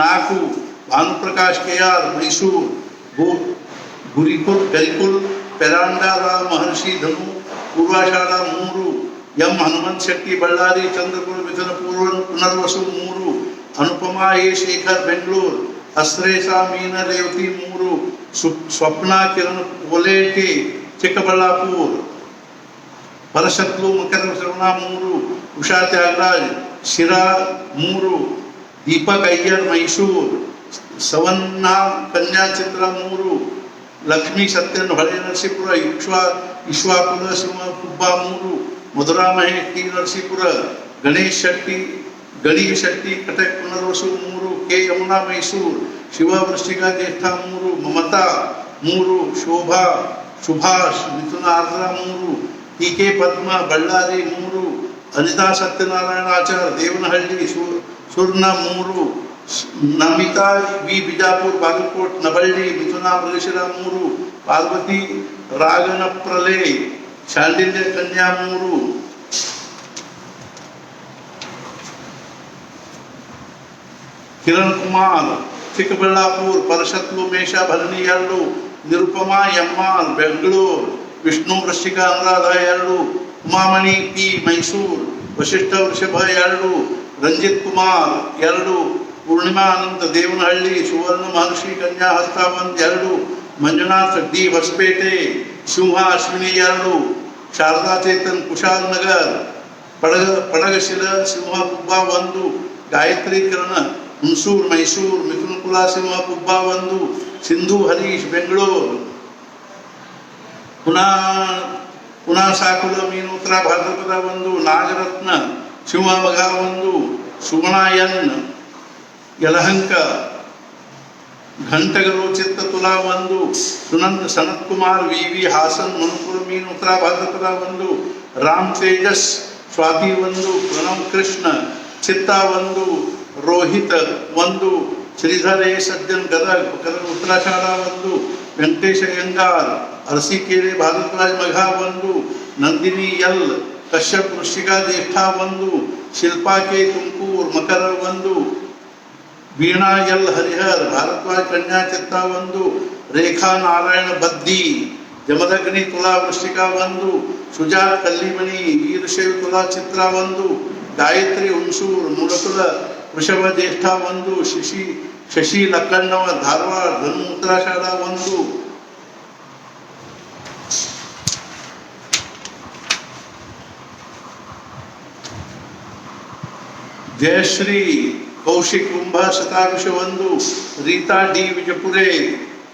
4 ಭಾನುಪ್ರಕಾಶ್ ಕೆಆರ್ ಮೈಸೂರು ಗರಿಕುಲ್ ಪೆರಾಂಡಾರ ಮಹರ್ಷಿ ಧನು ಪೂರ್ವಾಷಾಢ 3 ಎಂ ಹನುಮಂತ್ ಶೆಟ್ಟಿ ಬಳ್ಳಾರಿ ಚಂದ್ರಕುಲ ಮಿಥುನ ಪುನರ್ವಸು 3 ಅನುಪಮಾ ಎ ಶೇಖರ್ ಬೆಂಗಳೂರು ಅಸ್ರೇಸಾ ಮೀನ ರೇವತಿ 3 ಸ್ವಪ್ನ ಕಿರಣ್ ಕೋಲೇಟೆ ಚಿಕ್ಕಬಳ್ಳಾಪುರ ಪರಶತ್ಲು ಮಕರ ಶ್ರವಣ 3 ಉಷಾ ತ್ಯಾಗರಾಜ್ ಶಿರಾ 3 ದೀಪಕ್ ಅಯ್ಯರ್ ಮೈಸೂರು ಸವನ್ನ ಕನ್ಯಾ ಚಿತ್ರ 3 ಲಕ್ಷ್ಮೀ ಸತ್ಯನ್ ಹೊಳೆ ನರಸೀಪುರ ಇಶ್ವಾಕುಲ ಶಿವ ಕುಬ್ಬ 3 ಮಧುರಾ ಮಹೇಶ್ ಟಿ ನರಸೀಪುರ ಗಣೇಶ್ ಶೆಟ್ಟಿ ಕಟಕ್ ಪುನರ್ವಸು 3 ಕೆ ಯಮುನಾ ಮೈಸೂರು ಶಿವ ವೃಶ್ಚಿಕ ಜ್ಯೇಷ್ಠ 3 ಮಮತಾ 3 ಶೋಭಾ ಸುಭಾಷ್ ಮಿಥುನ ಆರ್ದ್ರ 3 ಟಿ.ಕೆ. ಪದ್ಮ ಬಳ್ಳಾರಿ 3 ಅನಿತಾ ಸತ್ಯನಾರಾಯಣ ಆಚಾರ್ ದೇವನಹಳ್ಳಿ ಸುರ್ಣ 3 ನಮಿತಾ ವಿ ಬಿಜಾಪುರ ಬಾಗಲಕೋಟ್ ನಬಳ್ಳಿ ಮಿಥುನಾ ಮೃಗಶಿರ 3 ಪಾರ್ವತಿ ರಾಗನಪ್ರಲೆ ಶಾಂಡಿಲ್ಯ ಕನ್ಯಾ 3 ಕಿರಣ್ ಕುಮಾರ್ ಚಿಕ್ಕಬಳ್ಳಾಪುರ ಪರಶತ್ಲು ಮೇಷ ಭರಣಿ 2 ನಿರುಪಮಾ ಎಂ.ಆರ್ ಬೆಂಗಳೂರು ವಿಷ್ಣು ವೃಶ್ಚಿಕ ಅನುರಾಧ 2 ಉಮಾಮಣಿ ಪಿ ಮೈಸೂರು ವಶಿಷ್ಠ ವೃಷಭ 2 ರಂಜಿತ್ ಕುಮಾರ್ 2 ಪೂರ್ಣಿಮಾ ಅನಂತ ದೇವನಹಳ್ಳಿ ಸುವರ್ಣ ಮಹರ್ಷಿ ಕನ್ಯಾ ಹಸ್ತಾವಂತ್ 2 ಮಂಜುನಾಥ್ ಡಿ ಹೊಸಪೇಟೆ ಸಿಂಹ ಅಶ್ವಿನಿ 2 ಶಾರದಾ ಚೇತನ್ ಕುಶಾಲ್ ನಗರ್ ಪಡಗಶಿಲ ಸಿಂಹ ಕುಬ್ಬ 1 ಗಾಯತ್ರಿ ಕಿರಣ ಹುಣಸೂರು ಮೈಸೂರು ಮಿಥುನ ಕುಲ ಸಿಂಹ ಕುಬ್ಬ 1 ಸಿಂಧು ಹರೀಶ್ ಬೆಂಗಳೂರು ಪುನಃ ಸಾಕುಲ ಮೀನು ಉತ್ತರ ಭಾದ್ರಪದ 1 ನಾಗರತ್ನ ಶಿವಮೊಗ್ಗ 1 ಸುಗುಣ ಎನ್ ಯಲಹಂಕ ಘಂಟಗರು ಚಿತ್ತ ತುಲಾ 1 ಸನತ್ ಕುಮಾರ್ ವಿ ಹಾಸನ್ ಮನುಪುರ ಮೀನು ಉತ್ತರ ಭಾದ್ರಪದ 1 ರಾಮ್ ತೇಜಸ್ ಸ್ವಾತಿ 1 ಪ್ರಣವ್ ಕೃಷ್ಣ ಚಿತ್ತ 1 Rohit 1 Sridhar A Sajjan Gadag Uttarashadha 1 Venkatesha Iyengar Arsikere Bharadwaj Magha 1 Nandini L Kashyap Vrishchika Jyeshtha 1 Shilpa K Tumakuru Makar 1 Veena L Harihar Bharadwaj ಕನ್ಯಾ ಚಿತ್ತ 1 ರೇಖಾ ನಾರಾಯಣ ಬದ್ದಿ ಜಮದಗ್ನಿ ತುಲಾ ವೃಶ್ಚಿಕ 1 ಸುಜಾತ್ ಕಲ್ಲಿಮಣಿ ವೀರಶೈವ ತುಲಾ ಚಿತ್ರ 1 ಗಾಯತ್ರಿ ಹುಣಸೂರು ಮೂಲಕುಲ ವೃಷಭ ಜ್ಯೇಷ್ಠ 1 ಶಶಿ ಲಕ್ಕಣ್ಣವ ಧಾರವಾಡ ಧನು ಉತ್ತರಾಷಾಢ 1 ಜಯಶ್ರೀ ಕೌಶಿಕ್ ಕುಂಭ ಶತಾಂಶ 1, ರೀತಾ ಡಿ ವಿಜಯಪುರೆ,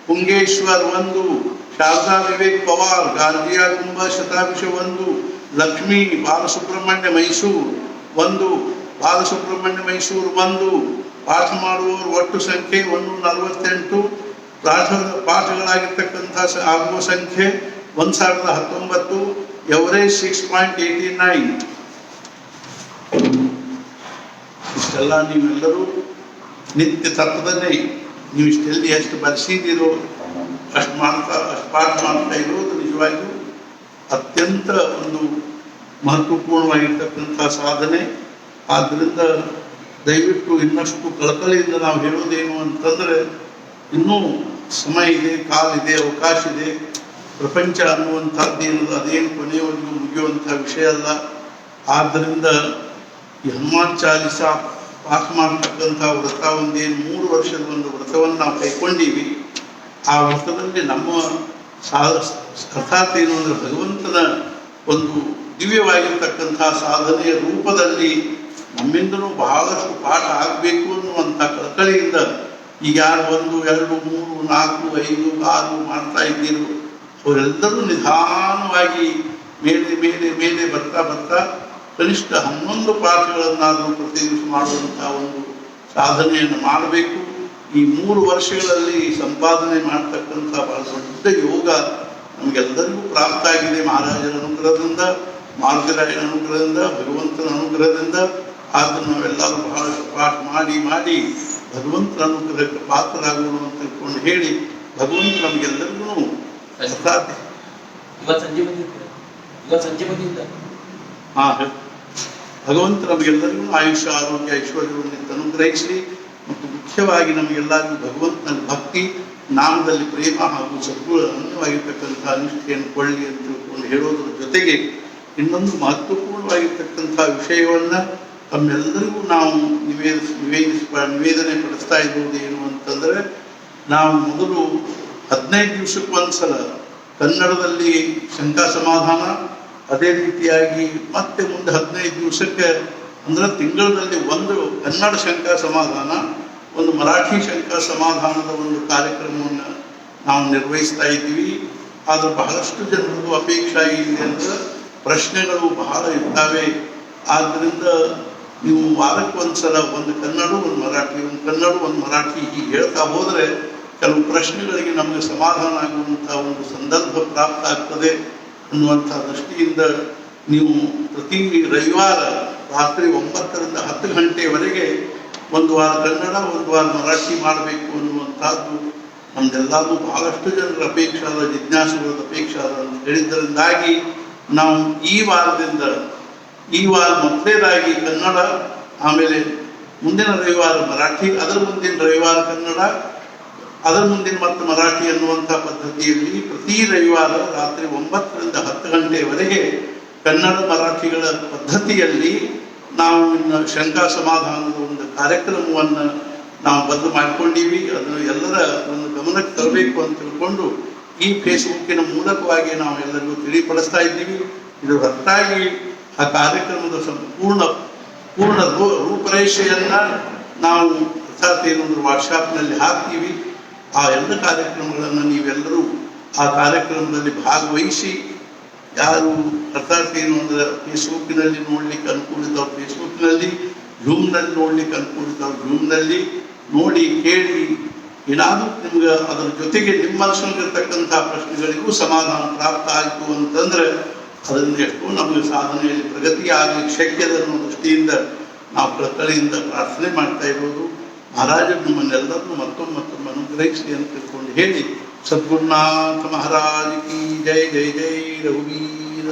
ಪುಂಗೇಶ್ವರ್ 1, ಶಾರದಾ ವಿವೇಕ್ ಪವಾರ್ ಗಾರ್ಜಿಯಾ ಕುಂಭ ಶತಾಂಶ 1, ಲಕ್ಷ್ಮೀ ಬಾಲಸುಬ್ರಹ್ಮಣ್ಯ ಮೈಸೂರು 1, ಬಾಲಸುಬ್ರಹ್ಮಣ್ಯ ಮೈಸೂರು 1. ಪಾಠ ಮಾಡುವವರು ಒಟ್ಟು ಸಂಖ್ಯೆ 148. ಪಾಠಗಳಾಗಿರ್ತಕ್ಕಂಥ ಆಗುವ ಸಂಖ್ಯೆ 1019. ಎವರೇಜ್ 6.89. ಇಷ್ಟೆಲ್ಲ ನೀವೆಲ್ಲರೂ ನಿತ್ಯ ತಪ್ಪದನ್ನೇ ನೀವು ಇಷ್ಟೆಲ್ಲಿ ಎಷ್ಟು ಬರೆಸಿದಿರೋ ಅಷ್ಟು ಪಾಠ ಮಾಡ್ತಾ ಇರೋದು ನಿಜವಾಗಿಯೂ ಅತ್ಯಂತ ಒಂದು ಮಹತ್ವಪೂರ್ಣವಾಗಿರ್ತಕ್ಕಂಥ ಸಾಧನೆ. ಆದ್ದರಿಂದ ದಯವಿಟ್ಟು ಇನ್ನಷ್ಟು ಕಳಕಳಿಯಿಂದ ನಾವು ಹೇಳೋದೇನು ಅಂತಂದರೆ, ಇನ್ನೂ ಸಮಯ ಇದೆ, ಕಾಲಿದೆ, ಅವಕಾಶ ಇದೆ. ಪ್ರಪಂಚ ಅನ್ನುವಂಥದ್ದೇನು ಅದೇನು ಕೊನೆಯವರೆಗೂ ಮುಗಿಯುವಂಥ ವಿಷಯ ಅಲ್ಲ. ಆದ್ದರಿಂದ ಈ ಹನುಮಾನ್ ಚಾಲಿಸ ಪಾಠ ಮಾಡತಕ್ಕಂಥ ವ್ರತ ಒಂದೇನು 3 ವರ್ಷದ ಒಂದು ವ್ರತವನ್ನು ನಾವು ಕೈಗೊಂಡೀವಿ. ಆ ವ್ರತದಲ್ಲಿ ನಮ್ಮ ಅರ್ಥಾತ್ ಏನು ಅಂದರೆ ಭಗವಂತನ ಒಂದು ದಿವ್ಯವಾಗಿರ್ತಕ್ಕಂಥ ಸಾಧನೆಯ ರೂಪದಲ್ಲಿ ನಮ್ಮಿಂದಲೂ ಬಹಳಷ್ಟು ಪಾಠ ಆಗಬೇಕು ಅನ್ನುವಂಥ ಕಳಕಳಿಯಿಂದ ಈಗ ಯಾರು 1, 2, 3, 4, 5, 6 ಮಾಡ್ತಾ ಇದ್ದೀರೋ ಅವರೆಲ್ಲರೂ ನಿಧಾನವಾಗಿ ಮೇಲೆ ಮೇಲೆ ಮೇಲೆ ಬರ್ತಾ ಬರ್ತಾ ಕನಿಷ್ಠ 11 ಪಾಠಗಳನ್ನಾದರೂ ಪ್ರತಿ ದಿವಸ ಮಾಡುವಂಥ ಒಂದು ಸಾಧನೆಯನ್ನು ಮಾಡಬೇಕು. ಈ 3 ವರ್ಷಗಳಲ್ಲಿ ಸಂಪಾದನೆ ಮಾಡ್ತಕ್ಕಂಥ ಬಹಳ ದೊಡ್ಡ ಯೋಗ ನಮಗೆಲ್ಲರಿಗೂ ಪ್ರಾಪ್ತ ಆಗಿದೆ. ಮಹಾರಾಜರ ಅನುಗ್ರಹದಿಂದ, ಮಾರ್ಗರಾಯನ ಅನುಗ್ರಹದಿಂದ, ಭಗವಂತನ ಅನುಗ್ರಹದಿಂದ. ಆದರೂ ನಾವೆಲ್ಲರೂ ಬಹಳಷ್ಟು ಪಾಠ ಮಾಡಿ ಮಾಡಿ ಭಗವಂತನ ಅನುಗ್ರಹಕ್ಕೆ ಪಾತ್ರರಾಗೋಣ ಅಂತ ತಿಳ್ಕೊಂಡು ಹೇಳಿ, ಭಗವಂತ ನಮಗೆಲ್ಲರಿಗೂ ಸಾಧ್ಯ. ಭಗವಂತ ನಮಗೆಲ್ಲರಿಗೂ ಆಯುಷ್ಯ, ಆರೋಗ್ಯ, ಐಶ್ವರ್ಯವನ್ನು ಅನುಗ್ರಹಿಸಲಿ. ಮತ್ತು ಮುಖ್ಯವಾಗಿ ನಮಗೆಲ್ಲರಿಗೂ ಭಗವಂತನಲ್ಲಿ ಭಕ್ತಿ, ನಾಮದಲ್ಲಿ ಪ್ರೇಮ ಹಾಗೂ ಸದ್ಗುಣ ಅನ್ಯವಾಗಿರ್ತಕ್ಕಂಥ ಅನಿಷ್ಠೆಯನ್ನು ಕೊಳ್ಳಿ ಅಂತ ತಿಳ್ಕೊಂಡು ಹೇಳೋದ್ರ ಜೊತೆಗೆ ಇನ್ನೊಂದು ಮಹತ್ವಪೂರ್ಣವಾಗಿರ್ತಕ್ಕಂಥ ವಿಷಯವನ್ನು ತಮ್ಮೆಲ್ಲರಿಗೂ ನಾವು ನಿವೇದನೆ ಪಡಿಸ್ತಾ ಇರುವುದು ಏನು ಅಂತಂದರೆ, ನಾವು ಮೊದಲು 15 ದಿವಸಕ್ಕೊಂದ್ಸಲ ಕನ್ನಡದಲ್ಲಿ ಶಂಕಾ ಸಮಾಧಾನ, ಅದೇ ರೀತಿಯಾಗಿ ಮತ್ತೆ ಮುಂದೆ 15 ದಿವಸಕ್ಕೆ ಅಂದರೆ ತಿಂಗಳಲ್ಲಿ ಒಂದು ಕನ್ನಡ ಶಂಕಾ ಸಮಾಧಾನ, ಒಂದು ಮರಾಠಿ ಶಂಕಾ ಸಮಾಧಾನದ ಒಂದು ಕಾರ್ಯಕ್ರಮವನ್ನು ನಾವು ನಿರ್ವಹಿಸ್ತಾ ಇದ್ದೀವಿ. ಆದರೆ ಬಹಳಷ್ಟು ಜನರದ್ದು ಅಪೇಕ್ಷೆ ಇದೆ ಅಂದರೆ ಪ್ರಶ್ನೆಗಳು ಬಹಳ ಇರ್ತವೆ. ಆದ್ದರಿಂದ ನೀವು ವಾರಕ್ಕೊಂದ್ಸಲ ಒಂದು ಕನ್ನಡ, ಒಂದು ಮರಾಠಿ, ಒಂದು ಕನ್ನಡ, ಒಂದು ಮರಾಠಿ ಹೀಗೆ ಹೇಳ್ತಾ ಹೋದರೆ ಕೆಲವು ಪ್ರಶ್ನೆಗಳಿಗೆ ನಮಗೆ ಸಮಾಧಾನ ಆಗುವಂಥ ಒಂದು ಸಂದರ್ಭ ಪ್ರಾಪ್ತ ಆಗ್ತದೆ ಅನ್ನುವಂಥ ದೃಷ್ಟಿಯಿಂದ ನೀವು ಪ್ರತಿ ರವಿವಾರ ರಾತ್ರಿ 9ರಿಂದ 10 ಗಂಟೆಯವರೆಗೆ ಒಂದು ವಾರ ಕನ್ನಡ, ಒಂದು ವಾರ ಮರಾಠಿ ಮಾಡಬೇಕು ಅನ್ನುವಂಥದ್ದು ನಮ್ದೆಲ್ಲರೂ ಬಹಳಷ್ಟು ಜನರ ಅಪೇಕ್ಷೆ ಆದ, ಜಿಜ್ಞಾಸುಗಳ ಅಪೇಕ್ಷೆ ಆದ ಅಂತ ಹೇಳಿದ್ದರಿಂದಾಗಿ ನಾವು ಈ ವಾರ ಮೊದಲೇದಾಗಿ ಕನ್ನಡ, ಆಮೇಲೆ ಮುಂದಿನ ರವಿವಾರ ಮರಾಠಿ, ಅದರ ಮುಂದಿನ ರವಿವಾರ ಕನ್ನಡ, ಅದರ ಮುಂದಿನ ಮತ್ತು ಮರಾಠಿ ಅನ್ನುವಂಥ ಪದ್ಧತಿಯಲ್ಲಿ ಪ್ರತಿ ರವಿವಾರ ರಾತ್ರಿ 9ರಿಂದ 10 ಗಂಟೆಯವರೆಗೆ ಕನ್ನಡ ಮರಾಠಿಗಳ ಪದ್ಧತಿಯಲ್ಲಿ ನಾವು ಇನ್ನು ಶಂಕಾ ಸಮಾಧಾನದ ಒಂದು ಕಾರ್ಯಕ್ರಮವನ್ನು ನಾವು ಬದಲು ಮಾಡಿಕೊಂಡಿವಿ. ಅದನ್ನು ಎಲ್ಲರ ಒಂದು ಗಮನಕ್ಕೆ ತರಬೇಕು ಅಂತ ತಿಳ್ಕೊಂಡು ಈ ಫೇಸ್ಬುಕ್ಕಿನ ಮೂಲಕವಾಗಿ ನಾವು ಎಲ್ಲರಿಗೂ ತಿಳಿಪಡಿಸ್ತಾ ಇದ್ದೀವಿ. ಇದು ಹೊರತಾಗಿ ಆ ಕಾರ್ಯಕ್ರಮದ ಪೂರ್ಣ ರೂಪರೇಷೆಯನ್ನು ನಾವು ಅರ್ಥಾತ್ ಏನೊಂದು ವಾಟ್ಸಾಪ್ನಲ್ಲಿ ಹಾಕ್ತೀವಿ. ಆ ಎಲ್ಲ ಕಾರ್ಯಕ್ರಮಗಳನ್ನು ನೀವೆಲ್ಲರೂ ಆ ಕಾರ್ಯಕ್ರಮದಲ್ಲಿ ಭಾಗವಹಿಸಿ, ಯಾರು ಅರ್ಥಾತ್ ಏನು ಅಂದರೆ ಫೇಸ್ಬುಕ್ಕಿನಲ್ಲಿ ನೋಡ್ಲಿಕ್ಕೆ ಅನುಕೂಲ ಇದ್ದವ್ರು ಫೇಸ್ಬುಕ್ನಲ್ಲಿ, ಝೂಮ್ನಲ್ಲಿ ನೋಡ್ಲಿಕ್ಕೆ ಅನುಕೂಲ ಇದ್ದವ್ರು ಝೂಮ್ನಲ್ಲಿ ನೋಡಿ ಕೇಳಿ, ಏನಾದರೂ ನಿಮ್ಗೆ ಅದರ ಜೊತೆಗೆ ನಿಮ್ಮ ಮನಸ್ಸಿನಲ್ಲಿರ್ತಕ್ಕಂಥ ಪ್ರಶ್ನೆಗಳಿಗೂ ಸಮಾಧಾನ ಪ್ರಾಪ್ತ ಆಯಿತು ಅಂತಂದರೆ ಅದರಿಂದ ಎಷ್ಟೋ ನಮಗೆ ಸಾಧನೆಯಲ್ಲಿ ಪ್ರಗತಿ ಆಗಲಿಕ್ಕೆ ಶಕ್ಯದ ಅನ್ನೋ ದೃಷ್ಟಿಯಿಂದ ನಾವು ಕಳಕಳಿಯಿಂದ ಪ್ರಾರ್ಥನೆ ಮಾಡ್ತಾ ಇರೋದು. ಮಹಾರಾಜರು ನಮ್ಮನ್ನೆಲ್ಲರನ್ನು ಮತ್ತೊಮ್ಮೆ ಅನುಗ್ರಹಿಸಲಿ ಅಂತ ತಿಳ್ಕೊಂಡು ಹೇಳಿ, ಸದ್ಗುರುನಾಥ ಮಹಾರಾಜ್ ಕಿ ಜೈ ಜೈ ಜೈ ರಘುವೀರ.